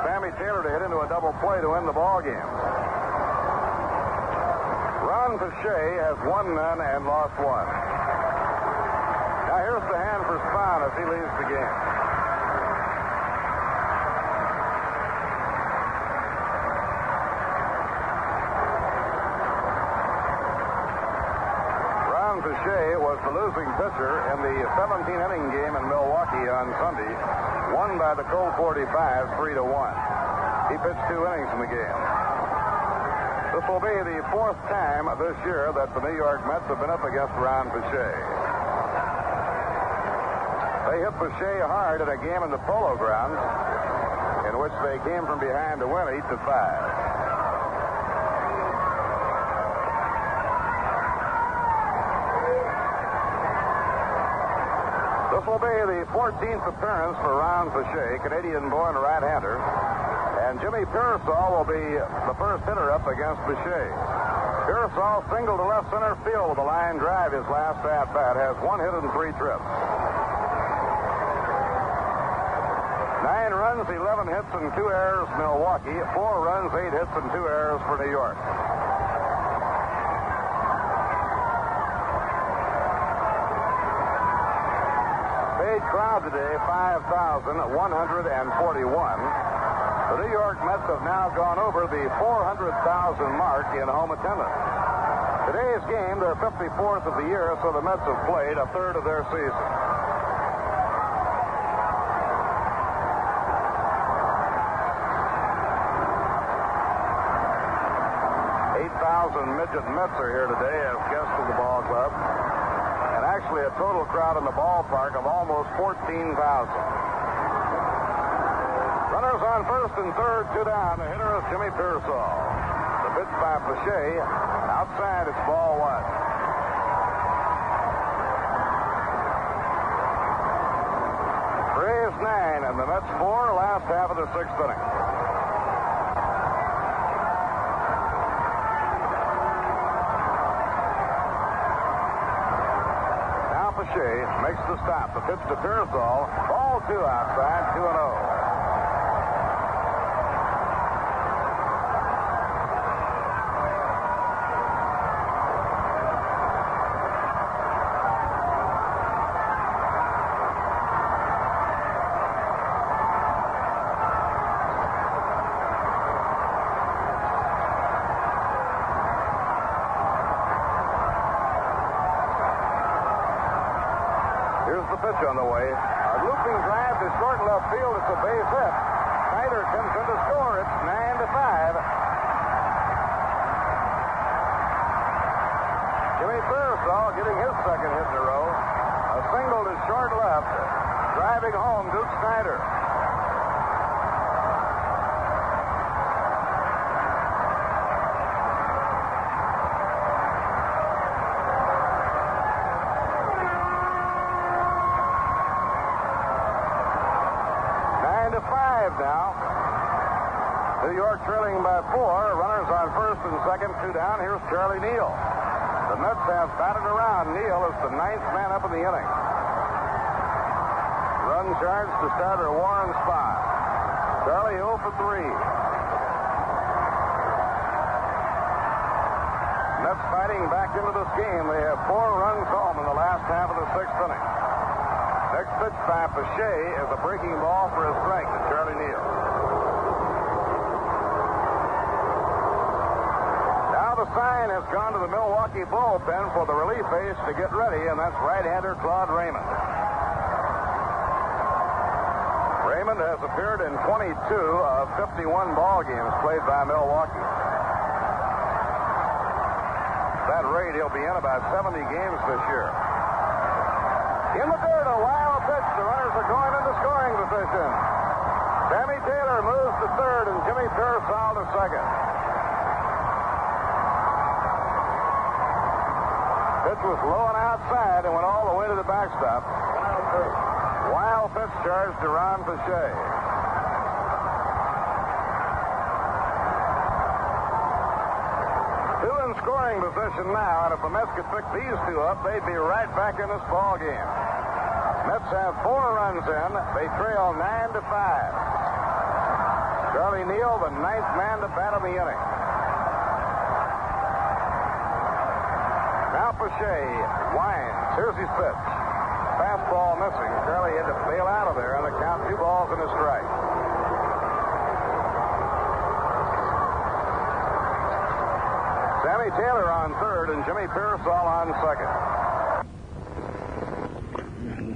Sammy Taylor to hit into a double play to win the ball game. Ron Boucher has won none and lost 1. Now here's the hand for Spahn as he leaves the game. Boucher was the losing pitcher in the 17-inning game in Milwaukee on Sunday, won by the Colt 45, 3-1. He pitched 2 innings in the game. This will be the 4th time this year that the New York Mets have been up against Ron Boucher. They hit Boucher hard in a game in the Polo grounds, in which they came from behind to win 8-5. This will be the 14th appearance for Ron Boucher, Canadian-born right-hander. And Jimmy Pearsall will be the first hitter up against Boucher. Pearsall singled to left center field with a line drive his last at-bat, has 1 hit and 3 trips. 9 runs, 11 hits, and 2 errors, Milwaukee. 4 runs, 8 hits, and 2 errors for New York. Crowd today, 5,141. The New York Mets have now gone over the 400,000 mark in home attendance. Today's game, their 54th of the year, so the Mets have played a third of their season. midget Mets are here today as guests of the ball club. And actually a total crowd in the ballpark of almost 14,000. Runners on first and third, 2 down. The hitter is Jimmy Pearsall. The pitch by Pache. Outside, it's ball 1. Braves 9 and the Mets 4, last half of the 6th inning. Now Pache makes the stop. The pitch to Pearsall. Ball 2 outside, 2-0. Pitch on the way. A looping drive to short left field. It's a base hit. Snyder comes in to score. It's 9-5. Jimmy Pearsall getting his second hit in a row. A single to short left. Driving home Duke Snyder. Now, New York trailing by 4. Runners on first and second, 2 down. Here's Charlie Neal. The Mets have batted around. Neal is the 9th man up in the inning. Run charge to starter Warren Spahn. Charlie 0 for 3. Mets fighting back into this game. They have 4 runs home in the last half of the 6th inning. Next pitch by Pache is a breaking ball for a strike to Charlie Neal. Now the sign has gone to the Milwaukee bullpen for the relief ace to get ready, and that's right-hander Claude Raymond. Raymond has appeared in 22 of 51 ball games played by Milwaukee. At that rate, he'll be in about 70 games this year. In the dirt, a wild pitch. The runners are going into scoring position. Sammy Taylor moves to third, and Jimmy Pearsall to second. Pitch was low and outside and went all the way to the backstop. Wild pitch charge to Ron Pache. Two in scoring position now, and if the Mets could pick these two up, they'd be right back in this ball game. Mets have 4 runs in. They trail 9-5. Charlie Neal, the 9th man to bat in the inning. Now Pache winds. Here's his pitch. Fastball missing. Charlie had to bail out of there on the count, 2 balls and a strike. Sammy Taylor on third and Jimmy Pearsall on second.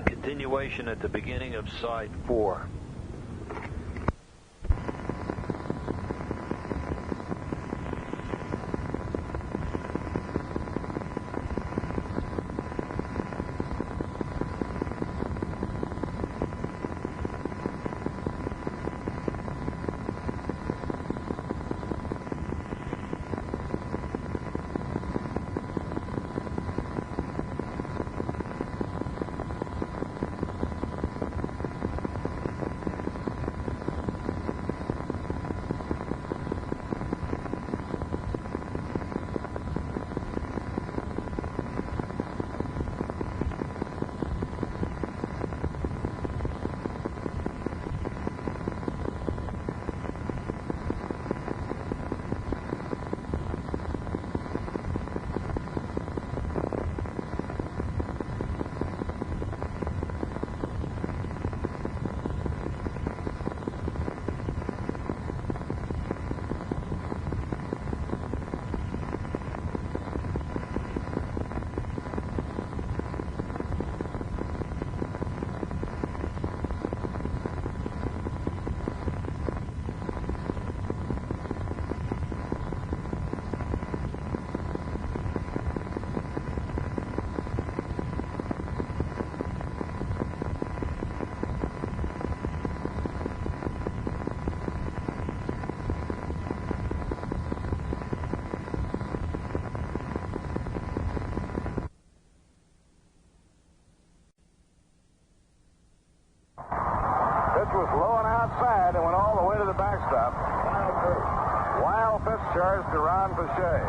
Continuation at the beginning of side 4. Pitch was low and outside and went all the way to the backstop. Wild pitch charged to Ron Pache.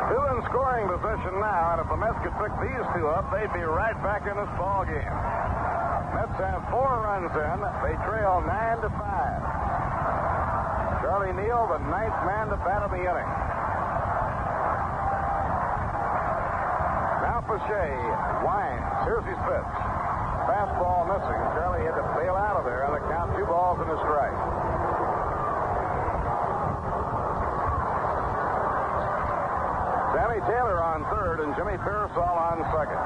Two in scoring position now, and if the Mets could pick these two up, they'd be right back in this ball game. Mets have 4 runs in. They trail 9-5. Charlie Neal, the 9th man to bat of the inning. Now Pache winds. Here's his pitch. Fastball missing. Charlie had to bail out of there, and the count 2 balls and a strike. Sammy Taylor on third and Jimmy Pearsall on second.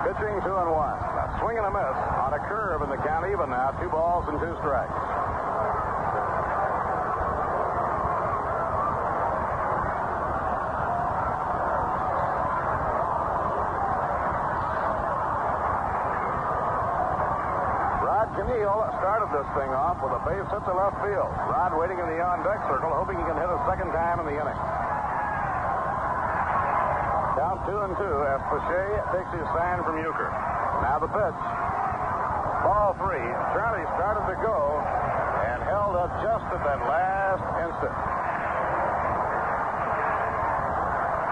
Pitching 2-1. A swing and a miss on a curve in the count even now. 2 balls and 2 strikes. Neal started this thing off with a base hit to left field. Rod waiting in the on-deck circle, hoping he can hit a second time in the inning. Count 2-2 as Pache takes his sign from Euchre. Now the pitch. Ball 3. Charlie started to go and held up just at that last instant.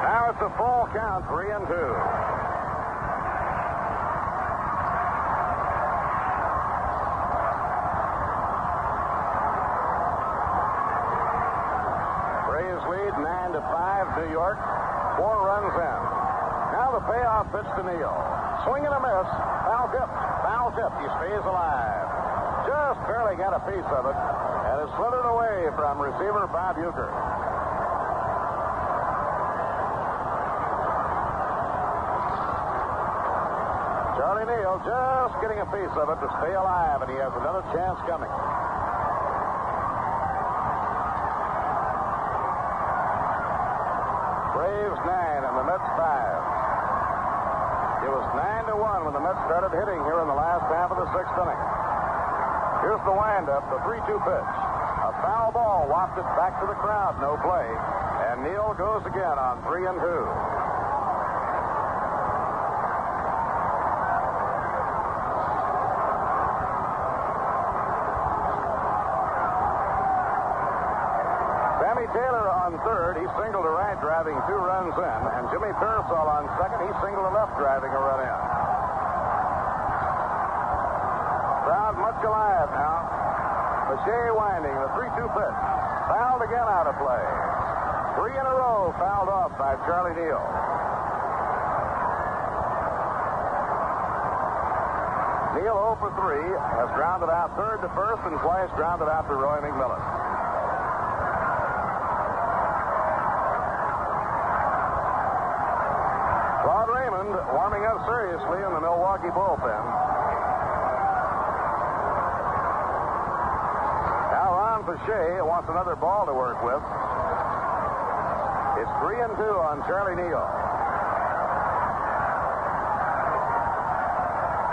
Now it's a full count, 3-2. Lead 9-5, New York. 4 runs in. Now the payoff pitch to Neal. Swing and a miss. Foul tip. Foul tip. He stays alive. Just barely got a piece of it, and it slithered away from receiver Bob Euchre. Charlie Neal just getting a piece of it to stay alive, and he has another chance coming. Braves 9 and the Mets 5. It was 9-1 when the Mets started hitting here in the last half of the 6th inning. Here's the windup, the 3-2 pitch. A foul ball wafted back to the crowd, no play. And Neal goes again on 3-2. Sammy Taylor on third. He singled to right, driving 2 runs in. And Jimmy Pearsall on second. He singled to left, driving a run in. Crowd much alive now. Pache winding, the 3-2 pitch. Fouled again out of play. 3 in a row fouled off by Charlie Neal. Neal 0 for 3 has grounded out third to first and twice grounded out to Roy McMillan. Claude Raymond warming up seriously in the Milwaukee bullpen. Now Ron Pache wants another ball to work with. It's 3-2 on Charlie Neal.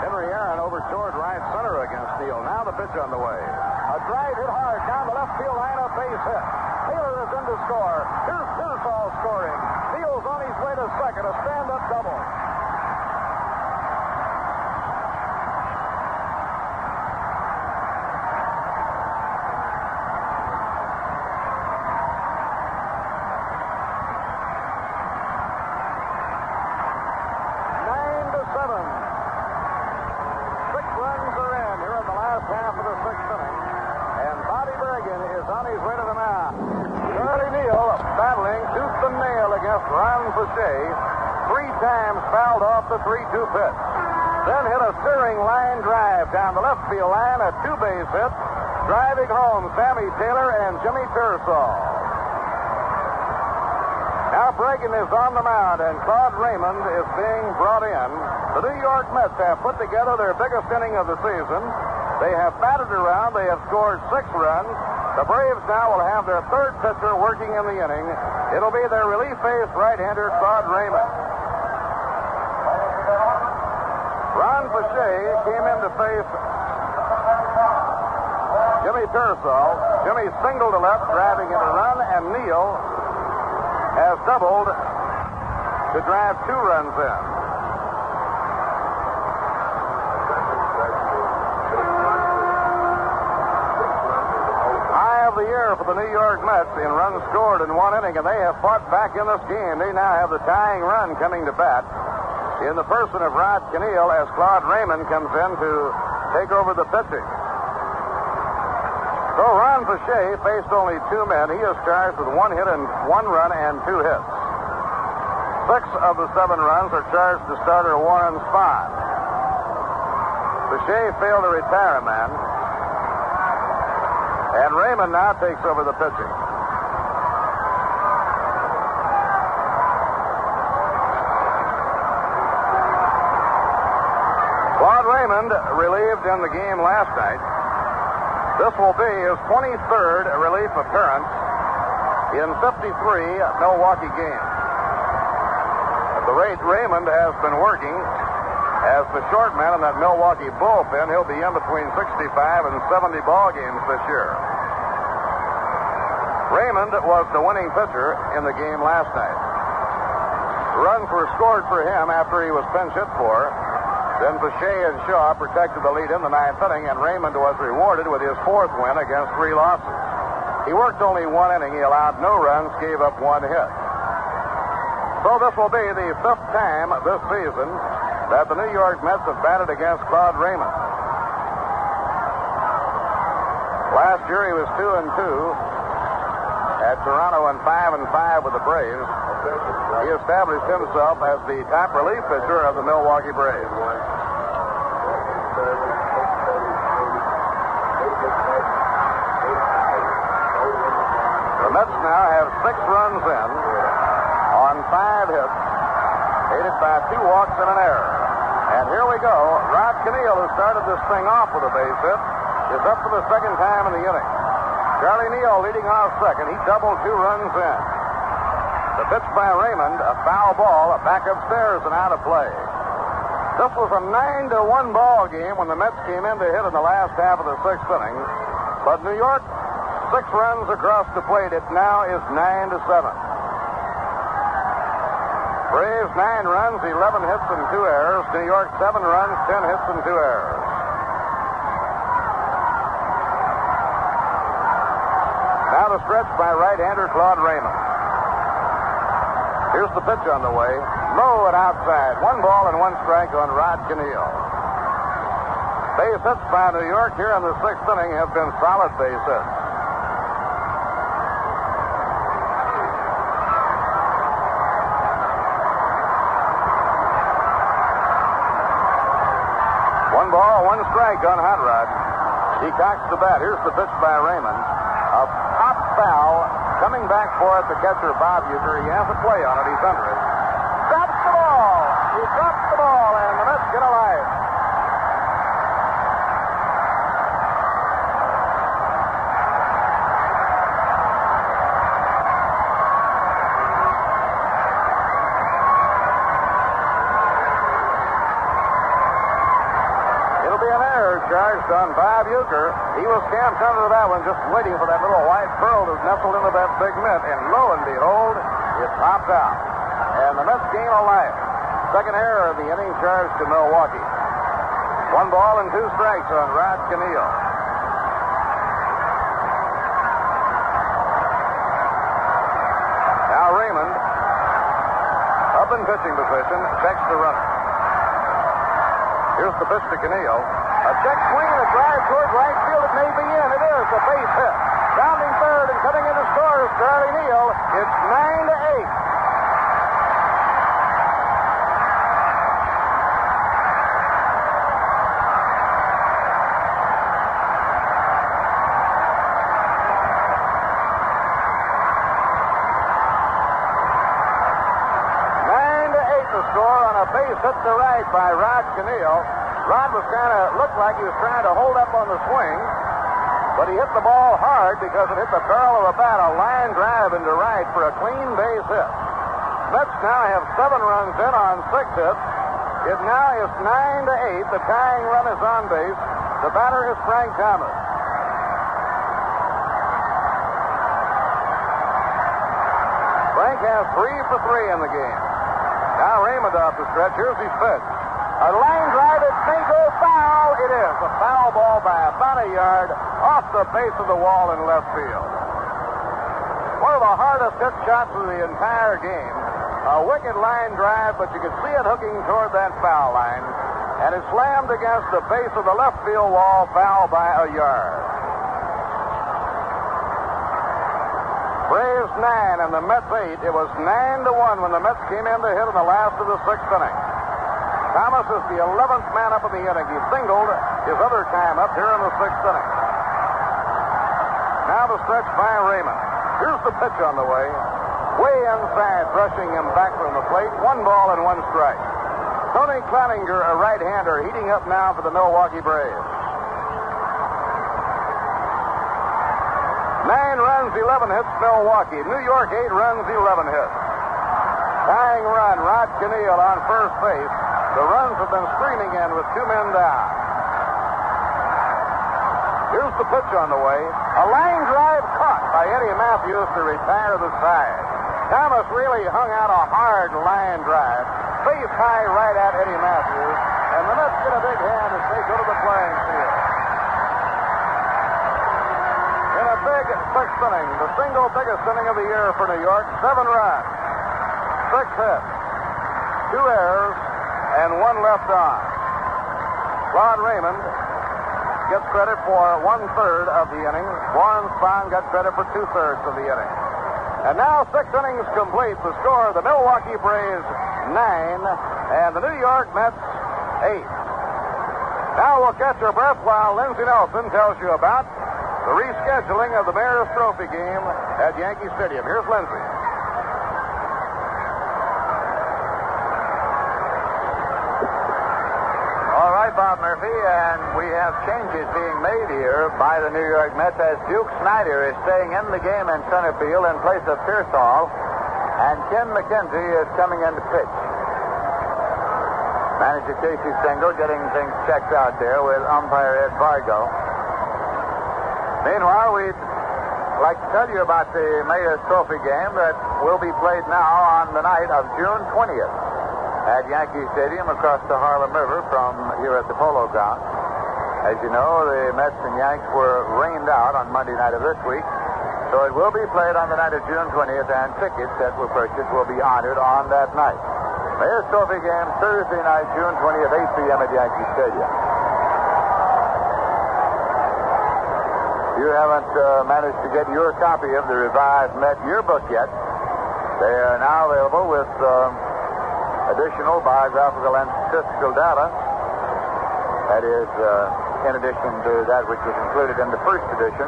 Henry Aaron over toward right center against Neal. Now the pitch on the way. A drive hit hard down the left field line, a base hit. Taylor is in to score. Here's Pearsall scoring. Neal's on his way to second, a stand-up double. Half of the 6th inning, and Bobby Bergen is on his way to the mound. Charlie Neal battling tooth and nail against Ron Pache. 3 times fouled off the 3-2 pitch. Then hit a searing line drive down the left field line, a 2-base hit, driving home Sammy Taylor and Jimmy Pearsall. Now Bergen is on the mound, and Claude Raymond is being brought in. The New York Mets have put together their biggest inning of the season. They have batted around. They have scored 6 runs. The Braves now will have their 3rd pitcher working in the inning. It'll be their relief ace right-hander, Claude Raymond. Ron Pache came in to face Jimmy Pearsall. Jimmy singled to left, driving in a run, and Neal has doubled to drive 2 runs in. High of the year for the New York Mets in runs scored in 1 inning, and they have fought back in this game. They now have the tying run coming to bat in the person of Rod Keneal as Claude Raymond comes in to take over the pitching. So Ron Pache faced only 2 men. He is charged with 1 hit and 1 run and 2 hits. 6 of the 7 runs are charged to starter Warren Spahn. Pache failed to retire a man. And Raymond now takes over the pitching. Claude Raymond relieved in the game last night. This will be his 23rd relief appearance in 53 Milwaukee games. At the rate Raymond has been working as the short man in that Milwaukee bullpen, he'll be in between 65 and 70 ball games this year. Raymond was the winning pitcher in the game last night. Runs were scored for him after he was pinch hit for. Then Pache and Shaw protected the lead in the 9th inning, and Raymond was rewarded with his 4th win against 3 losses. He worked only 1 inning. He allowed no runs, gave up 1 hit. So this will be the 5th time this season that the New York Mets have batted against Claude Raymond. Last year he was 2-2 at Toronto and 5-5 with the Braves. He established himself as the top relief pitcher of the Milwaukee Braves. The Mets now have 6 runs in on 5 hits, aided by 2 walks and an error. And here we go. Rod Keneal, who started this thing off with a base hit, is up for the 2nd time in the inning. Charlie Neal leading off second. He doubled 2 runs in. The pitch by Raymond, a foul ball, back upstairs and out of play. This was a 9-1 ball game when the Mets came in to hit in the last half of the 6th inning. But New York, 6 runs across the plate. It now is 9-7. Braves 9 runs, 11 hits and 2 errors. New York 7 runs, 10 hits and 2 errors. Now the stretch by right-hander Claude Raymond. Here's the pitch on the way. Low and outside. 1 ball and 1 strike on Rod Keneal. Base hits by New York here in the 6th inning have been solid base hits. Ball, 1 strike on Hot Rod. He cocks the bat. Here's the pitch by Raymond. A pop foul coming back for it, the catcher, Bob Uecker. He has a play on it. He's under it. Drops the ball. He drops the ball, and the Mets get a life. Charged on Bob Uecker. He was camped under that one, just waiting for that little white pearl to nestle into that big mitt, and lo and behold, it popped out. And the Mets gain a life. 2nd error of the inning, charged to Milwaukee. 1 ball and 2 strikes on Rod Keneal. Now Raymond, up in pitching position, checks the runner. Here's the pitch to Keneal. A check swing and a drive toward right field. It may be in. It is a base hit. Rounding third and coming in to score is Charlie Neal. It's 9-8. The score on a base hit to right by Rod Keneal. Rod was looked like he was trying to hold up on the swing, but he hit the ball hard because it hit the barrel of a bat, a line drive into right for a clean base hit. Mets now have 7 runs in on 6 hits. It now is 9-8. The tying run is on base. The batter is Frank Thomas. Yank has 3 for 3 in the game. Now Raymond off the stretch. Here's his pitch. A line drive. It may go foul. It is a foul ball by about a yard off the base of the wall in left field. One of the hardest hit shots of the entire game. A wicked line drive, but you could see it hooking toward that foul line. And it slammed against the base of the left field wall, foul by a yard. Braves 9 and the Mets 8. It was 9-1 when the Mets came in to hit in the last of the 6th inning. Thomas is the 11th man up in the inning. He singled his other time up here in the 6th inning. Now the stretch by Raymond. Here's the pitch on the way. Way inside, brushing him back from the plate. 1 ball and 1 strike. Tony Cloninger, a right-hander, heating up now for the Milwaukee Braves. 9 runs, 11 hits, Milwaukee. New York, 8 runs, 11 hits. Tying run, Rod Cannell on first base. The runs have been streaming in with 2 men down. Here's the pitch on the way. A line drive caught by Eddie Matthews to retire the side. Thomas really hung out a hard line drive. Face high right at Eddie Matthews. And the Mets get a big hand as they go to the playing field. In a big 6th inning, the single biggest inning of the year for New York, 7 runs, 6 hits, 2 errors, and 1 left on. Claude Raymond gets credit for 1/3 of the inning. Warren Spahn got credit for 2/3 of the inning. And now 6 innings complete. The score, the Milwaukee Braves 9 and the New York Mets 8. Now we'll catch our breath while Lindsey Nelson tells you about the rescheduling of the Mayor's Trophy game at Yankee Stadium. Here's Lindsey. All right, Bob Murphy, and we have changes being made here by the New York Mets as Duke Snider is staying in the game in center field in place of Pearsall, and Ken McKenzie is coming in to pitch. Manager Casey Stengel getting things checked out there with umpire Ed Fargo. Meanwhile, we'd like to tell you about the Mayor's Trophy game that will be played now on the night of June 20th. At Yankee Stadium across the Harlem River from here at the Polo Grounds. As you know, the Mets and Yanks were rained out on Monday night of this week, so it will be played on the night of June 20th, and tickets that were purchased will be honored on that night. Mayor's Trophy game Thursday night, June 20th, 8 p.m. at Yankee Stadium. You haven't managed to get your copy of the revised Met yearbook yet. They are now available with additional biographical and statistical data. That is, in addition to that which was included in the first edition.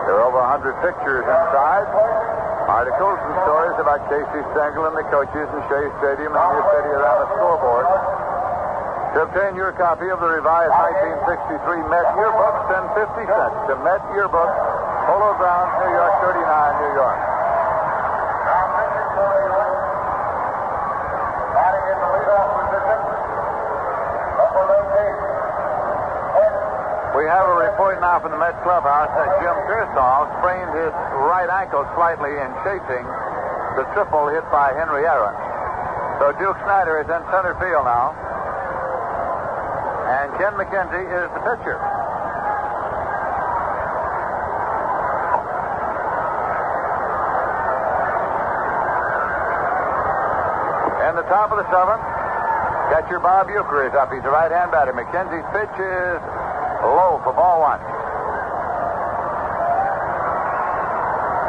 There are over 100 pictures inside, articles and stories about Casey Stengel and the coaches in Shea Stadium and your city around the scoreboard. To obtain your copy of the revised 1963 Met Yearbook, send 50 cents to Met Yearbook, Polo Grounds, New York, 39, New York. We have a report now from the Mets clubhouse that Jim Pearsall sprained his right ankle slightly in chasing the triple hit by Henry Aaron. So Duke Snider is in center field now. And Ken McKenzie is the pitcher. In the top of the 7th, catcher Bob Uecker is up. He's a right-hand batter. McKenzie's pitch is low for ball 1.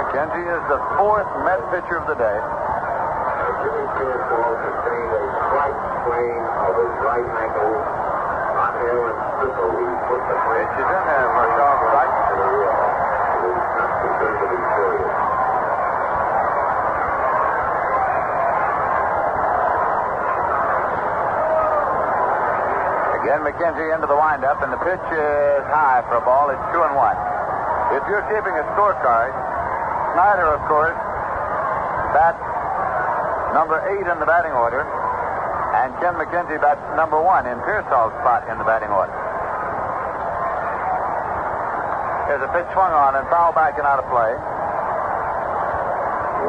McKenzie is the 4th Met pitcher of the day. Jimmy Pearsall sustained a slight sprain of his right ankle on Aaron's triple. He put the pitch is in there for a dog strike. It is not considered to be serious. Again, McKenzie into the windup, and the pitch is high for a ball. It's 2-1. If you're keeping a scorecard, Snider, of course, bats number 8 in the batting order, and Ken McKenzie bats number 1 in Pearsall's spot in the batting order. There's a pitch swung on and foul back and out of play.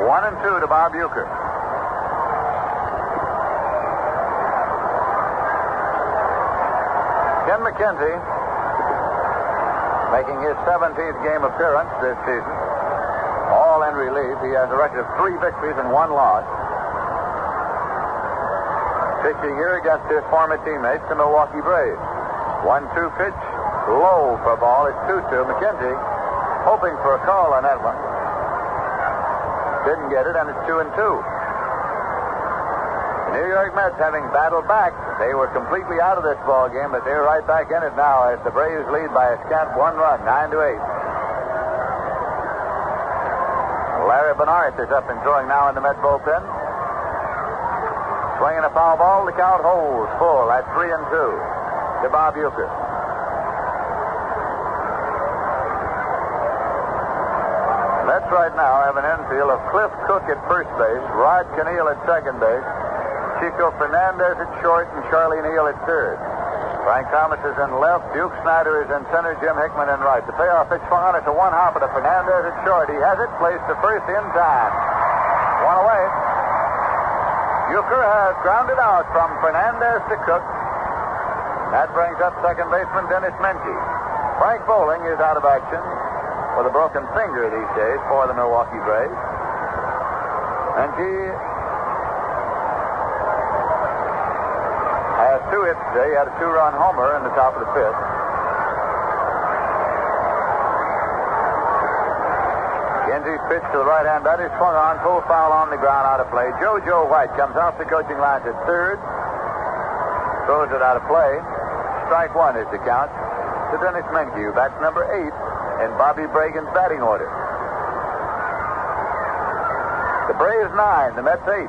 1-2 to Bob Euchre. Ken McKenzie, making his 17th game appearance this season, all in relief. He has a record of 3 victories and 1 loss. Pitching here against his former teammates, the Milwaukee Braves. 1-2 pitch, low for a ball. It's 2-2. McKenzie hoping for a call on that one. Didn't get it, and it's 2-2. The New York Mets, having battled back, they were completely out of this ball game, but they're right back in it now as the Braves lead by a scant 1 run, 9-8. Larry Bernard is up and throwing now in the Met bullpen. Swinging a foul ball, the count holds full at 3-2 to Bob Euchre. Mets right now have an infield of Cliff Cook at first base, Rod Keneal at second base, Chico Fernandez at short, and Charlie Neal at third. Frank Thomas is in left, Duke Snyder is in center, Jim Hickman in right. The payoff pitch swung on. It's a 1-hopper to Fernandez at short. He has it placed to first in time. 1 away. Euchre has grounded out from Fernandez to Cook. That brings up second baseman Dennis Menke. Frank Bowling is out of action with a broken finger these days for the Milwaukee Braves. Menke has 2 hits today. He had a 2-run homer in the top of the 5th. Kenzie's pitch to the right-hand batter swung on, full foul on the ground, out of play. Joe White comes off the coaching lines at third, throws it out of play. Strike 1 is the count to Dennis Menke, who bats number 8 in Bobby Bragan's batting order. The Braves 9, the Mets 8.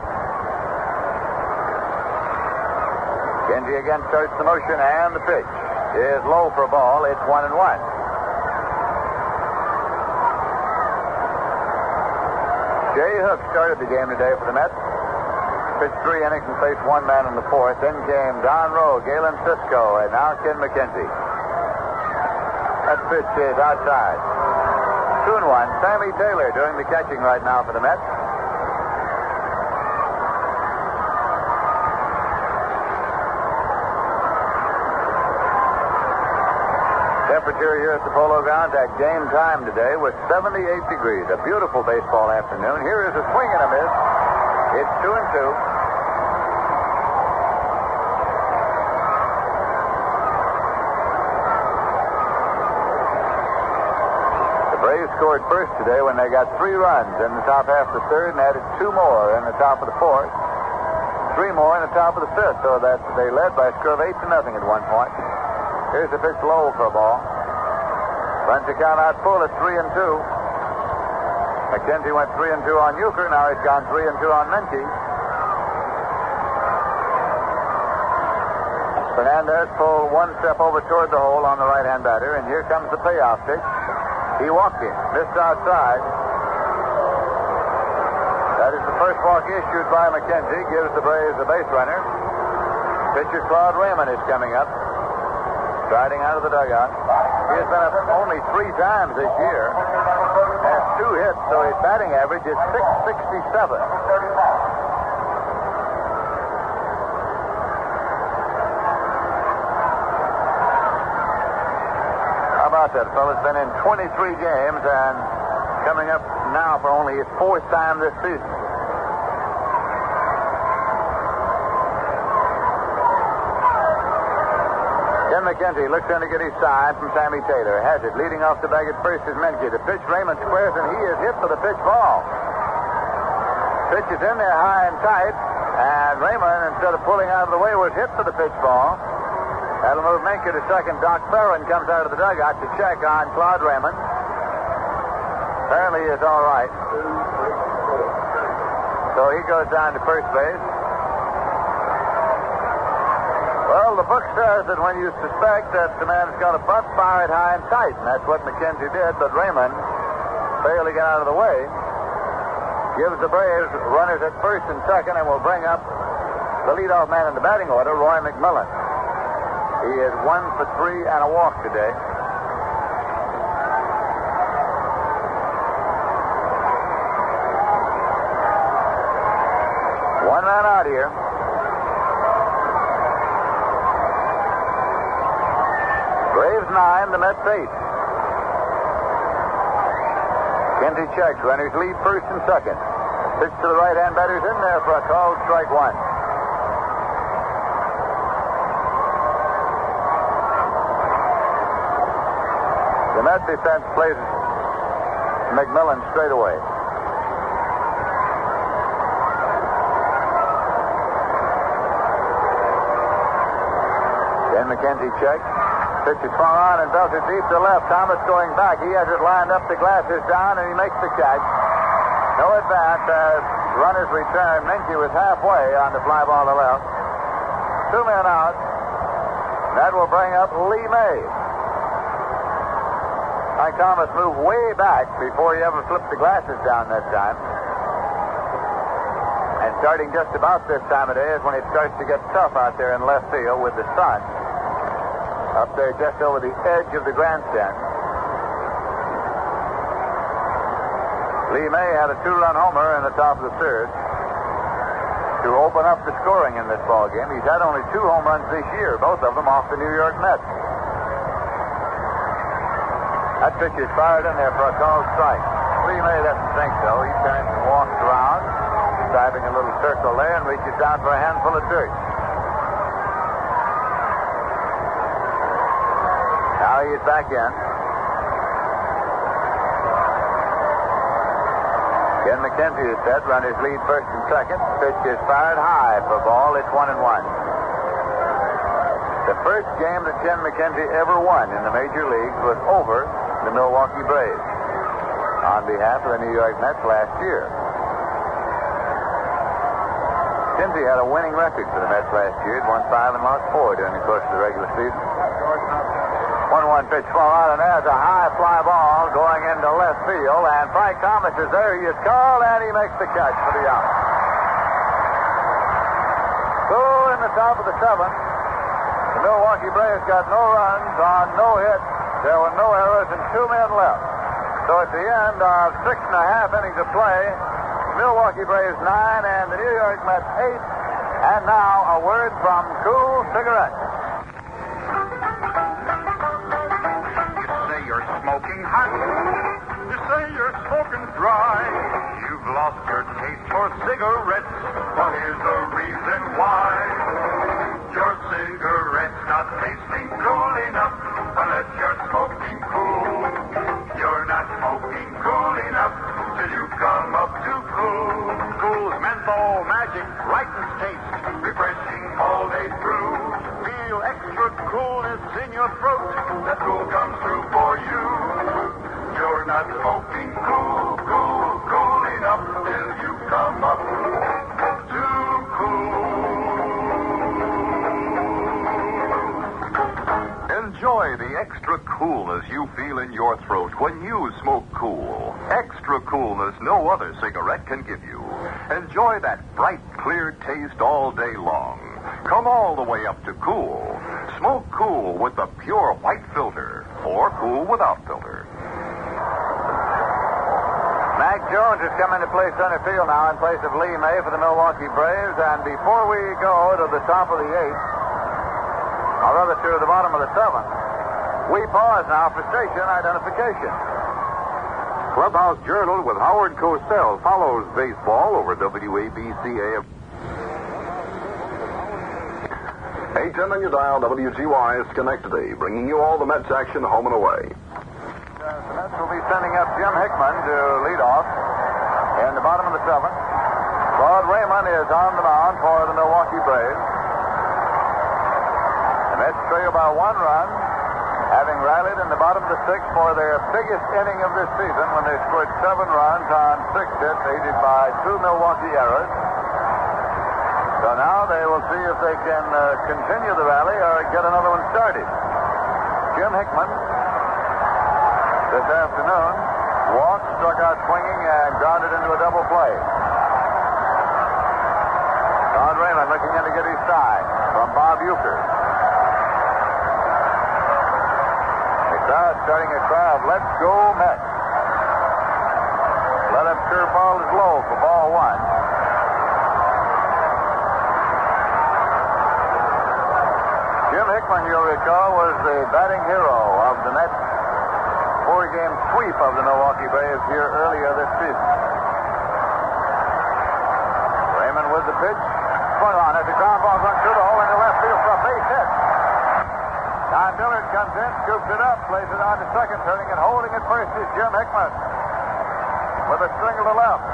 Kenzie again starts the motion, and the pitch is low for a ball. It's 1-1. Jay Hook started the game today for the Mets. Pitched 3 innings and faced 1 man in the 4th. Then came Don Rowe, Galen Cisco, and now Ken McKenzie. That pitch is outside. 2-1. Sammy Taylor doing the catching right now for the Mets. Temperature here at the Polo Grounds at game time today was 78 degrees. A beautiful baseball afternoon. Here is a swing and a miss. It's 2-2. The Braves scored first today when they got 3 runs in the top half of the 3rd and added 2 more in the top of the 4th. 3 more in the top of the 5th, so that they led by a score of 8-0 at one point. Here's the pitch low for a ball. Runs the count out full at 3-2. McKenzie went 3-2 on Euchre. Now he's gone 3-2 on Menke. Fernandez pulled 1 step over toward the hole on the right-hand batter, and here comes the payoff pitch. He walked him, missed outside. That is the first walk issued by McKenzie. Gives the Braves a base runner. Pitcher Claude Raymond is coming up, striding out of the dugout. He has been up only 3 times this year. Has 2 hits, so his batting average is .667. How about that, fellas? Been in 23 games and coming up now for only his 4th time this season. Ken McKenzie looks in to get his side from Sammy Taylor. Has it. Leading off the bag at first is Menke. The pitch, Raymond squares, and he is hit for the pitch ball. Pitch is in there high and tight, and Raymond, instead of pulling out of the way, was hit for the pitch ball. That'll move Menke to second. Doc Farron comes out of the dugout to check on Claude Raymond. Apparently he is all right. So he goes down to first base. Well, the book says that when you suspect that the man's going to bunt, fire it high and tight, and that's what McKenzie did, but Raymond failed to get out of the way. Gives the Braves runners at first and second, and will bring up the leadoff man in the batting order, Roy McMillan. He is 1 for 3 and a walk today. start here. Braves 9, the Mets 8. Kenty checks. Runners lead first and second. Pitch to the right-hand batter's in there for a called strike one. The Met defense plays McMillan straight away. Then McKenzie checks. Pitch is swung on and belted deep to left. Thomas going back. He has it lined up. The glasses down, and he makes the catch. No advance as runners return. Minke was halfway on the fly ball to left. 2 men out. That will bring up Lee May. Mike Thomas moved way back before he ever flipped the glasses down that time. And starting just about this time of day is when it starts to get tough out there in left field with the sun. Up there just over the edge of the grandstand. Lee May had a 2-run homer in the top of the third to open up the scoring in this ball game. He's had only 2 home runs this year, both of them off the New York Mets. That pitch is fired in there for a called strike. Lee May doesn't think so. He turns and walks around, driving a little circle there, and reaches down for a handful of dirt. Now he is back in. Ken McKenzie is set. Runners lead first and second. Pitch is fired high for ball. It's 1-1. The first game that Ken McKenzie ever won in the major leagues was over the Milwaukee Braves on behalf of the New York Mets last year. McKenzie had a winning record for the Mets last year. It won 5 and lost 4 during the course of the regular season. 1-1 pitch swung on, and there's a high fly ball going into left field, and Frank Thomas is there. He is called, and he makes the catch for the out. So in the top of the 7th, the Milwaukee Braves got no runs on no hits. There were no errors and 2 men left. So at the end of 6.5 innings of play, Milwaukee Braves 9 and the New York Mets 8. And now a word from Cool Cigarettes. Smoking hot. You say you're smoking dry. You've lost your taste for cigarettes. Well, here's the reason why. Your cigarette's not tasting cool enough unless you're smoking cool. You're not smoking cool enough till you come up to cool. Cool's menthol magic brightens taste, refreshing all day through. Feel extra coolness in your throat. That cool comes through for you. You're not smoking cool enough till you come up to cool. Enjoy the extra coolness you feel in your throat when you smoke Cool. Extra coolness no other cigarette can give you. Enjoy that bright, clear taste all day long. Come all the way up to Cool. Smoke Cool with the pure white filter, or Cool without filter. Mac Jones has come into play center field now in place of Lee May for the Milwaukee Braves. And before we go to the top of the 8th, or rather to the bottom of the 7th, we pause now for station identification. Clubhouse Journal with Howard Cosell follows baseball over WABC-AM. 810 on your dial, WGY is Schenectady, bringing you all the Mets action home and away. The Mets will be sending up Jim Hickman to lead off in the bottom of the 7th. Claude Raymond is on the mound for the Milwaukee Braves. The Mets trail by 1 run, having rallied in the bottom of the 6th for their biggest inning of this season when they scored 7 runs on 6 hits, aided by 2 Milwaukee errors. So now they will see if they can continue the rally or get another one started. Jim Hickman this afternoon walked, struck out swinging, and grounded into a double play. Don Raymond looking in to get his side from Bob Uecker. The crowd starting a cry of "Let's go Mets." Let up curveball is low for ball 1. Jim Hickman, you'll recall, was the batting hero of the Mets' 4-game sweep of the Milwaukee Braves here earlier this season. Raymond with the pitch. Swung on as the ground ball runs through the hole into left field for a base hit. Don Dillard comes in, scoops it up, plays it on to second, turning and holding at first is Jim Hickman with a single to left.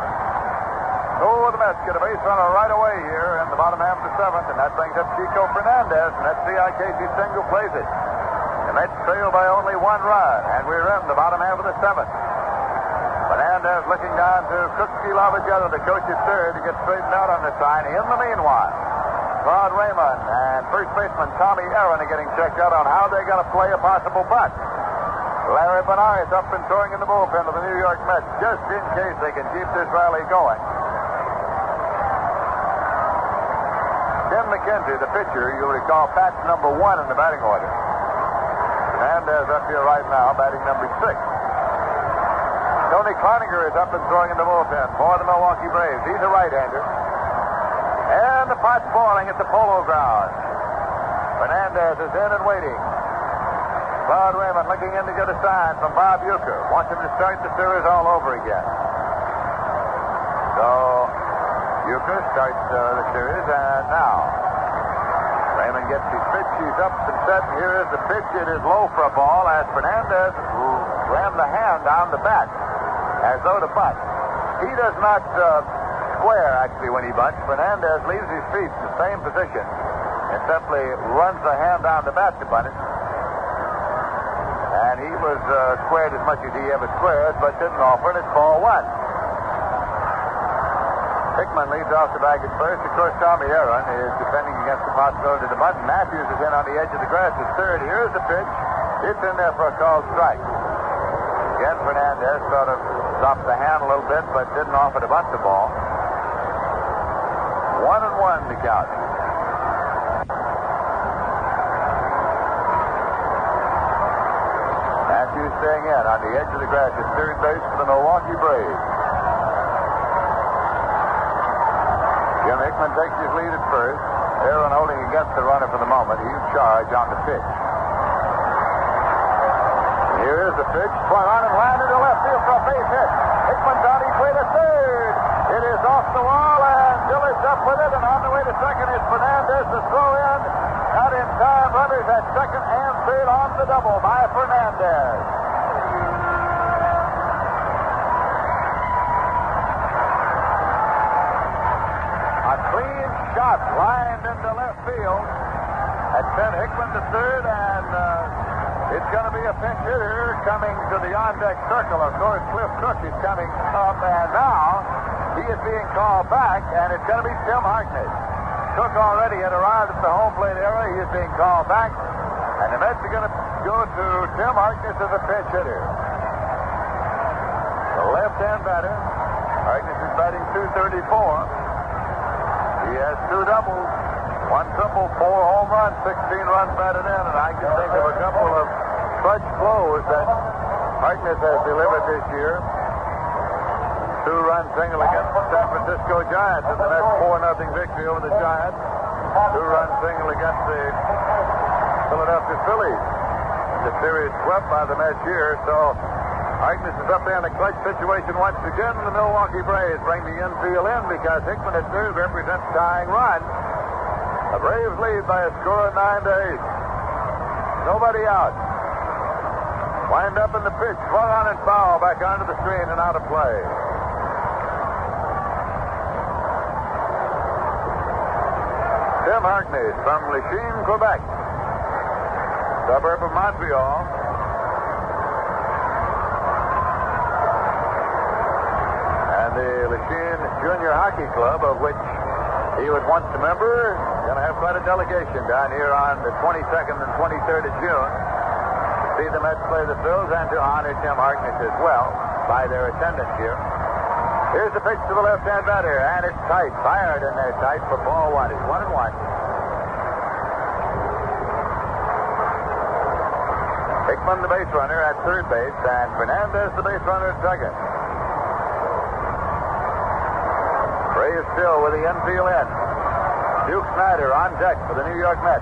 So the Mets get a base runner right away here in the bottom half of the seventh, and that brings up Chico Fernandez, and that CIKC single plays it. The Mets trail by only 1 run, and we're in the bottom half of the seventh. Fernandez looking down to Cookie Lavagetta, the coach at third, to get straightened out on the sign. In the meanwhile, Claude Raymond and first baseman Tommy Aaron are getting checked out on how they're going to play a possible bunt. Larry Benares up and throwing in the bullpen of the New York Mets, just in case they can keep this rally going. Tim McKenzie, the pitcher, you'll recall, bats number 1 in the batting order. Fernandez up here right now, batting number 6. Tony Cloninger is up and throwing in the bullpen for the Milwaukee Braves. He's a right-hander. And the pot's boiling at the Polo grounds. Fernandez is in and waiting. Claude Raymond looking in to get a sign from Bob Uecker. Wants him to start the series all over again. So Uecker starts the series, and now Raymond gets his pitch. He's up and set. And here is the pitch. It is low for a ball as Fernandez rammed the hand down the bat as though to bunt. He does not square, actually, when he bunts. Fernandez leaves his feet in the same position and simply runs the hand down the bat to bunt it. And he was squared as much as he ever squared, but didn't offer, and it's ball 1. Hickman leads off the bag at first. Of course, Tommy Aaron is defending against the possibility of the bunt. Matthews is in on the edge of the grass at third. Here's the pitch. It's in there for a called strike. Again, Fernandez sort of dropped the hand a little bit, but didn't offer to bunt the ball. 1-1 the count. Matthews staying in on the edge of the grass at third base for the Milwaukee Braves. Jim Hickman takes his lead at first. Aaron holding against the runner for the moment. He'll charge on the pitch. Here is the pitch. Swung on and landed to left field for a base hit. Hickman's on his way to third. It is off the wall, and Dillard's up with it, and on the way to second is Fernandez to throw in. Not in time. Runners at second and third on the double by Fernandez. A clean shot lined into left field. That sent Hickman to third, and it's going to be a pinch hitter coming to the on-deck circle. Of course, Cliff Cook is coming up, and now he is being called back, and it's going to be Tim Harkness. Cook already had arrived at the home plate area. He is being called back, and the Mets are going to go to Tim Harkness as a pinch hitter. The left-hand batter. Harkness is batting .234. He has 2 doubles, 1 triple, 4 home runs, 16 runs batted in, and I can think of a couple of clutch blows that Harkness has delivered this year. 2-run single against the San Francisco Giants in the next 4-0 victory over the Giants. 2-run single against the Philadelphia Phillies. The series swept by the Mets here, so Harkness is up there in a clutch situation once again. The Milwaukee Braves bring the infield in because Hickman at third represents tying run. The Braves lead by a score of 9-8. Nobody out. Wind up in the pitch, swung on and foul, back onto the screen and out of play. Tim Harkness from Lachine, Quebec, suburb of Montreal. And the Lachine Junior Hockey Club, of which he was once a member, going to have quite a delegation down here on the 22nd and 23rd of June to see the Mets play the Phils and to honor Tim Harkness as well by their attendance here. Here's the pitch to the left-hand batter, and it's tight. Fired in there tight for ball 1. It's 1-1. Hickman, the base runner, at third base, and Fernandez, the base runner, at second. Braves still with the infield in. Duke Snyder on deck for the New York Mets.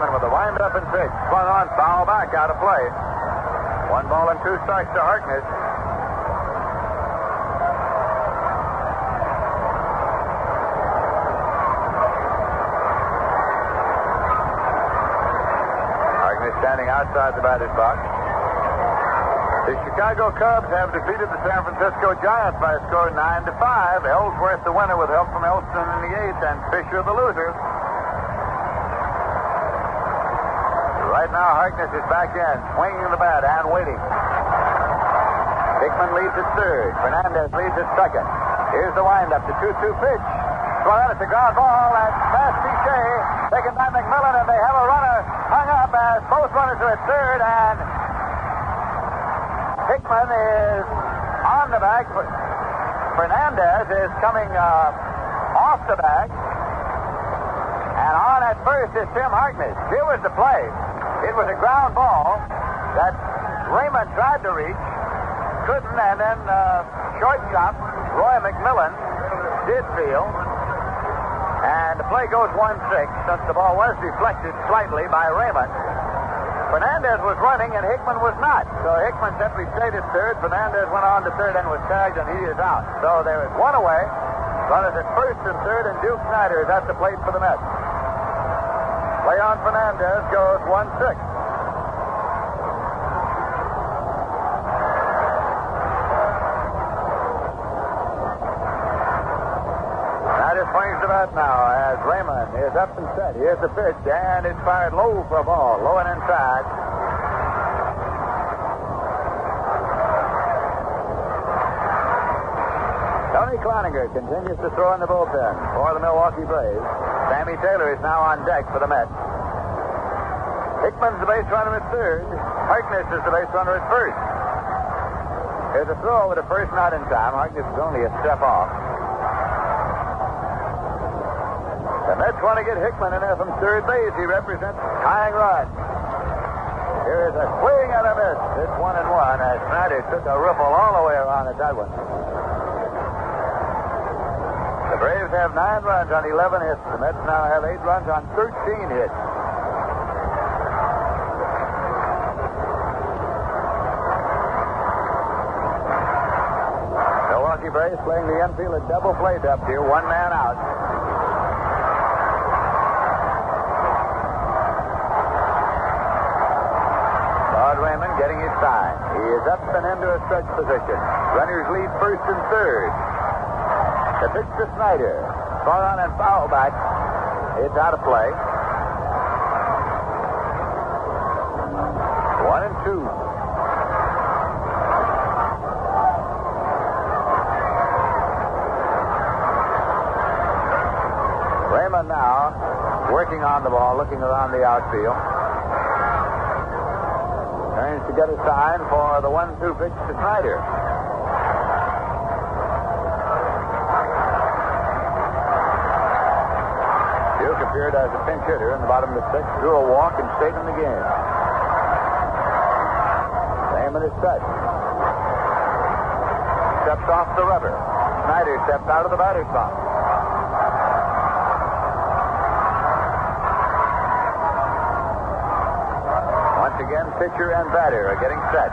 Raymond with a wind-up and pitch. Swung on, foul back, out of play. 1 ball and 2 strikes to Harkness. Harkness standing outside the batter's box. The Chicago Cubs have defeated the San Francisco Giants by a score of 9-5. Ellsworth the winner with help from Elston in the 8th, and Fisher the loser. Right now, Harkness is back in, swinging the bat and waiting. Hickman leads at third. Fernandez leads at second. Here's the windup, the 2-2 pitch. Swung on, it's a ground ball, and past Bichet, taken by McMillan, and they have a runner hung up as both runners are at third, and Hickman is on the bag. Fernandez is coming off the bag. And on at first is Tim Harkness. Here was the play. It was a ground ball that Raymond tried to reach, couldn't, and then shortstop Roy McMillan did field. And the play goes 1-6 since the ball was deflected slightly by Raymond. Fernandez was running and Hickman was not. So Hickman simply stayed at third. Fernandez went on to third and was tagged, and he is out. So there is one away. Runners at first and third, and Duke Snyder is at the plate for the Mets. Play on Fernandez goes 1-6. Snyder swings the bat now as Raymond is up and set. Here's the pitch, and it's fired low for a ball. Low and inside. Tony Cloninger continues to throw in the bullpen for the Milwaukee Braves. Sammy Taylor is now on deck for the Mets. Hickman's the base runner at third. Harkness is the base runner at first. Here's a throw over to first, not in time. Harkness is only a step off. The Mets want to get Hickman in there from third base. He represents tying run. Here is a swing and a miss. It's 1-1 as Snyder took a ripple all the way around at that one. The Braves have 9 runs on 11 hits. The Mets now have 8 runs on 13 hits. Milwaukee Braves playing the infield at double play depth here. 1 man out. Raymond getting his sign. He is up and into a stretch position. Runners lead first and third. The pitch to Snyder. Swung on and foul back. It's out of play. 1-2. Raymond now working on the ball, looking around the outfield. Turns to get a sign for the 1-2 pitch to Snyder. Duke appeared as a pinch hitter in the bottom of the 6th, drew a walk and stayed in the game. Raymond is set. Steps off the rubber. Snyder steps out of the batter's box. Once again, pitcher and batter are getting set.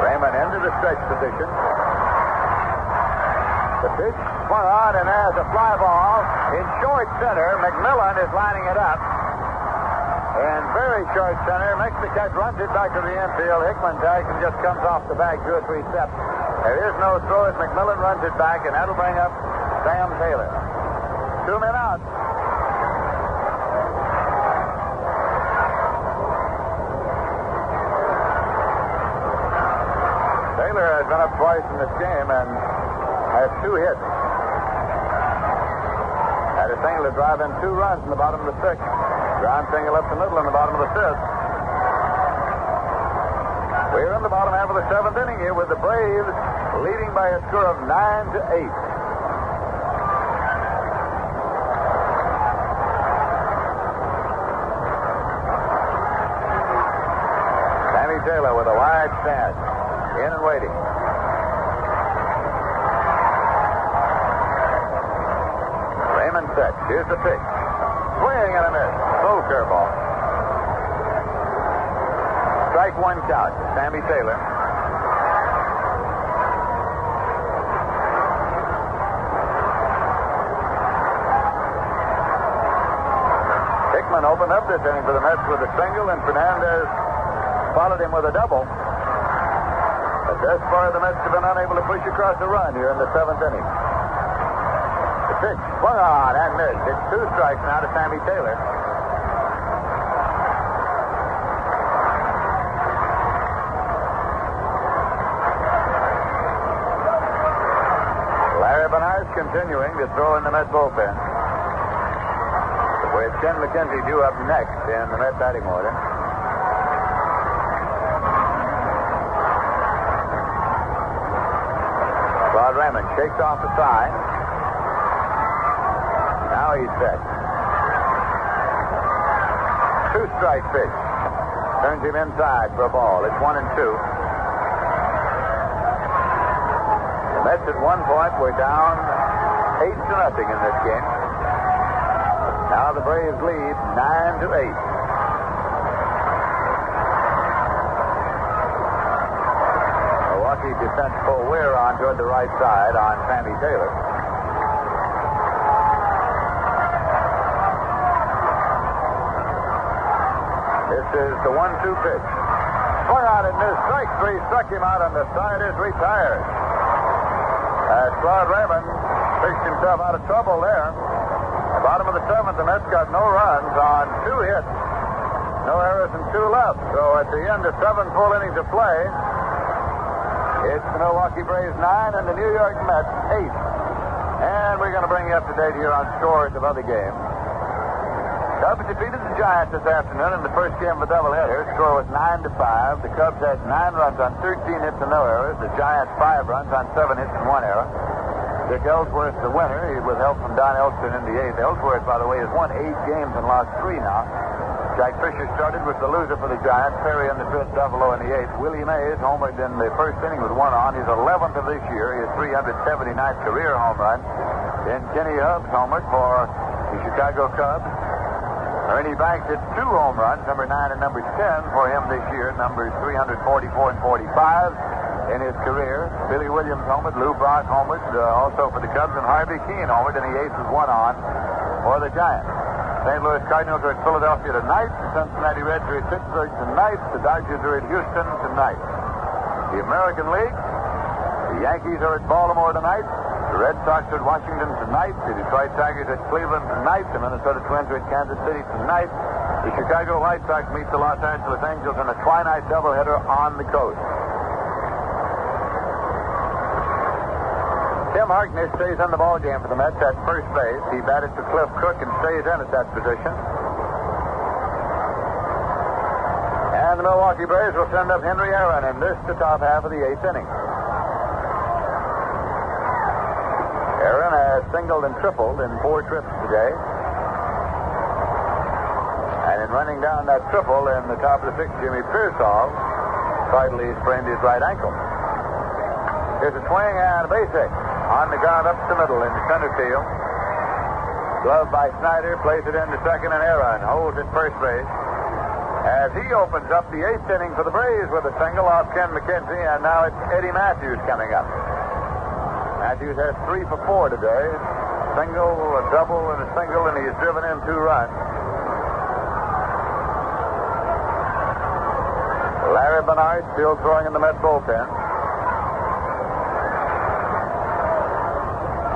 Raymond into the stretch position. The pitch swung on and has a fly ball in short center. McMillan is lining it up. And very short center makes the catch, runs it back to the infield. Hickman tags and just comes off the bag 2 or 3 steps. There is no throw as McMillan runs it back, and that'll bring up Sam Taylor. 2 men out. Taylor has been up twice in this game and has 2 hits. Had a single to drive in 2 runs in the bottom of the 6th. Ground single up the middle in the bottom of the 5th. We're in the bottom half of the 7th inning here with the Braves leading by a score of 9-8. Sammy Taylor with a wide stance. In and waiting. set. Here's the pitch. Swing and a miss. Low curveball. Strike one count. Sammy Taylor. Hickman opened up this inning for the Mets with a single, and Fernandez followed him with a double. But thus far, the Mets have been unable to push across a run here in the 7th inning. The pitch swung on and missed. It's 2 strikes now to Sammy Taylor. Larry Bernard's continuing to throw in the Mets bullpen, with Ken McKenzie due up next in the Met batting order. Claude Raymond shakes off the sign. Now he's set. 2-strike pitch. Turns him inside for a ball. It's 1-2. The Mets at one point were down 8-0 in this game. Now the Braves lead 9-8. Milwaukee defense full wear on toward the right side on Sammy Taylor. This is the 1-2 pitch. Swung out and missed. Strike 3. Struck him out on the side. Is retired. As Claude Raymond fixed himself out of trouble there. Bottom of the 7th, the Mets got no runs on 2 hits. No errors and 2 left. So at the end of 7 full innings of play, it's the Milwaukee Braves 9 and the New York Mets 8. And we're going to bring you up to date here on scores of other games. Cubs defeated the Giants this afternoon in the first game of a doubleheader. Score was 9-5. The Cubs had 9 runs on 13 hits and no errors. The Giants 5 runs on 7 hits and 1 error. Dick Ellsworth, the winner, he with help from Don Elston in the 8th. Ellsworth, by the way, has won 8 games and lost 3 now. Jack Fisher started with the loser for the Giants. Perry in the 5th, Buffalo in the 8th. Willie Mays homered in the first inning with 1 on. He's 11th of this year. His 379th career home run. Then Kenny Hubbs homered for the Chicago Cubs. Ernie Banks hit 2 home runs, number 9 and number 10 for him this year, numbers 344 and 45. In his career, Billy Williams homered, Lou Brock homered, also for the Cubs, and Harvey Keene homered in the 8th with 1 on for the Giants. St. Louis Cardinals are at Philadelphia tonight. The Cincinnati Reds are at Pittsburgh tonight. The Dodgers are at Houston tonight. The American League, the Yankees are at Baltimore tonight. The Red Sox are at Washington tonight. The Detroit Tigers at Cleveland tonight. The Minnesota Twins are at Kansas City tonight. The Chicago White Sox meet the Los Angeles Angels in a twilight doubleheader on the coast. Tim Harkness stays in the ballgame for the Mets at first base. He batted for Cliff Cook and stays in at that position. And the Milwaukee Braves will send up Henry Aaron in this, the top half of the 8th inning. Aaron has singled and tripled in 4 trips today. And in running down that triple in the top of the 6th, Jimmy Pearsall slightly sprained his right ankle. Here's a swing and a base hit. On the ground up the middle in the center field. Gloved by Snyder, plays it into second, and Aaron holds at first base. As he opens up the 8th inning for the Braves with a single off Ken McKenzie, and now it's Eddie Matthews coming up. Matthews has 3 for 4 today. Single, a double, and a single, and he has driven in 2 runs. Larry Bernard still throwing in the Met bullpen.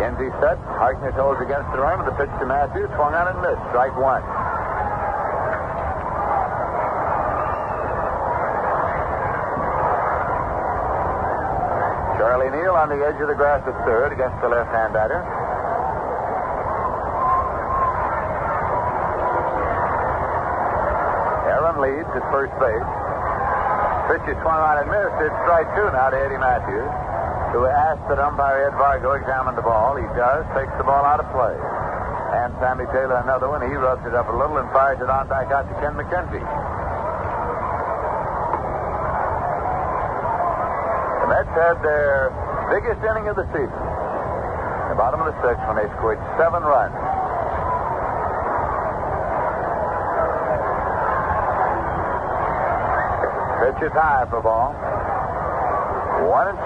Kenzie set. Harkness holds against the run with the pitch to Matthews. Swung on and missed. Strike 1. Charlie Neal on the edge of the grass at third against the left-hand batter. Aaron leads at first base. Pitch is swung on and missed. It's strike 2 now to Eddie Matthews, who asked that umpire Ed Vargo examine the ball. He does, takes the ball out of play. And Sammy Taylor another one. He rubs it up a little and fires it on back out to Ken McKenzie. The Mets had their biggest inning of the season. The bottom of the 6th when they scored 7 runs. Pitch is high for ball. 1-2.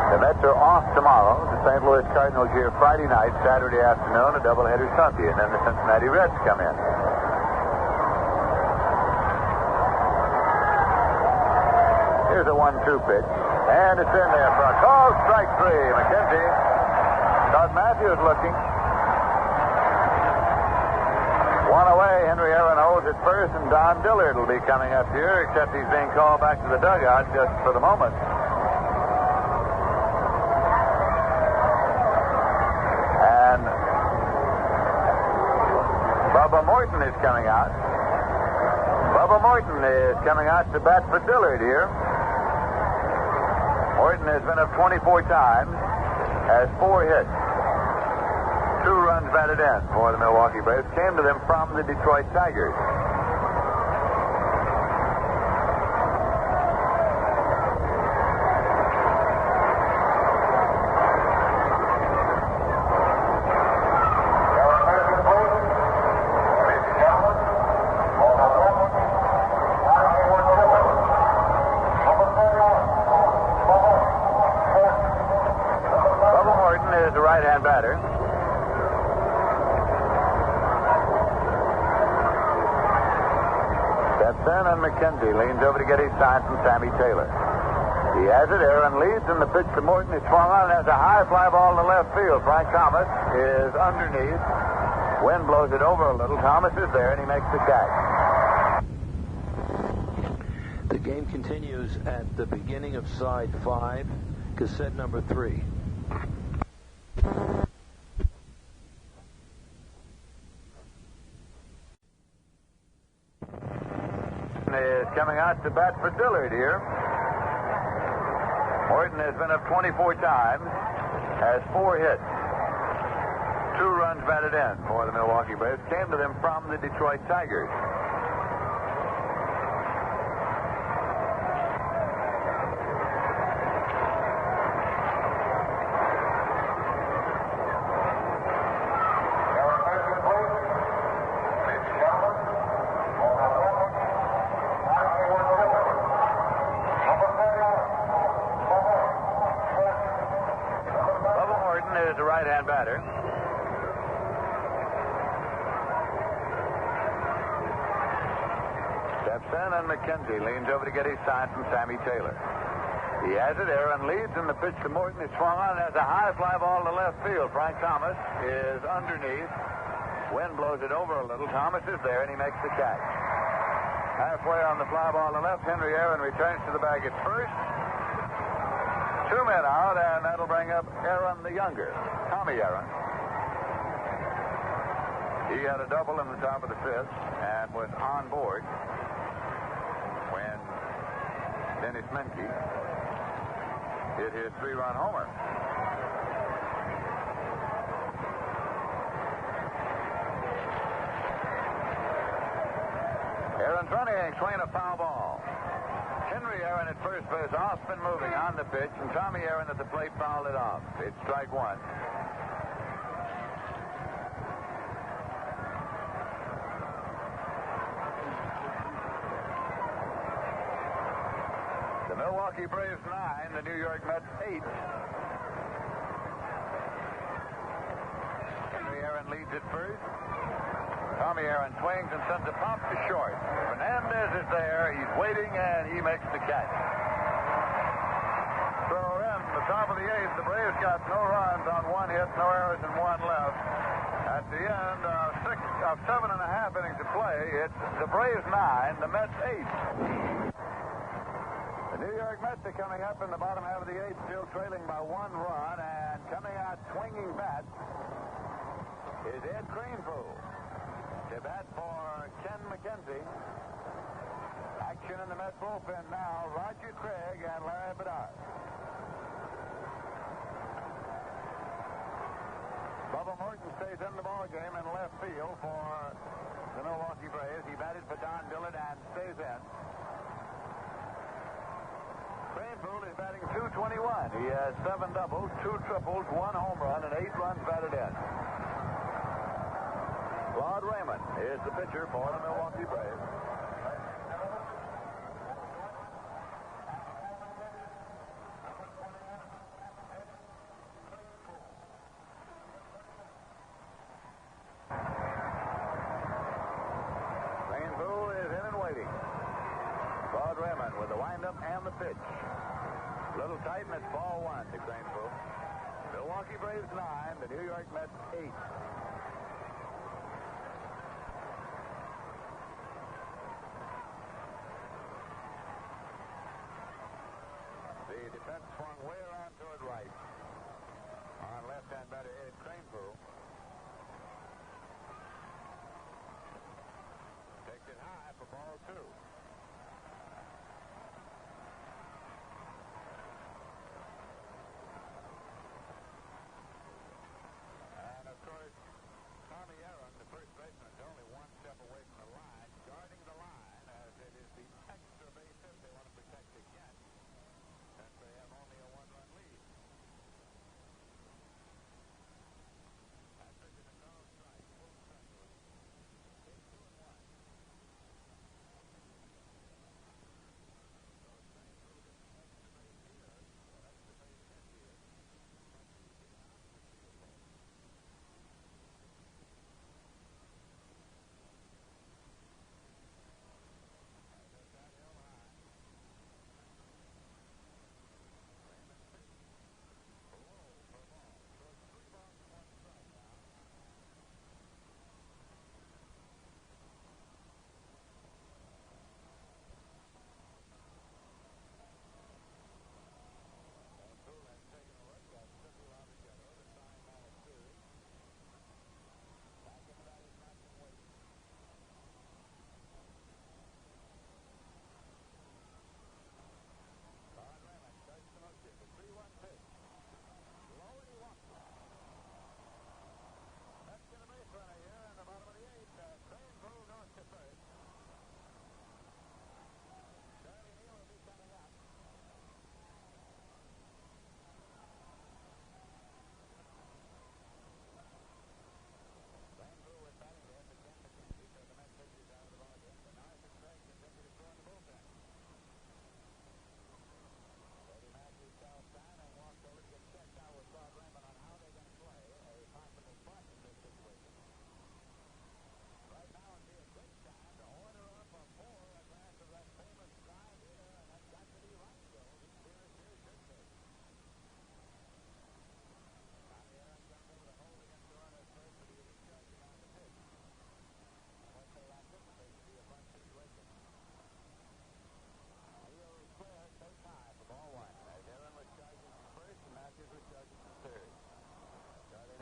The Mets are off tomorrow. The St. Louis Cardinals here Friday night, Saturday afternoon, a doubleheader Sunday, and then the Cincinnati Reds come in. Here's a 1-2 pitch, and it's in there for a call. Strike three. McKenzie thought Matthews looking. One away. Henry Aaron holds at first, and Don Dillard will be coming up here, except he's being called back to the dugout just for the moment. And Bubba Morton is coming out. Bubba Morton is coming out to bat for Dillard here. Morton has been up 24 times, has 4 hits. 2 runs batted in for the Milwaukee Braves. Came to them from the Detroit Tigers. Bubba Morton is the right-hand batter. And McKenzie leans over to get his sign from Sammy Taylor. He has it. Aaron leads, and the pitch to Morton is swung on and has a high fly ball to left field. Frank Thomas is underneath. Wind blows it over a little. Thomas is there, and he makes the catch. The game continues at the beginning of side 5, cassette number 3. Is coming out to bat for Dillard here. Morton has been up 24 times, has 4 hits. 2 runs batted in for the Milwaukee Braves. Came to them from the Detroit Tigers. Is the right-hand batter. Steps in, and McKenzie leans over to get his sign from Sammy Taylor. He has it. Aaron leads, and the pitch to Morton is swung on and has a high fly ball to left field. Frank Thomas is underneath. Wind blows it over a little. Thomas is there, and he makes the catch. Halfway on the fly ball to left, Henry Aaron returns to the bag at first. 2 men out, and that'll bring up Aaron the younger, Tommy Aaron. He had a double in the top of the 5th and was on board when Dennis Menke hit his 3-run homer. Aaron's running, swinging a foul ball. Henry Aaron at first base, off and moving on the pitch, and Tommy Aaron at the plate fouled it off. It's strike 1. The Milwaukee Braves 9, the New York Mets 8. Henry Aaron leads at first. Tommy Aaron swings and sends a pop to short. Fernandez is there. He's waiting, and he makes the catch. So in the top of the 8th, the Braves got no runs on 1 hit, no errors, and 1 left. At the end of 7 1/2 innings of play, it's the Braves 9, the Mets 8. The New York Mets are coming up in the bottom half of the 8th, still trailing by 1 run, and coming out swinging bat is Ed Greenpool. To bat for Ken McKenzie. Action in the Met bullpen now. Roger Craig and Larry Bedard. Bubba Morton stays in the ballgame in left field for the Milwaukee Braves. He batted for Don Dillard and stays in. Greenpool is batting .221. He has 7 doubles, 2 triples, 1 home run, and 8 runs batted in. Claude Raymond is the pitcher for the Milwaukee Braves. pitch. Little tight, and it's ball one to Crane Pool. Milwaukee Braves 9, the New York Mets 8. The defense swung way around toward right. On left-hand batter Ed Cranepool. Takes it high for ball two. And of course, Tommy Aaron, the first baseman, is only one step away from the line, guarding the line as it is the extra base hit they want to protect against, since they have only a one-run lead. After the call strike, full circle. Take 2-1. So Crane Pool gets an extra base here, an extra base hit here.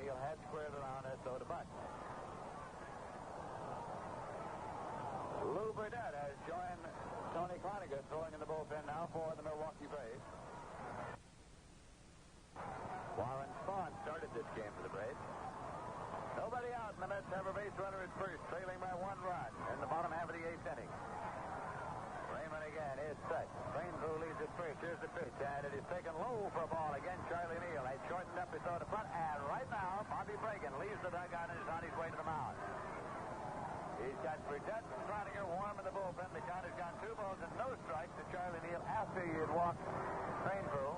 Neal had squared around it, so to bunt. Lou Burdett has joined Tony Cloninger throwing in the bullpen now for the Milwaukee Braves. Warren Spahn started this game for the Braves. Nobody out, and the Mets have a base runner at first, trailing by 1 run in the bottom half of the 8th inning. Raymond again is set. Cranepool leads at first. Here's the pitch, and it is taken low for a ball. Again, Charlie Neal has shortened up his throw to front, and right now, Bobby Bragan leaves the dugout and is on his way to the mound. He's got Burdett and Cloninger warm in the bullpen. The count has gone 2 balls and no strikes to Charlie Neal after he had walked Cranepool.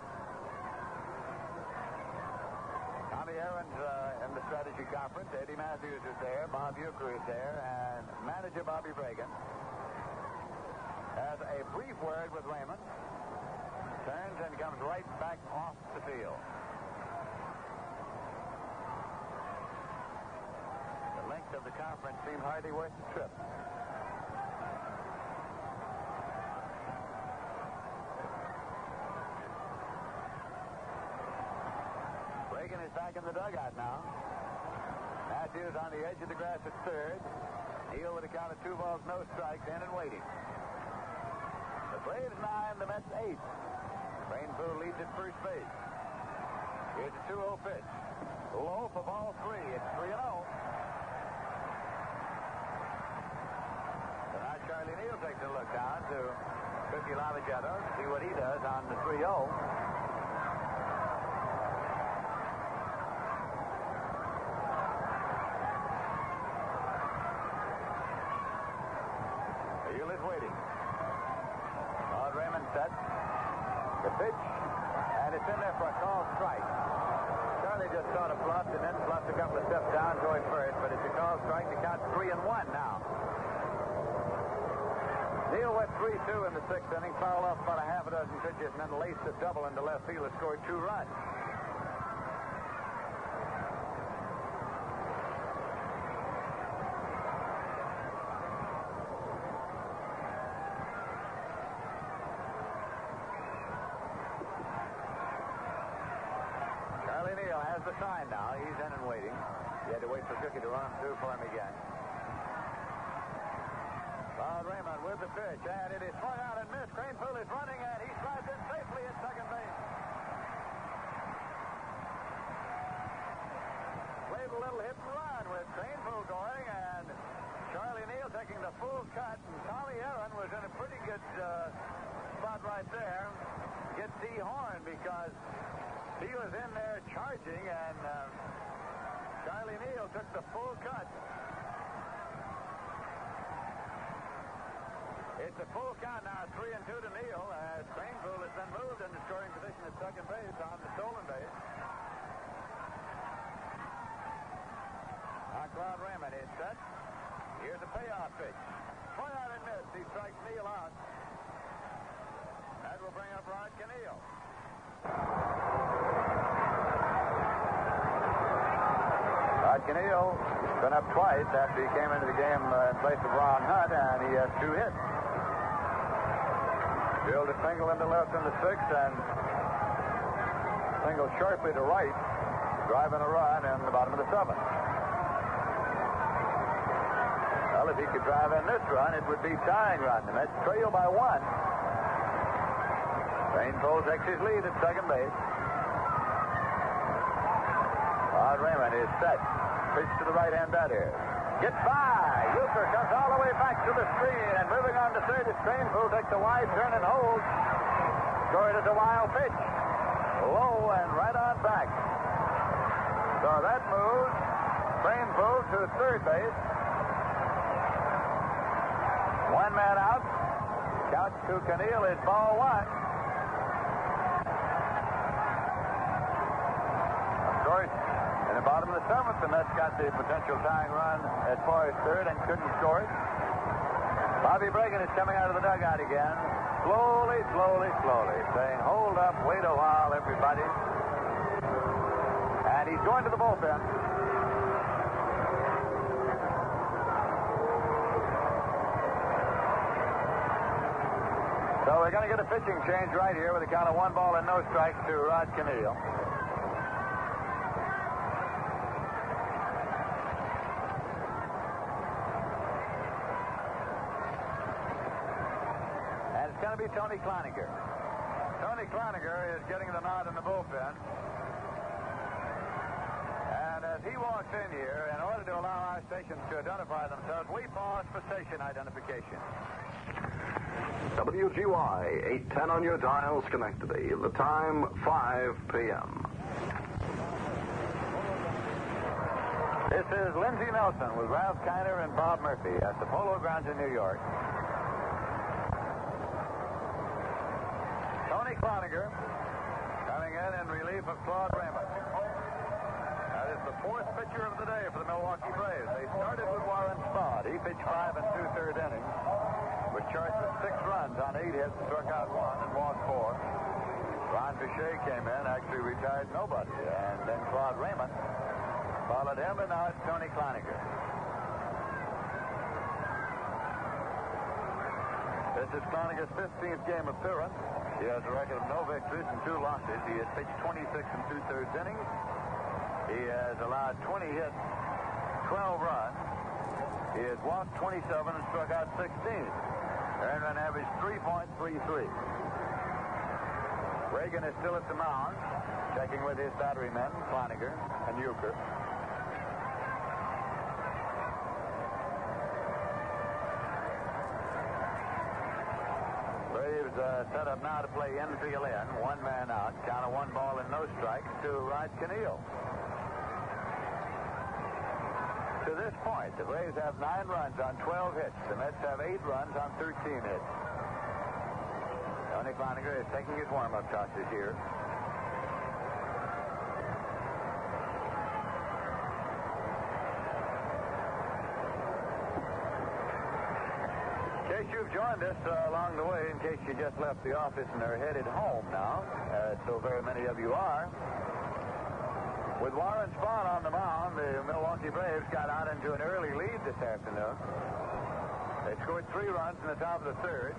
Tommy Aaron's in the strategy conference. Eddie Matthews is there. Bob Uecker is there, and manager Bobby Bragan has a brief word with Raymond, turns and comes right back off the field. The length of the conference seemed hardly worth the trip. Reagan is back in the dugout now. Matthews on the edge of the grass at third. Neal with a count of 2 balls, no strikes, in and waiting. The Braves 9, the Mets 8. Cranepool leads at first base. Here's a 2-0 pitch. Low for ball 3. It's 3-0. So now Charlie Neal takes a look down to Cookie Lavagetto to see what he does on the 3-0. Neal is waiting. Raymond set. The pitch, and it's in there for a call strike. Charlie just sort of bluffed and then bluffed a couple of steps down toward first, but it's a call strike to count 3-1 now. Neal went 3-2 in the sixth inning, fouled off about a half a dozen pitches, and then laced a double into left field and scored 2 runs. Charlie Neal has the sign now. He's in and waiting. He had to wait for Cookie to run through for him again. Claude Raymond with the pitch, and it is swung out and missed. Cranepool is running, and he slides in safely at second base. Played a little hit and run with Cranepool going, and Charlie Neal taking the full cut, and Tommy Aaron was in a pretty good spot right there. Get D. Horn because he was in there charging, and Charlie Neal took the full cut. It's a full count now, 3-2 to Neal, as Cranepool has been moved into scoring position at second base on the stolen base. Now Claude Raymond is set. Here's a payoff pitch. Swung out and missed. He strikes Neal out. That will bring up Rod Canneel. Rod Canneel been up twice after he came into the game in place of Ron Hunt, and he has 2 hits. Drilled a single into left in the sixth, and single sharply to right, driving a run in the bottom of the seventh. Well, if he could drive in this run, it would be tying run. The Mets trail by 1. Cranepool takes his lead at second base. Claude Raymond is set. Pitch to the right hand batter. Gets by. Euchre comes all the way back to the screen, and moving on to third is Cranepool. Takes a wide turn and holds. Scored as a wild pitch. Low and right on back. So that moves Cranepool to third base. 1 man out. Count to Canneel is ball 1. Of course, in the bottom of the seventh, the Mets got the potential tying run as far as third and couldn't score it. Bobby Bregan is coming out of the dugout again. Slowly, saying, hold up, wait a while, everybody. And he's going to the bullpen. So we're going to get a pitching change right here with a count of 1 ball and no strikes to Rod Canneel. And it's going to be Tony Cloninger. Tony Cloninger is getting the nod in the bullpen. And as he walks in here, in order to allow our stations to identify themselves, we pause for station identification. WGY 810 on your dial, Schenectady. The time, 5 p.m. This is Lindsey Nelson with Ralph Kiner and Bob Murphy at the Polo Grounds in New York. Tony Cloninger coming in relief of Claude Raymond. That is the 4th pitcher of the day for the Milwaukee Braves. They started with Warren Spahn. He pitched 5 2/3 innings. Was charged with 6 runs on 8 hits, struck out 1 and walked 4. Ron Boucher came in, actually retired nobody, and then Claude Raymond followed him, and now it's Tony Cloninger. This is Cloninger's 15th game appearance. He has a record of no victories and 2 losses. He has pitched 26 2/3 innings. He has allowed 20 hits, 12 runs. He has walked 27 and struck out 16. Earned run average 3.33. Reagan is still at the mound, checking with his battery men, Cloninger and Euchre. Braves set up now to play infield in. 1 man out. Count of 1 ball and no strikes to Rod Canneel. To this point, the Braves have 9 runs on 12 hits. The Mets have 8 runs on 13 hits. Tony Cloninger is taking his warm-up tosses here. case you've joined us along the way, in case you just left the office and are headed home now, so very many of you are. With Warren Spahn on the mound, the Milwaukee Braves got out into an early lead this afternoon. They scored 3 runs in the top of the third,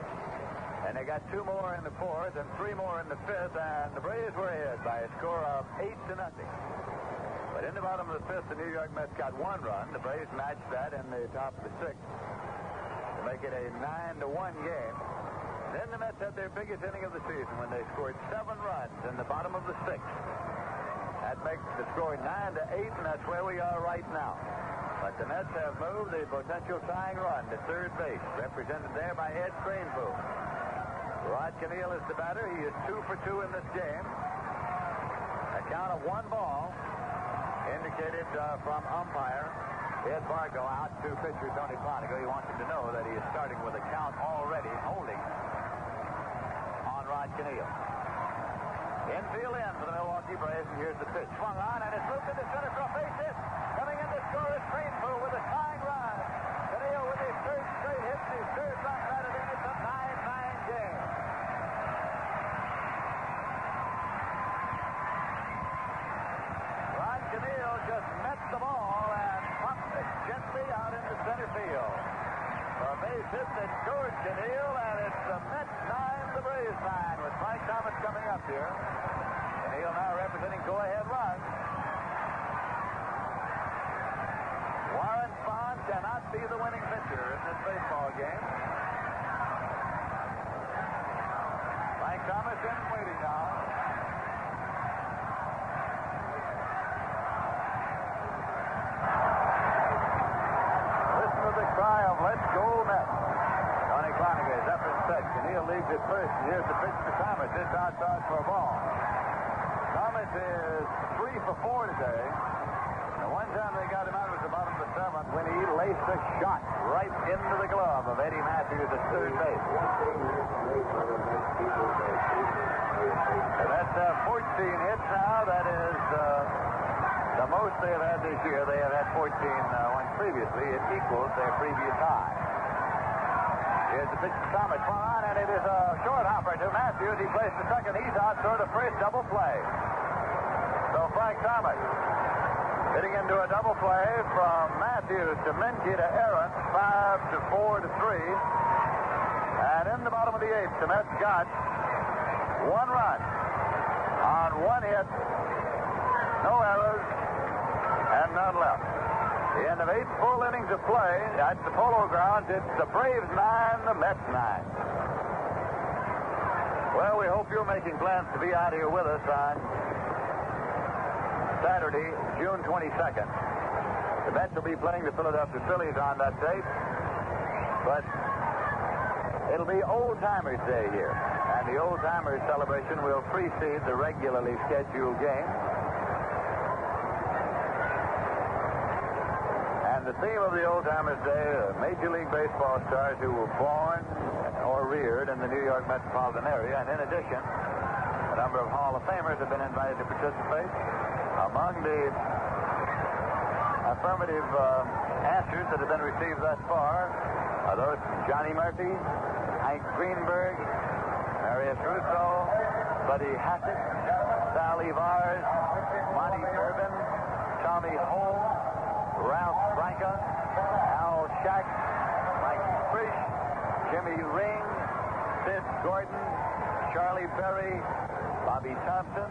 and they got 2 more in the fourth and 3 more in the fifth, and the Braves were ahead by a score of 8-0. But in the bottom of the fifth, the New York Mets got 1 run. The Braves matched that in the top of the sixth to make it a 9-1 game. Then the Mets had their biggest inning of the season when they scored 7 runs in the bottom of the sixth. That makes the score 9-8, and that's where we are right now. But the Mets have moved the potential tying run to third base, represented there by Ed Craneville. Rod Canneel is the batter. He is 2 for 2 in this game. A count of 1 ball indicated from umpire Ed Bargo out to pitcher Tony Plonico. He wants him to know that he is starting with a count already holding on Rod Canneel. Infield in for the Milwaukee Braves, and here's the pitch. Swung on, and it's looped into center for a base hit. Coming in to score is Craneville with a tying run. Canneel with his third straight hit, and his third run batted in. It's a 9-9 game. Rod Canneel just met the ball and pumped it gently out into center field. For a base hit that scored Canneel, and it's the Mets 9, the Braves 9, with Frank Thomas coming up here. Canneel now representing go-ahead run. Warren Spahn cannot be the winning pitcher in this baseball game. Frank Thomas in waiting now. Listen to the cry of "Let's go Mets." Tony Cloninger is up in set. Canneel leaves at first. Here's the pitch to Thomas. It's outside for a ball. Thomas is 3 for 4 today. The one time they got him out was the bottom of the 7th when he laced a shot right into the glove of Eddie Matthews at third base. So that's 14 hits now. That is the most they have had this year. They have had 14 when previously. It equals their previous high. Here's the pitch to Thomas. Swung on, and it is a short hopper to Matthews. He plays the second. He's out toward the first. Double play. So Frank Thomas hitting into a double play from Matthews to Menke to Aaron. 5 to 4 to 3. And in the bottom of the 8th, the Mets got 1 run on 1 hit. No errors and none left. The end of 8 full innings of play at the Polo Grounds. It's the Braves 9, the Mets 9. Well, we hope you're making plans to be out here with us on Saturday, June 22nd. The Mets will be playing the Philadelphia Phillies on that date. But it'll be Old Timers Day here. And the Old Timers celebration will precede the regularly scheduled game. The theme of the Old Timers Day, Major League Baseball stars who were born or reared in the New York metropolitan area. And in addition, a number of Hall of Famers have been invited to participate. Among the affirmative answers that have been received thus far are those from Johnny Murphy, Hank Greenberg, Marius Russo, Buddy Hackett, Sally Vars, Monty Durbin, Tommy Holmes, Ralph Branca, Al Shack, Mike Frisch, Jimmy Ring, Sid Gordon, Charlie Berry, Bobby Thompson,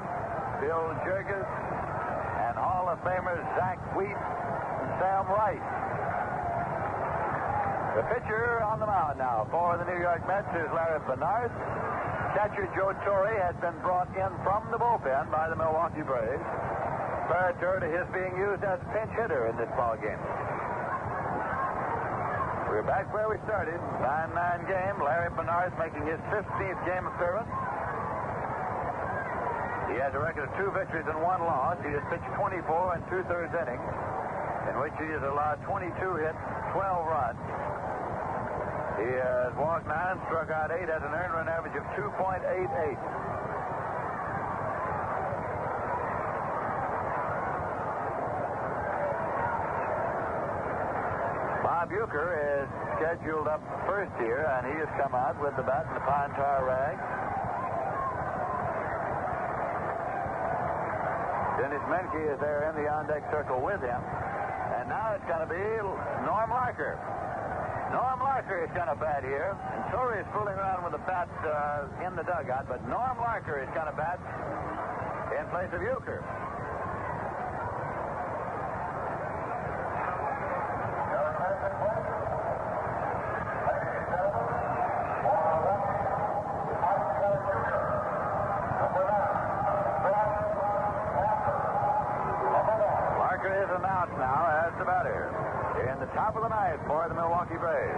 Bill Jurgis, and Hall of Famers Zach Wheat and Sam Rice. The pitcher on the mound now for the New York Mets is Larry Bernard. Catcher Joe Torre has been brought in from the bullpen by the Milwaukee Braves, comparator to his being used as a pinch hitter in this ball game. We're back where we started. 9-9 game. Larry Bernard's making his 15th game appearance. He has a record of 2 victories and 1 loss. He has pitched 24 and 2/3 innings, in which he has allowed 22 hits, 12 runs. He has walked 9, struck out 8, has an earned run average of 2.88. Bob Bucher is scheduled up first here, and he has come out with the bat and the pine tar rag. Dennis Menke is there in the on-deck circle with him. And now it's going to be Norm Larker. Norm Larker is going to bat here. And Torrey is fooling around with the bat in the dugout, but Norm Larker is going to bat in place of Bucher. Now as the batter in the top of the ninth for the Milwaukee Braves.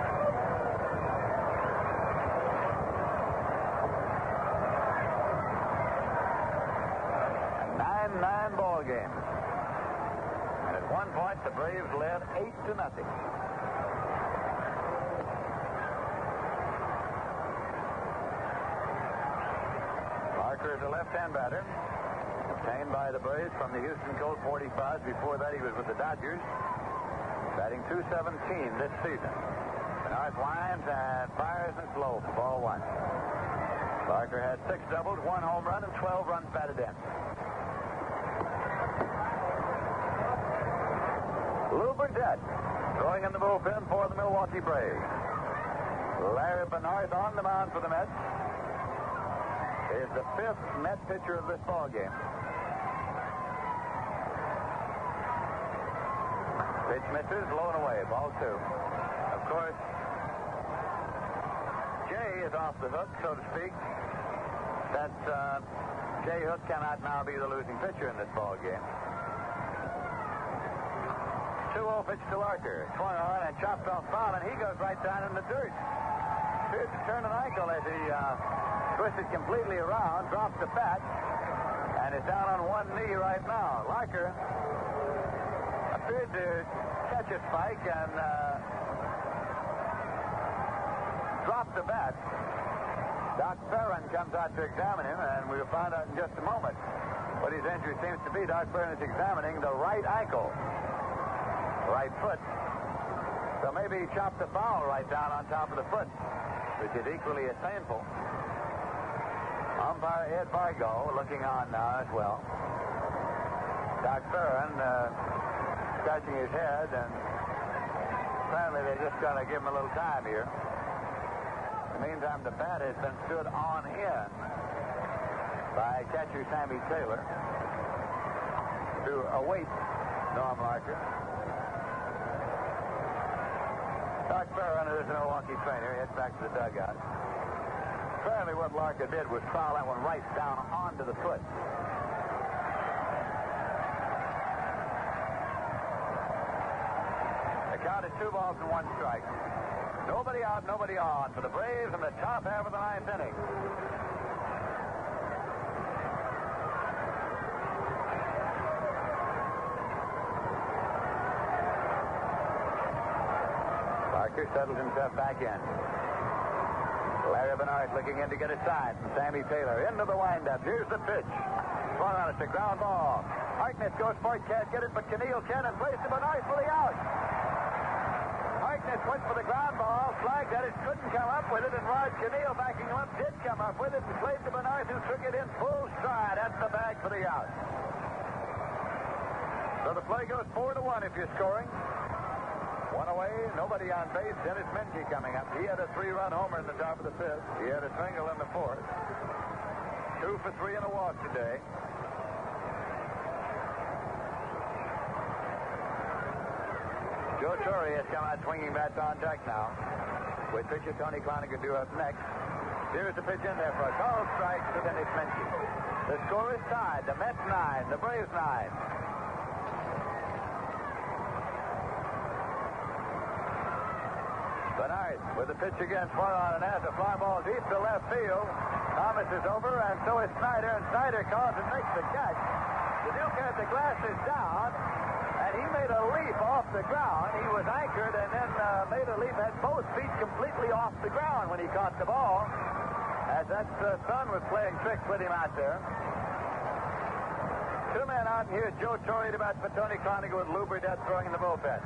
A 9-9 ball game. And at one point the Braves led 8-0. Larker is a left-hand batter. Obtained by the Braves from the Houston Colt 45s. Before that, he was with the Dodgers, batting .217 this season. Bernard winds and fires and slow for ball one. Larker had 6 doubles, 1 home run, and 12 runs batted in. Lou Burdett throwing in the bullpen for the Milwaukee Braves. Larry Bernard on the mound for the Mets is the 5th Met pitcher of this ball game. Pitch misses, low and away, ball 2. Of course, Jay is off the hook, so to speak. That's Jay Hook cannot now be the losing pitcher in this ball game. 2-0 pitch to Larker. Swung on and chopped off foul, and he goes right down in the dirt. Appeared to turn an ankle as he twisted completely around, dropped the bat, and is down on one knee right now. Larker appeared to catch a spike and drop the bat. Doc Ferrin comes out to examine him, and we'll find out in just a moment what his injury seems to be. Doc Ferrin is examining the right ankle, right foot. So maybe he chopped the foul right down on top of the foot, which is equally as painful. Umpire Ed Bargo looking on now as well. Doc Ferrin scratching his head, and apparently they're just going to give him a little time here. In the meantime, the bat has been stood on in by catcher Sammy Taylor to await Norm Larker. Doc Ferrin, who is a Milwaukee trainer, heads back to the dugout. Apparently what Larker did was foul that one right down onto the foot. The count is 2 balls and 1 strike. Nobody out, nobody on for the Braves in the top half of the 9th inning. Larker settles himself back in. Larry Bernard looking in to get a sign from Sammy Taylor. Into the windup. Here's the pitch. Swung on it. The ground ball. Harkness goes for it. Can't get it, but Keneal can and plays to Bernard for the out. Harkness went for the ground ball. Flagged at it. Couldn't come up with it. And Rod Keneal backing him up did come up with it and played to Bernard, who took it in full stride at the bag for the out. So the play goes 4-1 if you're scoring. 1 away, nobody on base. Dennis Menke coming up. He had a 3-run homer in the top of the 5th. He had a single in the 4th. 2 for 3 and a walk today. Joe Torre has come out swinging bats on deck now, with pitcher Tony Cloninger due up next. Here's the pitch in there for a called strike to Dennis Menke. The score is tied. The Mets 9, the Braves 9. Bernard with the pitch again, swung on and has a fly ball deep to left field. Thomas is over, and so is Snyder, and Snyder calls and makes the catch. The Duke the glass is down, and he made a leap off the ground. He was anchored and then made a leap, had both feet completely off the ground when he caught the ball, as that son was playing tricks with him out there. 2 men out, and here's Joe Torre to bat for Tony Cloninger with Lou Burdett throwing in the bullpen.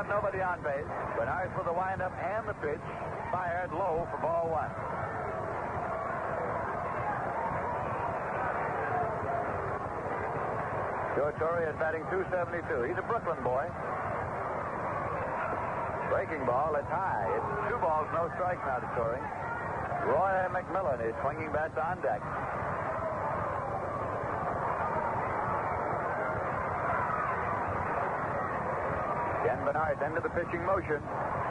out, nobody on base. Bernard for the windup and the pitch. Fired low for ball one. Joe Torre is batting .272. He's a Brooklyn boy. Breaking ball, it's high. It's 2 balls, no strikes now to Torre. Roy McMillan is swinging bats on deck. Ken Bernard into the pitching motion.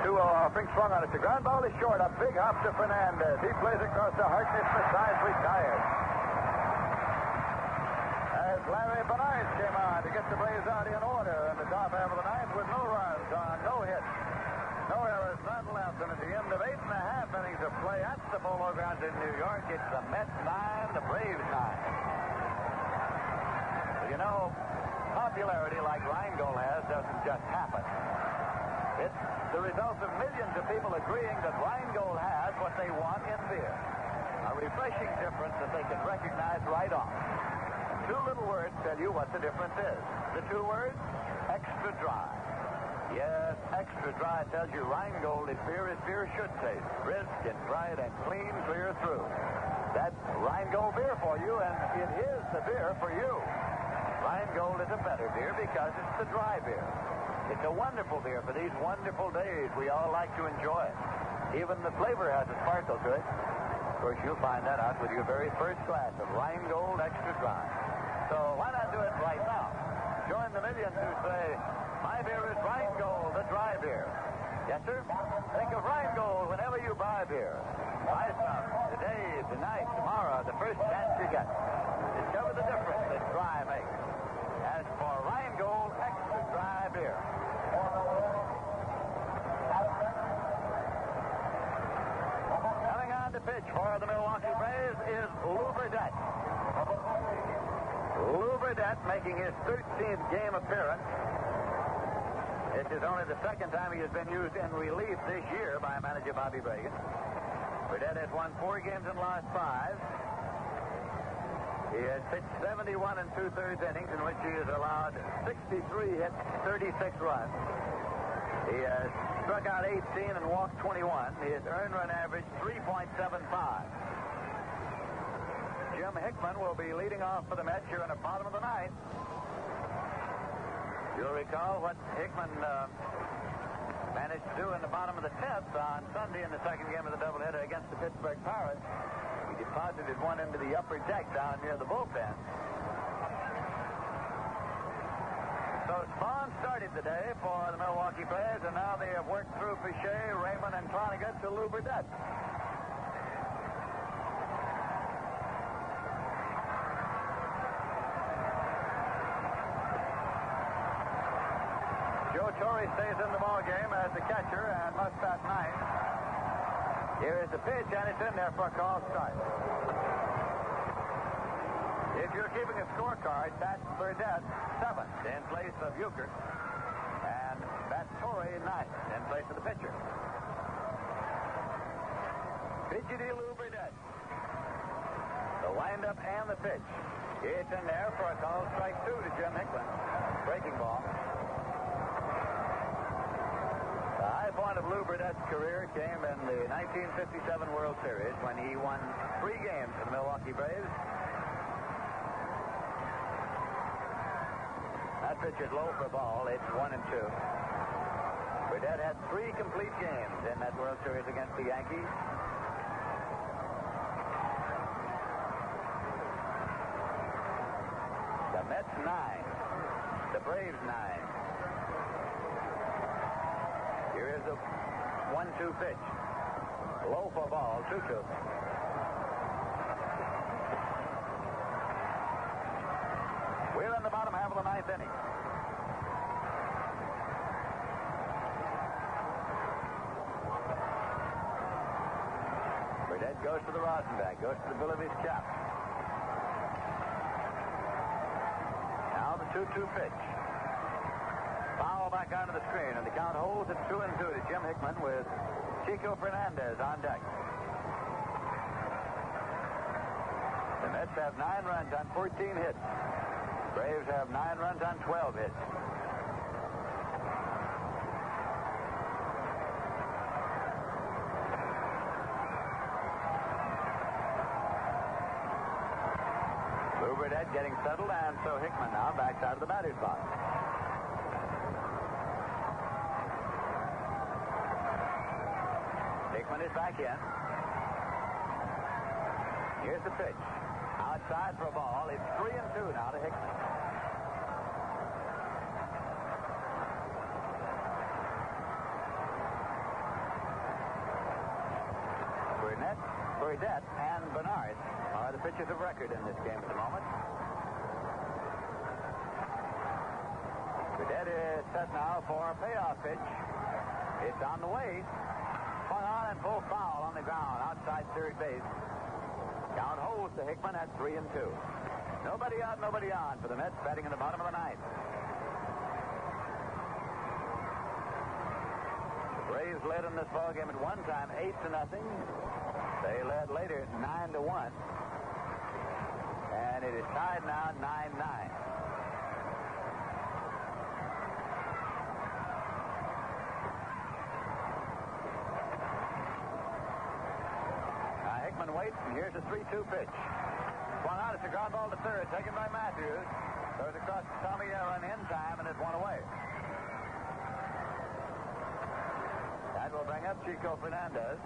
2-0 offering, swung on it. The ground ball is short. A big hop to Fernandez. He plays across the Harkness. Besides, retired. As Larry Bernard came on to get the Braves out in order in the top half of the ninth with no runs on no hits. No errors, none left. And at the end of 8.5 innings of play at the Polo Grounds in New York, it's the Mets 9, the Braves 9. You know, popularity like Rheingold has doesn't just happen. It's the result of millions of people agreeing that Rheingold has what they want in beer. A refreshing difference that they can recognize right off. 2 little words tell you what the difference is. The 2 words, extra dry. Yes, extra dry tells you Rheingold is beer as beer should taste. Brisk and bright and clean clear through. That's Rheingold beer for you, and it is the beer for you. Rheingold is a better beer because it's the dry beer. It's a wonderful beer for these wonderful days we all like to enjoy. Even the flavor has a sparkle to it. Of course, you'll find that out with your very first glass of Rheingold Extra Dry. So why not do it right now? Join the millions who say, my beer is Rheingold, the dry beer. Yes, sir? Think of Rheingold whenever you buy beer. Buy some today, tonight, tomorrow, the first chance you get. Discover the difference that dry makes. As for Rheingold Extra Dry Beer. Coming on to pitch for the Milwaukee Braves is Lou Burdette. Lou Burdette making his 13th game appearance. This is only the second time he has been used in relief this year by manager Bobby Bragan. Burdette has won 4 games and lost 5. He has pitched 71 and 2/3 innings in which he has allowed 63 hits, 36 runs. He has struck out 18 and walked 21. His earned run average 3.75. Jim Hickman will be leading off for the Mets here in the bottom of the ninth. You'll recall what Hickman managed to do in the bottom of the 10th on Sunday in the second game of the doubleheader against the Pittsburgh Pirates. He deposited one into the upper deck down near the bullpen. So Spahn started the day for the Milwaukee Braves, and now they have worked through Fichet, Raymond, and Cloninger to Lou Burdette. Joe Torre stays in the ball game as the catcher and must bat 9. Here is the pitch, and it's in there for a call strike. If you're keeping a scorecard, that's Burdette 7th in place of Euchre, and that's Torre 9th in place of the pitcher. Pitchy to Lou Burdette. The windup and the pitch. It's in there for a call strike 2 to Jim Hickman. Breaking ball. The high point of Lou Burdette's career came in the 1957 World Series when he won 3 games for the Milwaukee Braves. That pitch is low for a ball. It's 1-2. Burdette had 3 complete games in that World Series against the Yankees. The Mets 9. The Braves 9. Here is a 1-2 pitch. Low for ball, 2-2. We're in the bottom half of the 9th inning. Burdette goes to the rosin bag, goes to the bill of his cap. Now the 2-2 pitch. Foul back onto the screen, and the count holds at 2-2 to Jim Hickman with Chico Fernandez on deck. The Mets have 9 runs on 14 hits. Braves have 9 runs on 12 hits. Burdett getting settled, and so Hickman now backs out of the batter's box. Hickman is back in. Here's the pitch. Outside for a ball. It's 3-2 now to Hickman. Burdett and Bernard are the pitchers of record in this game at the moment. Burdett is set now for a payoff pitch. It's on the way. Swung on and full foul on the ground outside third base. Count holds to Hickman at 3-2. Nobody out, nobody on for the Mets batting in the bottom of the ninth. The Braves led in this ball game at one time 8-0. They led later 9-1. And it is tied now 9-9. Hickman waits, and here's a 3-2 pitch. Swung out, it's a ground ball to third, taken by Matthews. Goes across to Tommy Aaron in time, and it's one away. That will bring up Chico Fernandez.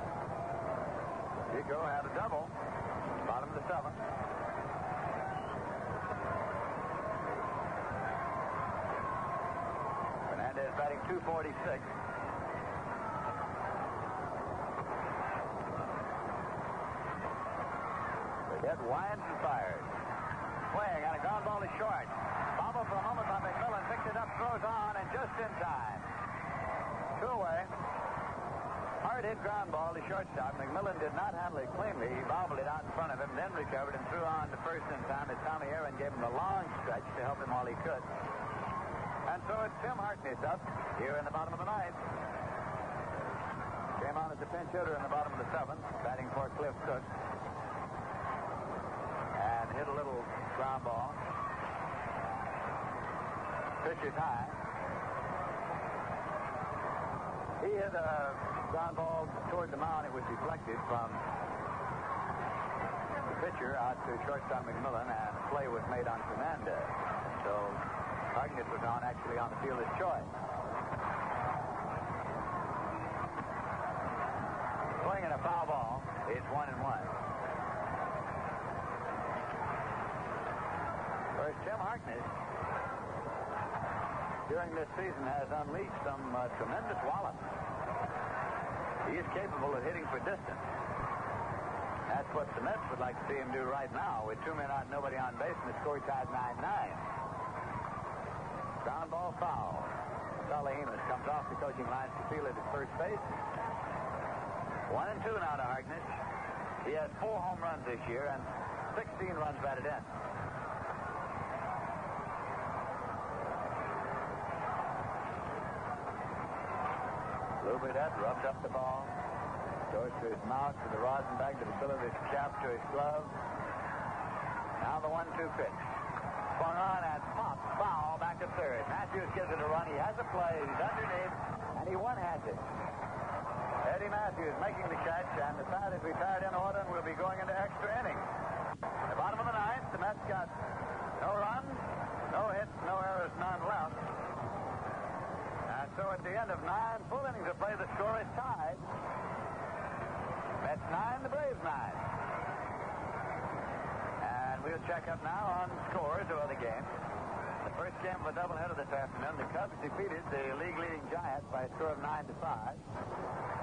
Chico had a double, bottom of the seventh. Fernandez batting .246. Burdett winds and fires. Swing on a ground ball to short. Bobble for a moment by McMillan. Picks it up, throws on, and just in time. 2 away. Hard hit ground ball to shortstop. McMillan did not handle it cleanly. He bobbled it out in front of him, then recovered and threw on to first in time as Tommy Aaron gave him the long stretch to help him while he could. And so it's Tim Harkness up here in the bottom of the ninth. Came on as a pinch hitter in the bottom of the seventh, batting for Cliff Cook. And hit a little ground ball. Pitch is high. He hit a ground ball toward the mound. It was deflected from the pitcher out to shortstop McMillan, and play was made on Fernandez. So Harkness was actually on the field as choice. Swinging a foul ball. It's 1-1. Whereas Tim Harkness, during this season, has unleashed some tremendous wallop. He is capable of hitting for distance. That's what the Mets would like to see him do right now, with 2 men out, nobody on base, and the score tied 9-9. Ground ball foul. Salahimas comes off the coaching lines to field at first base. 1-2 now to Harkness. He has 4 home runs this year and 16 runs batted in. Lou Burdett rubs up the ball, goes to his mouth, to the rosin bag, to the bill of his cap, to his glove. Now the 1-2 pitch. Swung on and popped foul back to third. Matthews gives it a run. He has a play. He's underneath, and he one-hands it. Eddie Matthews making the catch, and the side is retired in order and will be going into extra innings. In the bottom of the ninth, the Mets got no runs, no hits, no errors, none left. And so at the end of 9 full innings of play, the score is tied. Mets 9, the Braves 9. And we'll check up now on scores of other games. The first game of a doubleheader this afternoon, the Cubs defeated the league-leading Giants by a score of 9-5.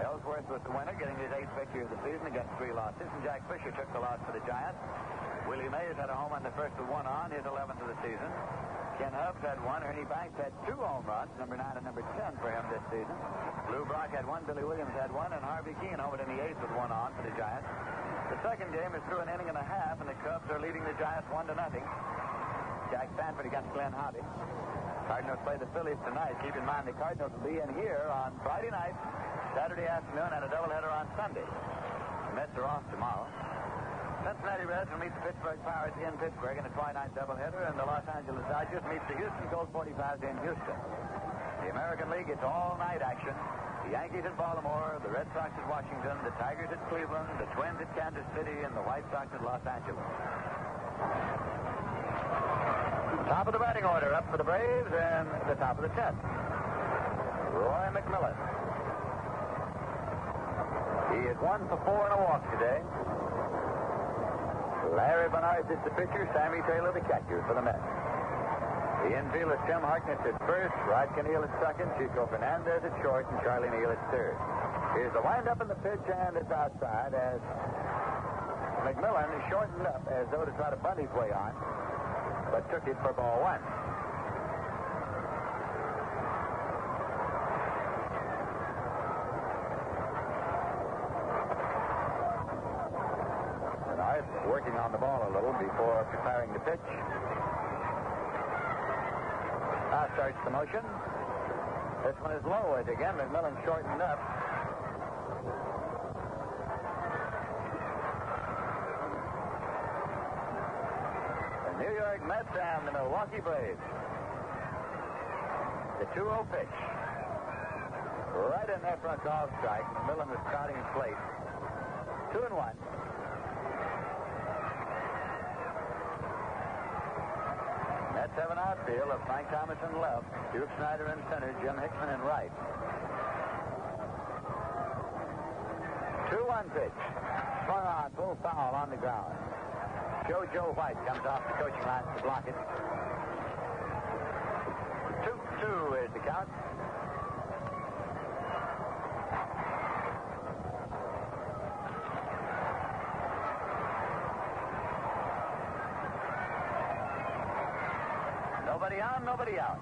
Ellsworth was the winner, getting his 8th victory of the season against 3 losses, and Jack Fisher took the loss for the Giants. Willie Mays had a home run, the first of 1 on, his 11th of the season. Ken Hubbs had 1. Ernie Banks had 2 home runs, number 9 and number 10 for him this season. Lou Brock had 1, Billy Williams had 1, and Harvey Keene homered in the 8th with 1 on for the Giants. The second game is through an inning and a half, and the Cubs are leading the Giants 1-0. Jack Sanford against Glenn Hobby. Cardinals play the Phillies tonight. Keep in mind the Cardinals will be in here on Friday night, Saturday afternoon, and a doubleheader on Sunday. The Mets are off tomorrow. Cincinnati Reds will meet the Pittsburgh Pirates in Pittsburgh in a twilight doubleheader, and the Los Angeles Dodgers meet the Houston Colt 45s in Houston. The American League gets all-night action. The Yankees at Baltimore, the Red Sox at Washington, the Tigers at Cleveland, the Twins at Kansas City, and the White Sox at Los Angeles. Top of the batting order up for the Braves and the top of the 10th. Roy McMillan. He is 1 for 4 in a walk today. Larry Bernard is the pitcher. Sammy Taylor the catcher for the Mets. The infield is Tim Harkness at first, Rod Kenneal at second, Chico Fernandez at short, and Charlie Neal at third. Here's the windup in the pitch, and it's outside as McMillan is shortened up as though to try to bunt his way on, but took it for ball 1. Bernard working on the ball a little before preparing the pitch. Now starts the motion. This one is low as again McMillan shortened up. The New York Mets and the Milwaukee Braves. The 2-0 pitch. Right in there for a call strike. McMillan was crowding his plate. 2-1. Mets have an outfield of Frank Thomas in left, Duke Snyder in center, Jim Hickman in right. 2-1 pitch. Swung on, full foul on the ground. Joe White comes off the coaching line to block it. 2-2 is the count. Nobody on, nobody out.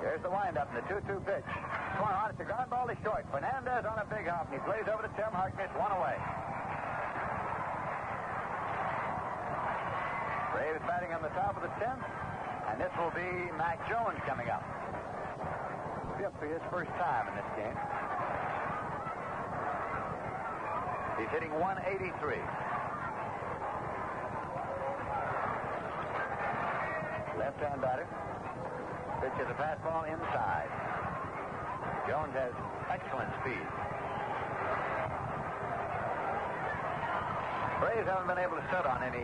Here's the windup in the 2-2 pitch. Swung on, it's a ground ball to short. Fernandez on a big hop, and he plays over to Tim Harkness, 1 away. Braves batting on the top of the 10th, and this will be Mac Jones coming up. Fifth for his first time in this game. He's hitting 183. Left-hand batter. Pitch is a fastball inside. Jones has excellent speed. Braves haven't been able to set on any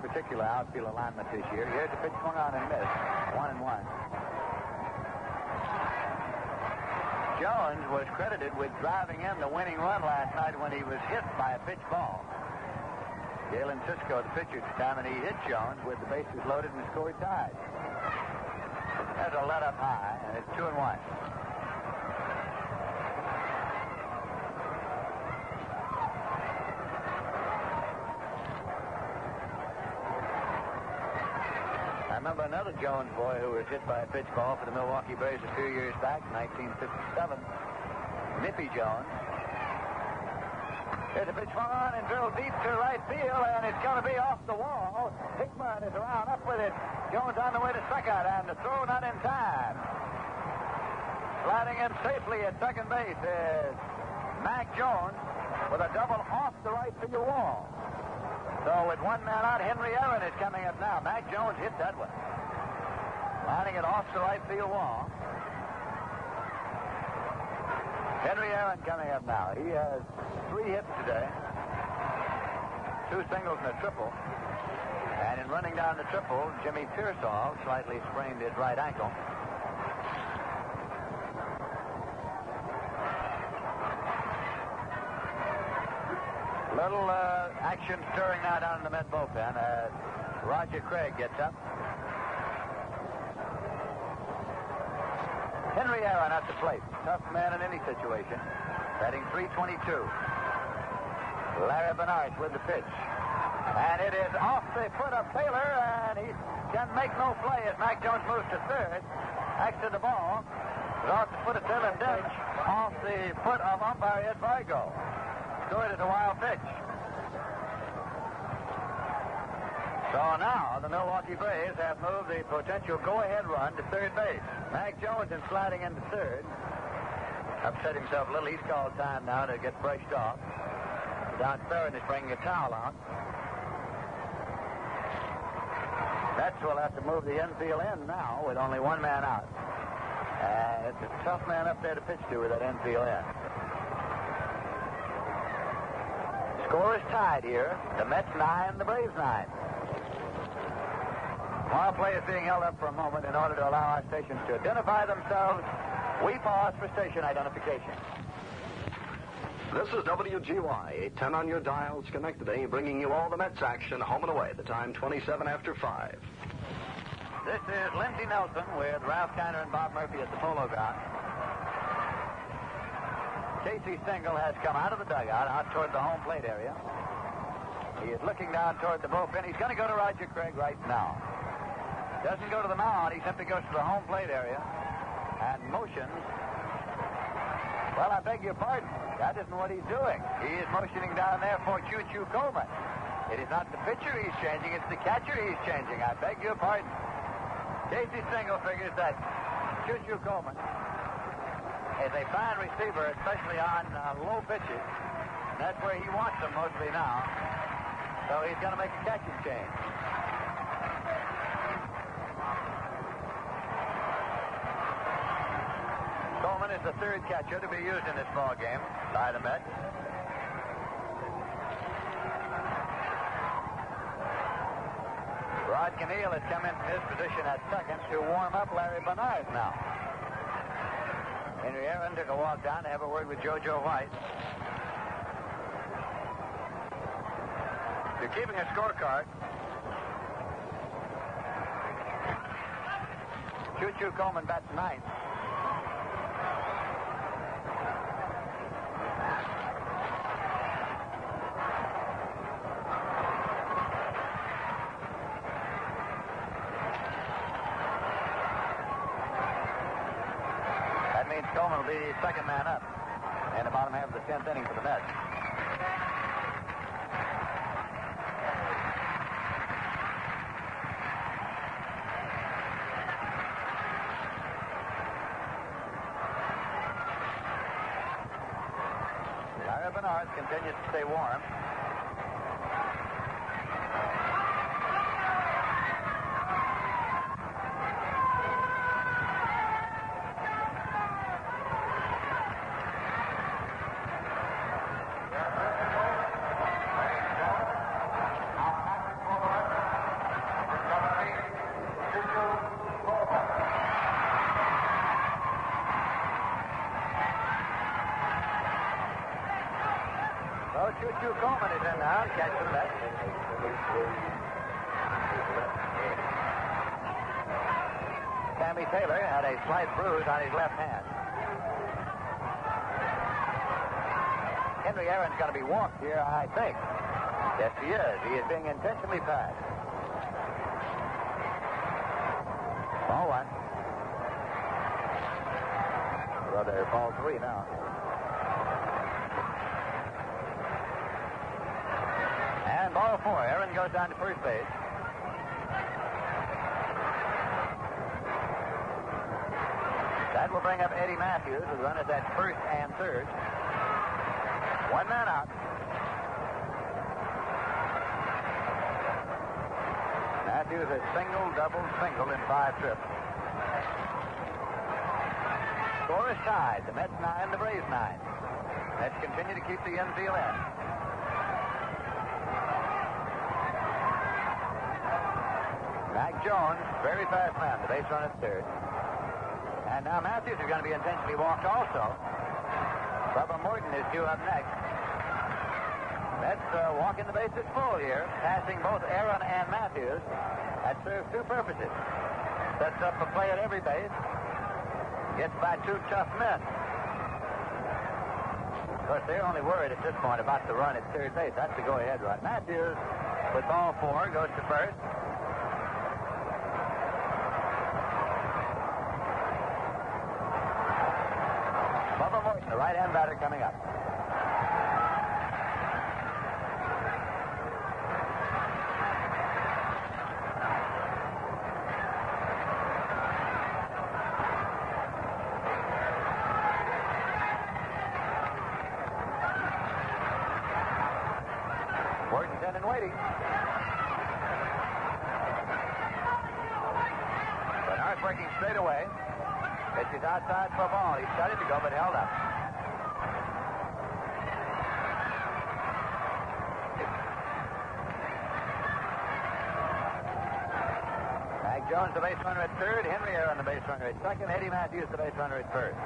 particular outfield alignment this year. Here's the pitch swung on and missed. 1-1. Jones was credited with driving in the winning run last night when he was hit by a pitch ball. Galen Cisco, the pitcher at the time, and he hit Jones with the bases loaded and scored tied. There's a let up high, and it's 2-1. I remember another Jones boy who was hit by a pitch ball for the Milwaukee Braves a few years back, 1957. Nippy Jones. There's a pitch swung on and drilled deep to right field, and it's going to be off the wall. Hickman is around, up with it. Jones on the way to second, and the throw not in time. Sliding in safely at second base is Mac Jones with a double off the right field wall. So with one man out, Henry Aaron is coming up now. Mac Jones hit that one. Lining it off the right field wall. Henry Aaron coming up now. He has 3 hits today. 2 singles and a triple. And in running down the triple, Jimmy Pearsall slightly sprained his right ankle. Little action stirring now down in the Met bullpen as Roger Craig gets up. Henry Aaron at the plate. Tough man in any situation. Batting .322. Larry Bernard with the pitch. And it is off the foot of Taylor, and he can make no play as Mac Jones moves to third. Next to the ball. It's off the foot of Taylor, then off the foot of umpire Ed Vargo. Scored at a wild pitch. So now the Milwaukee Braves have moved the potential go-ahead run to third base. Mac Jones is sliding into third. Upset himself a little. He's called time now to get brushed off. Don Ferrin is bringing a towel out. Mets will have to move the infield in now with only one man out. And it's a tough man up there to pitch to with that infield in. Score is tied here. The Mets 9, the Braves 9. While play is being held up for a moment in order to allow our stations to identify themselves, we pause for station identification. This is WGY, 810 on your dial, Schenectady, bringing you all the Mets action home and away. The time 27 after 5. This is Lindsey Nelson with Ralph Kiner and Bob Murphy at the Polo Grounds. Casey Stengel has come out of the dugout, out toward the home plate area. He is looking down toward the bullpen. He's going to go to Roger Craig right now. Doesn't go to the mound. He simply goes to the home plate area and motions. Well, I beg your pardon. That isn't what he's doing. He is motioning down there for Choo-Choo Coleman. It is not the pitcher he's changing. It's the catcher he's changing. I beg your pardon. Casey Stengel figures that Choo-Choo Coleman is a fine receiver, especially on low pitches. That's where he wants them mostly now. So he's going to make a catching change. Coleman is the third catcher to be used in this ball game by the Mets. Rod Canneel has come into his position at second to warm up Larry Bernard now. Henry Aaron took a walk down to have a word with JoJo White. You're keeping a scorecard. Choo-Choo Coleman bats ninth. Coleman will be the second man up in the bottom half of the 10th inning for the Mets. Larry Bernard continues to stay warm. Choo-Choo Coleman is in now to catch the Mets. Sammy Taylor had a slight bruise on his left hand. Henry Aaron's going to be walked here, I think. Yes, he is. He is being intentionally passed. Ball one. Brother, ball three now. And ball four. Aaron goes down to first base. That will bring up Eddie Matthews, who runners at first and third. One man out. Matthews has single, double, single in 5 trips. Score is tied. The Mets 9, the Braves 9. Mets continue to keep the infield in. Mac Jones, very fast man, the base run at third. And now Matthews is going to be intentionally walked also. Bubba Morton is due up next. Mets walking the bases full here, passing both Aaron and Matthews. That serves two purposes. Sets up a play at every base. Gets by two tough men. Of course, they're only worried at this point about the run at third base. That's the go-ahead run. Matthews, with ball four, goes to first. Bubba Morton, the right-hand batter, coming up. Morton's in and waiting. Bernard breaking straight away. Pitches outside for a ball. He started to go, but held up. Jones, the base runner at third. Henry Aaron, the base runner at second. Eddie Matthews, the base runner at first.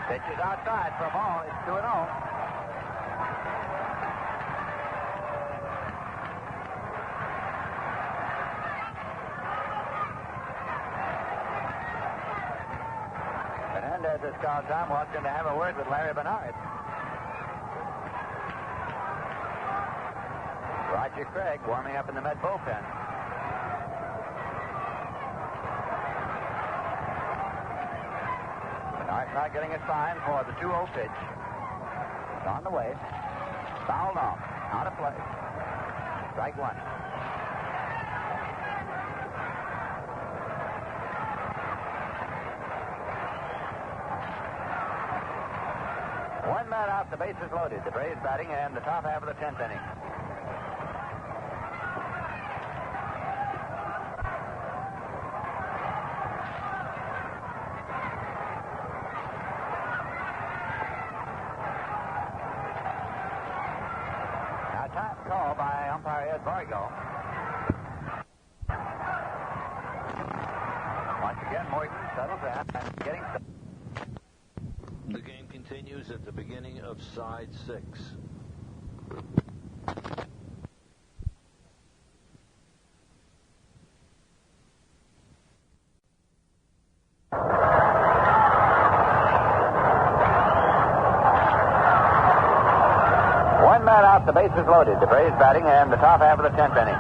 Pitch is outside for a ball. It's 2-0. Hernandez has called time. Walks in to have a word with Larry Bernard. Roger Craig warming up in the Met bullpen. Bernard not getting a sign for the 2-0 pitch. It's on the way. Fouled off. Out of play. Strike one. One man out, the bases loaded. The Braves batting in the top half of the 10th inning. Now, time call by umpire Ed Bargo. Once again, Morton settles in and getting set. The game continues at the beginning of side 6. One man out, the bases loaded. The Braves batting in the top half of the 10th inning.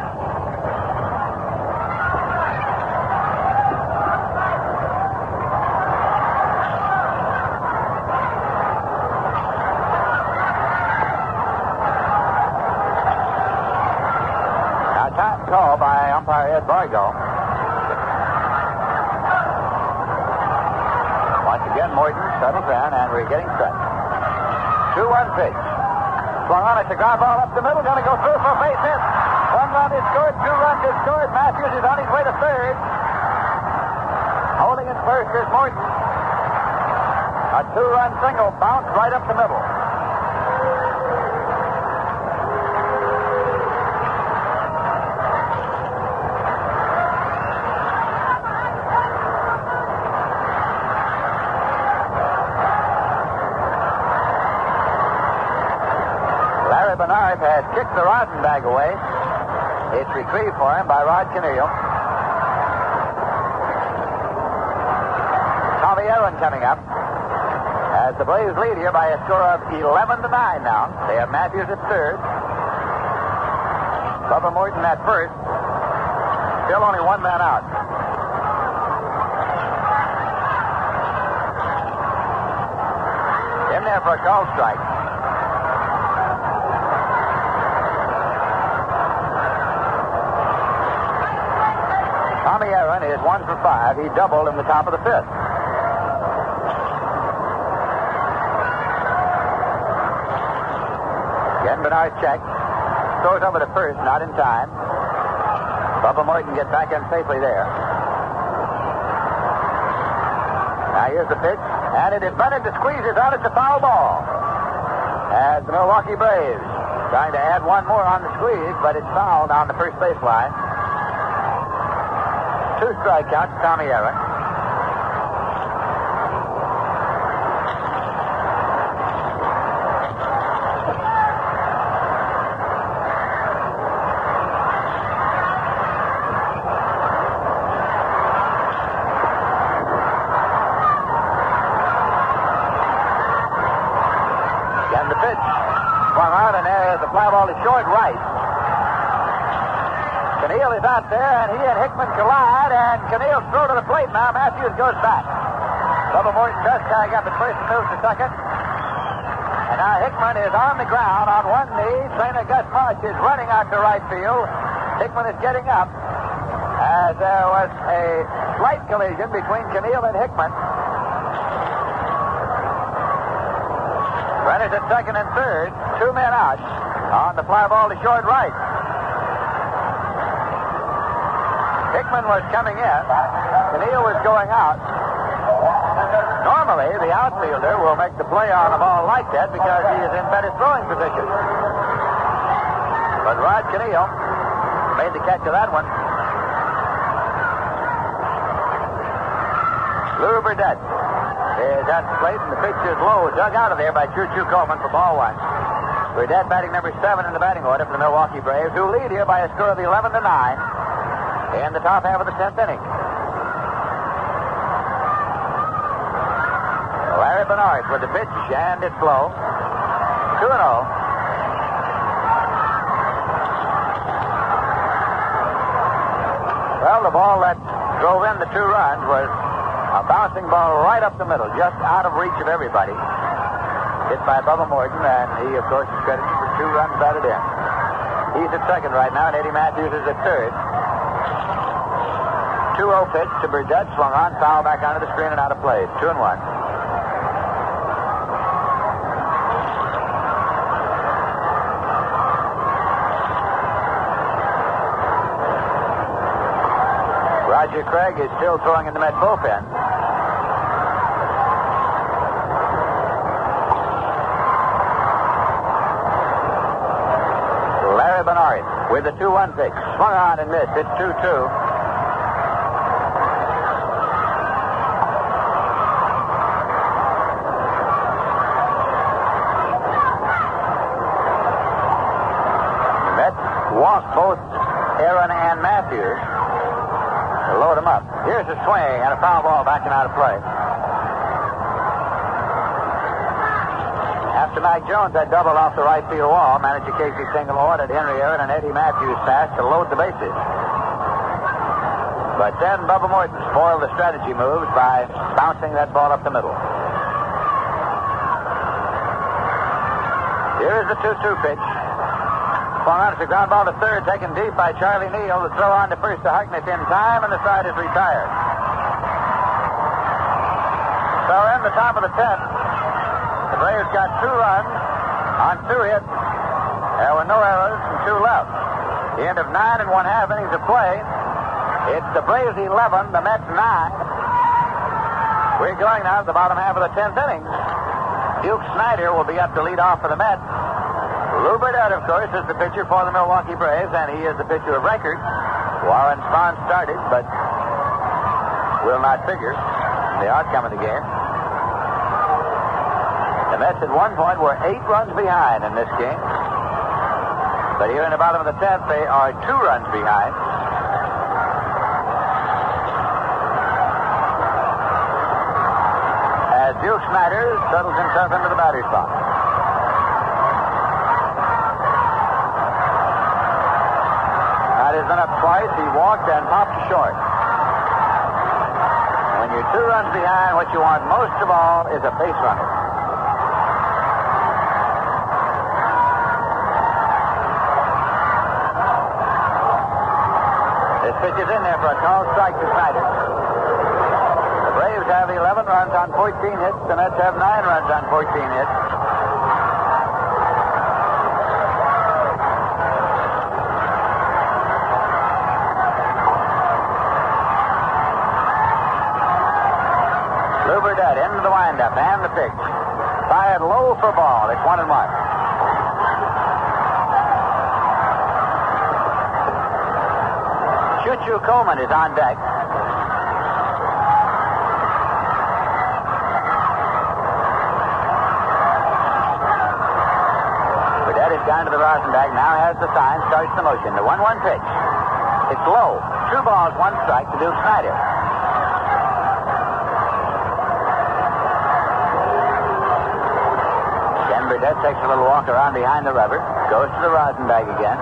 Call by umpire Ed Bargo. Once again, Morton settles in, and we're getting set. 2-1 pitch. Swung on, it's a ground ball up the middle, going to go through for a base hit. 1 run is scored, 2 runs is scored. Matthews is on his way to third. Holding in first is Morton. A 2-run single bounced right up the middle. Bernard had kicked the rosin bag away. It's retrieved for him by Rod Canillo. Tommy Aaron coming up as the Braves lead here by a score of 11-9 now. They have Matthews at third. Bubba Morton at first. Still only one man out. In there for a call strike. Tommy Aaron is 1 for 5. He doubled in the top of the 5th. Again, Bernard checks. Throws over to first, not in time. Bubba Morton gets back in safely there. Now here's the pitch. And it is Bennett that squeezes out. It's a foul ball. As the Milwaukee Braves trying to add one more on the squeeze, but it's fouled on the first baseline. 2 strikeouts, Tommy Aaron. Again, the pitch. Swung out, and there the fly ball is short right. Caneel is out there, and he and Hickman collide, and Caneel's throw to the plate now. Matthews goes back. Bubba Morton does tag up at first and moves to second. And now Hickman is on the ground on one knee. Trainer Gus March is running out to right field. Hickman is getting up as there was a slight collision between Caneel and Hickman. Runners at second and third. 2 men out on the fly ball to short right. Hickman was coming in. Caneel was going out. Normally, the outfielder will make the play on a ball like that because he is in better throwing position. But Rod Canillo made the catch of that one. Lou Burdette is at the plate, and the pitch is low, dug out of there by Choo-Choo Coleman for ball one. Burdette batting number 7 in the batting order for the Milwaukee Braves, who lead here by a score of 11-9 in the top half of the 10th inning. Larry Bernard with the pitch, and it's low. 2-0. Well, the ball that drove in the 2 runs was a bouncing ball right up the middle, just out of reach of everybody. Hit by Bubba Morton, and he, of course, is credited for 2 runs batted in. He's at second right now, and Eddie Matthews is at third. 2-0 pitch to Burdette, swung on, foul back onto the screen and out of play. 2-1. Roger Craig is still throwing in the Met bullpen. Larry Bernard with the 2-1 pitch. Swung on and missed. It's 2-2. The Mets walked both Aaron and Matthews. Load him up. Here's a swing and a foul ball backing out of play. After Mac Jones had doubled off the right field wall, manager Casey Stengel ordered Henry Aaron and Eddie Matthews pass to load the bases. But then Bubba Morton spoiled the strategy moves by bouncing that ball up the middle. Here is the 2-2 pitch. Swung on, it's a ground ball to third, taken deep by Charlie Neal. The throw on to first to Harkness in time, and the side is retired. So in the top of the 10th, the Braves got 2 runs on 2 hits. There were no errors and 2 left. The end of 9 1/2 innings of play. It's the Braves 11, the Mets 9. We're going now to the bottom half of the 10th inning. Duke Snyder will be up to lead off for the Mets. Lou Burdette, of course, is the pitcher for the Milwaukee Braves, and he is the pitcher of record. Warren Spahn started, but will not figure in the outcome of the game. The Mets at one point were 8 runs behind in this game. But here in the bottom of the 10th, they are 2 runs behind. As Duke Snyder settles himself into the batter's box. Has been up twice. He walked and popped short. When you're 2 runs behind, what you want most of all is a base runner. This pitch is in there for a called strike to Snyder. The Braves have 11 runs on 14 hits. The Mets have 9 runs on 14 hits. Into the windup and the pitch. Fired low for ball. It's 1-1. Choo-Choo Coleman is on deck. Burdette has gone to the Rosenbag. Now has the sign. Starts the motion. The 1-1 pitch. It's low. 2 balls, 1 strike to Duke Snyder. Burdette takes a little walk around behind the rubber, goes to the Rosenbag again.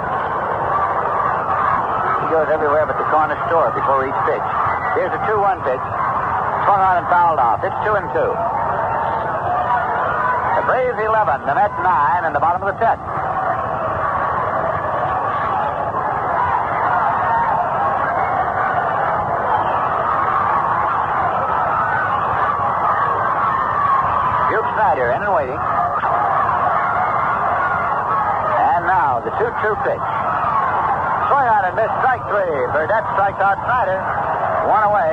He goes everywhere but the corner store before each pitch. Here's a 2-1 pitch. Swung on and fouled off. It's 2-2. The Braves 11, the Mets 9, and the bottom of the 10th. Duke Snyder in and waiting. The 2-2 pitch. Swung on and missed. Strike 3. Burdette strikes out Snyder. 1 away.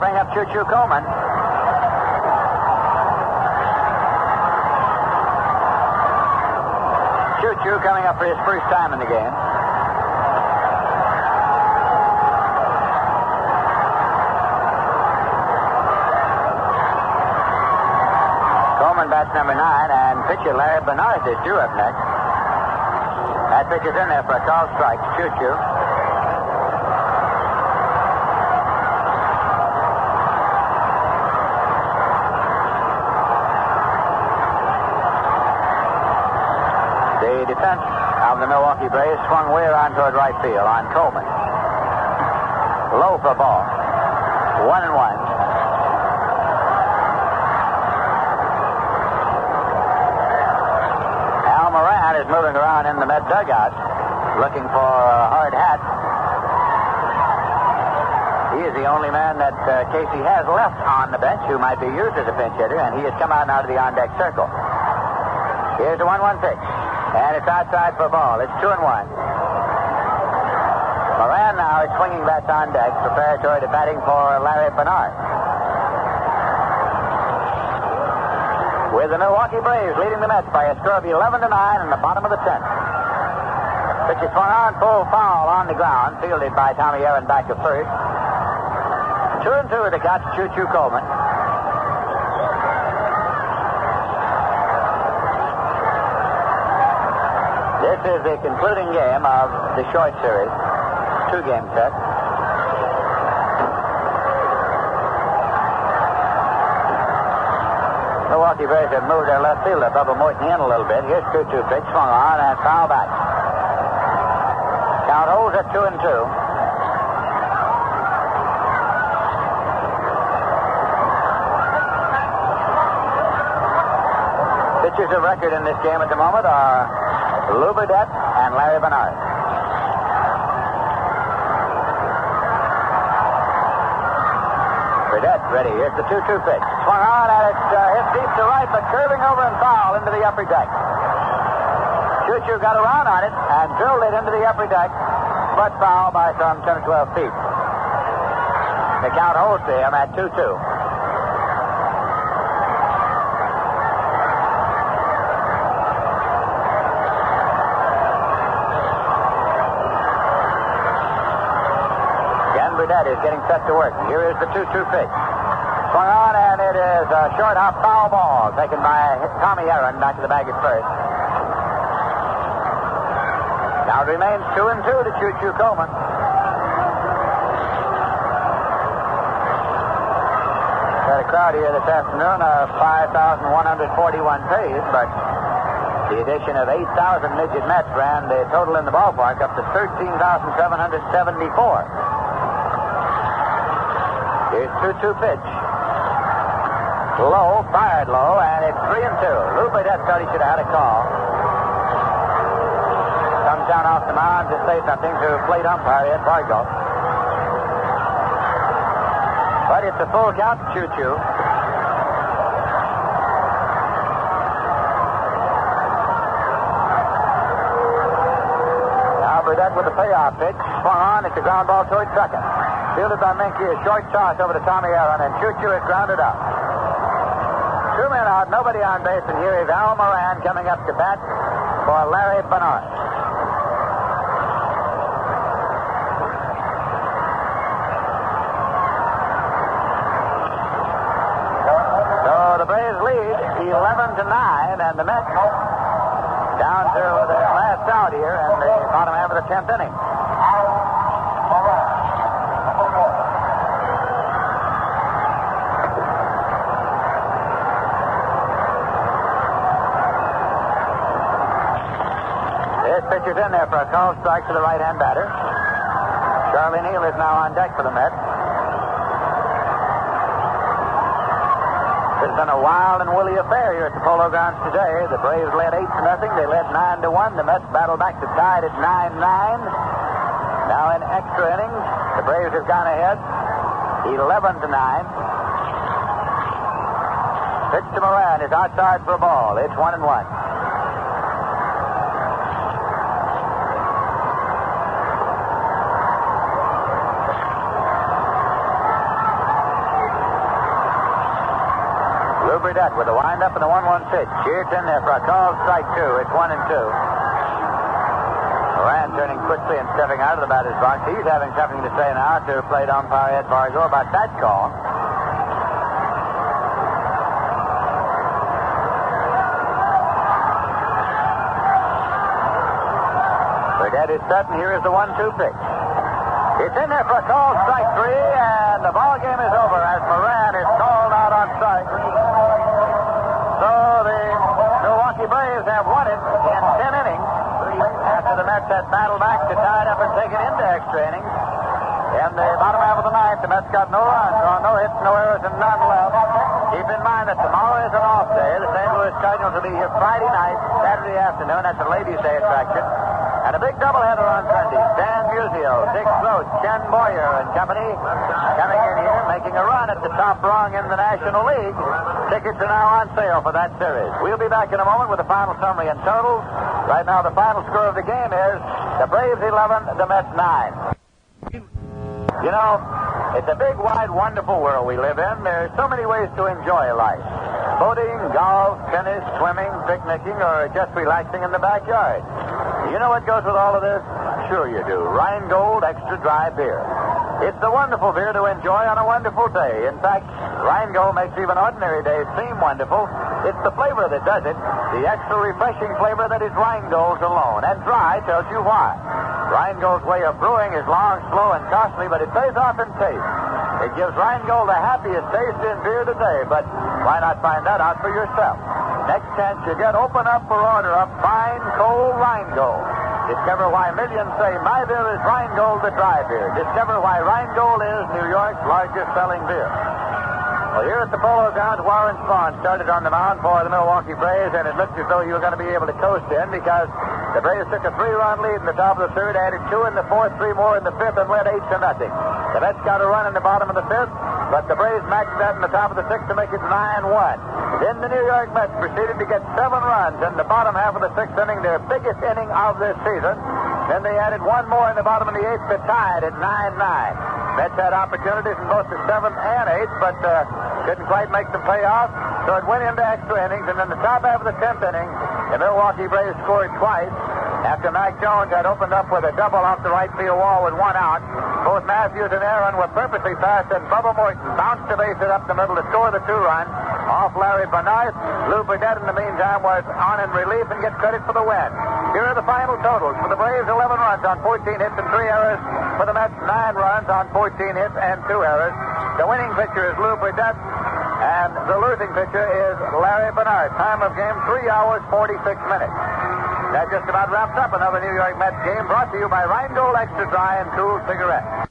bring up Choo-Choo Coleman. Choo-Choo coming up for his first time in the game. Coleman bats number 9, and pitcher Larry Bernard is due up next. That pitch is in there for a called strike to Choo-Choo. The defense of the Milwaukee Braves swung way around toward right field on Coleman. Low for a ball. 1-1. Moran is moving around in the Met dugout looking for a hard hat. He is the only man that Casey has left on the bench who might be used as a pinch hitter, and he has come out now to the on-deck circle. Here's the 1-1 pitch, and it's outside for a ball. It's 2-1. Moran now is swinging bats on deck, preparatory to batting for Larry Bernard. With the Milwaukee Braves leading the Mets by a score of 11-9 in the bottom of the 10th. Pitch is swung on, full foul on the ground, fielded by Tommy Aaron back to first. 2-2 with the count to Choo-Choo Coleman. This is the concluding game of the short series, 2-game set. Milwaukee Braves have moved their left fielder, Bubba Morton, in a little bit. Here's 2-2 pitch, swung on, and foul back. Count holds at 2-2. Pitchers of record in this game at the moment are Lou Burdette and Larry Bernard. Burdette ready. Here's the 2-2 pitch. Swung on, and it's hit deep to right, but curving over and foul into the upper deck. Choo-Choo got around on it and drilled it into the upper deck, but foul by some 10 or 12 feet. The count holds to him at 2-2. Again, Burdette is getting set to work. Here is the 2-2 pitch. Swung on, and it is a short hop foul ball taken by Tommy Aaron back to the bag at first. Now it remains 2-2 to Choo-Choo Coleman. Got a crowd here this afternoon of 5,141 pays, but the addition of 8,000 midget Mets ran the total in the ballpark up to 13,774. Here's 2-2 pitch. Low, fired low, and it's 3-2. Lou Burdette thought he should have had a call. Comes down off the mound to say something to plate umpire Ed Bargo. But it's a full count to Choo-Choo. Now Burdette with the payoff pitch. Swung on, it's a ground ball toward second. Fielded by Minky, a short toss over to Tommy Aaron, and Choo-Choo is grounded out. 2 men out, nobody on base, and here is Al Moran coming up to bat for Larry Bernard. So the Braves lead 11-9, and the Mets down to the last out here in the bottom half of the 10th inning. Pitcher's in there for a called strike to the right-hand batter. Charlie Neal is now on deck for the Mets. It's been a wild and woolly affair here at the Polo Grounds today. The Braves led 8-0. They led 9-1. The Mets battled back to tied at 9-9. Now in extra innings, the Braves have gone ahead 11-9. Pitch to Moran is outside for a ball. It's 1-1. Burdette with a windup and the 1-1 pitch. It's in there for a called strike 2. It's 1-2. Moran turning quickly and stepping out of the batter's box. He's having something to say now to plate umpire Ed Vargo about that call. Burdette is set, and here is the 1-2 pitch. It's in there for a call, strike 3, and the ball game is over as Moran is called out on strike. So the Milwaukee Braves have won it in 10 innings. After the Mets had battled back to tie it up and take it into extra innings. In the bottom half of the ninth, the Mets got no runs, no hits, no errors, and none left. Keep in mind that tomorrow is an off day. The St. Louis Cardinals will be here Friday night, Saturday afternoon. That's a ladies' day attraction. And a big doubleheader on Sunday. Dan Musial, Dick Sloat, Ken Boyer and company coming in here, making a run at the top rung in the National League. Tickets are now on sale for that series. We'll be back in a moment with the final summary and totals. Right now, the final score of the game is the Braves 11, the Mets 9. You know, it's a big, wide, wonderful world we live in. There's so many ways to enjoy life. Boating, golf, tennis, swimming, picnicking, or just relaxing in the backyard. You know what goes with all of this? Sure you do. Rheingold Extra Dry Beer. It's the wonderful beer to enjoy on a wonderful day. In fact, Rheingold makes even ordinary days seem wonderful. It's the flavor that does it. The extra refreshing flavor that is Rheingold's alone. And dry tells you why. Rheingold's way of brewing is long, slow, and costly, but it pays off in taste. It gives Rheingold the happiest taste in beer today, but why not find that out for yourself? Next chance you get, open up or order up fine, cold Rheingold. Discover why millions say my beer is Rheingold, the dry beer. Discover why Rheingold is New York's largest selling beer. Well, here at the Polo Grounds, Warren Spahn started on the mound for the Milwaukee Braves, and it looked as though you were going to be able to coast in because the Braves took a 3-run lead in the top of the third, added 2 in the fourth, 3 more in the fifth, and led 8-0. The Mets got a run in the bottom of the fifth, but the Braves matched that in the top of the sixth to make it 9-1. Then the New York Mets proceeded to get 7 runs in the bottom half of the sixth inning, their biggest inning of this season. Then they added 1 more in the bottom of the eighth to tie it at 9-9. Mets had opportunities in both the 7th and 8th, but couldn't quite make them pay off, so it went into extra innings, and in the top half of the 10th inning, the Milwaukee Braves scored twice after Mac Jones had opened up with a double off the right field wall with 1 out. Both Matthews and Aaron were perfectly fast, and Bubba Morton bounced the bases up the middle to score the 2-run off Larry Bernard. Lou Burdette, in the meantime, was on in relief and gets credit for the win. Here are the final totals. For the Braves, 11 runs on 14 hits and 3 errors. For the Mets, 9 runs on 14 hits and 2 errors. The winning pitcher is Lou Burdette, and the losing pitcher is Larry Bernard. Time of game, 3 hours, 46 minutes. That just about wraps up another New York Mets game brought to you by Rheingold Extra Dry and Cool Cigarettes.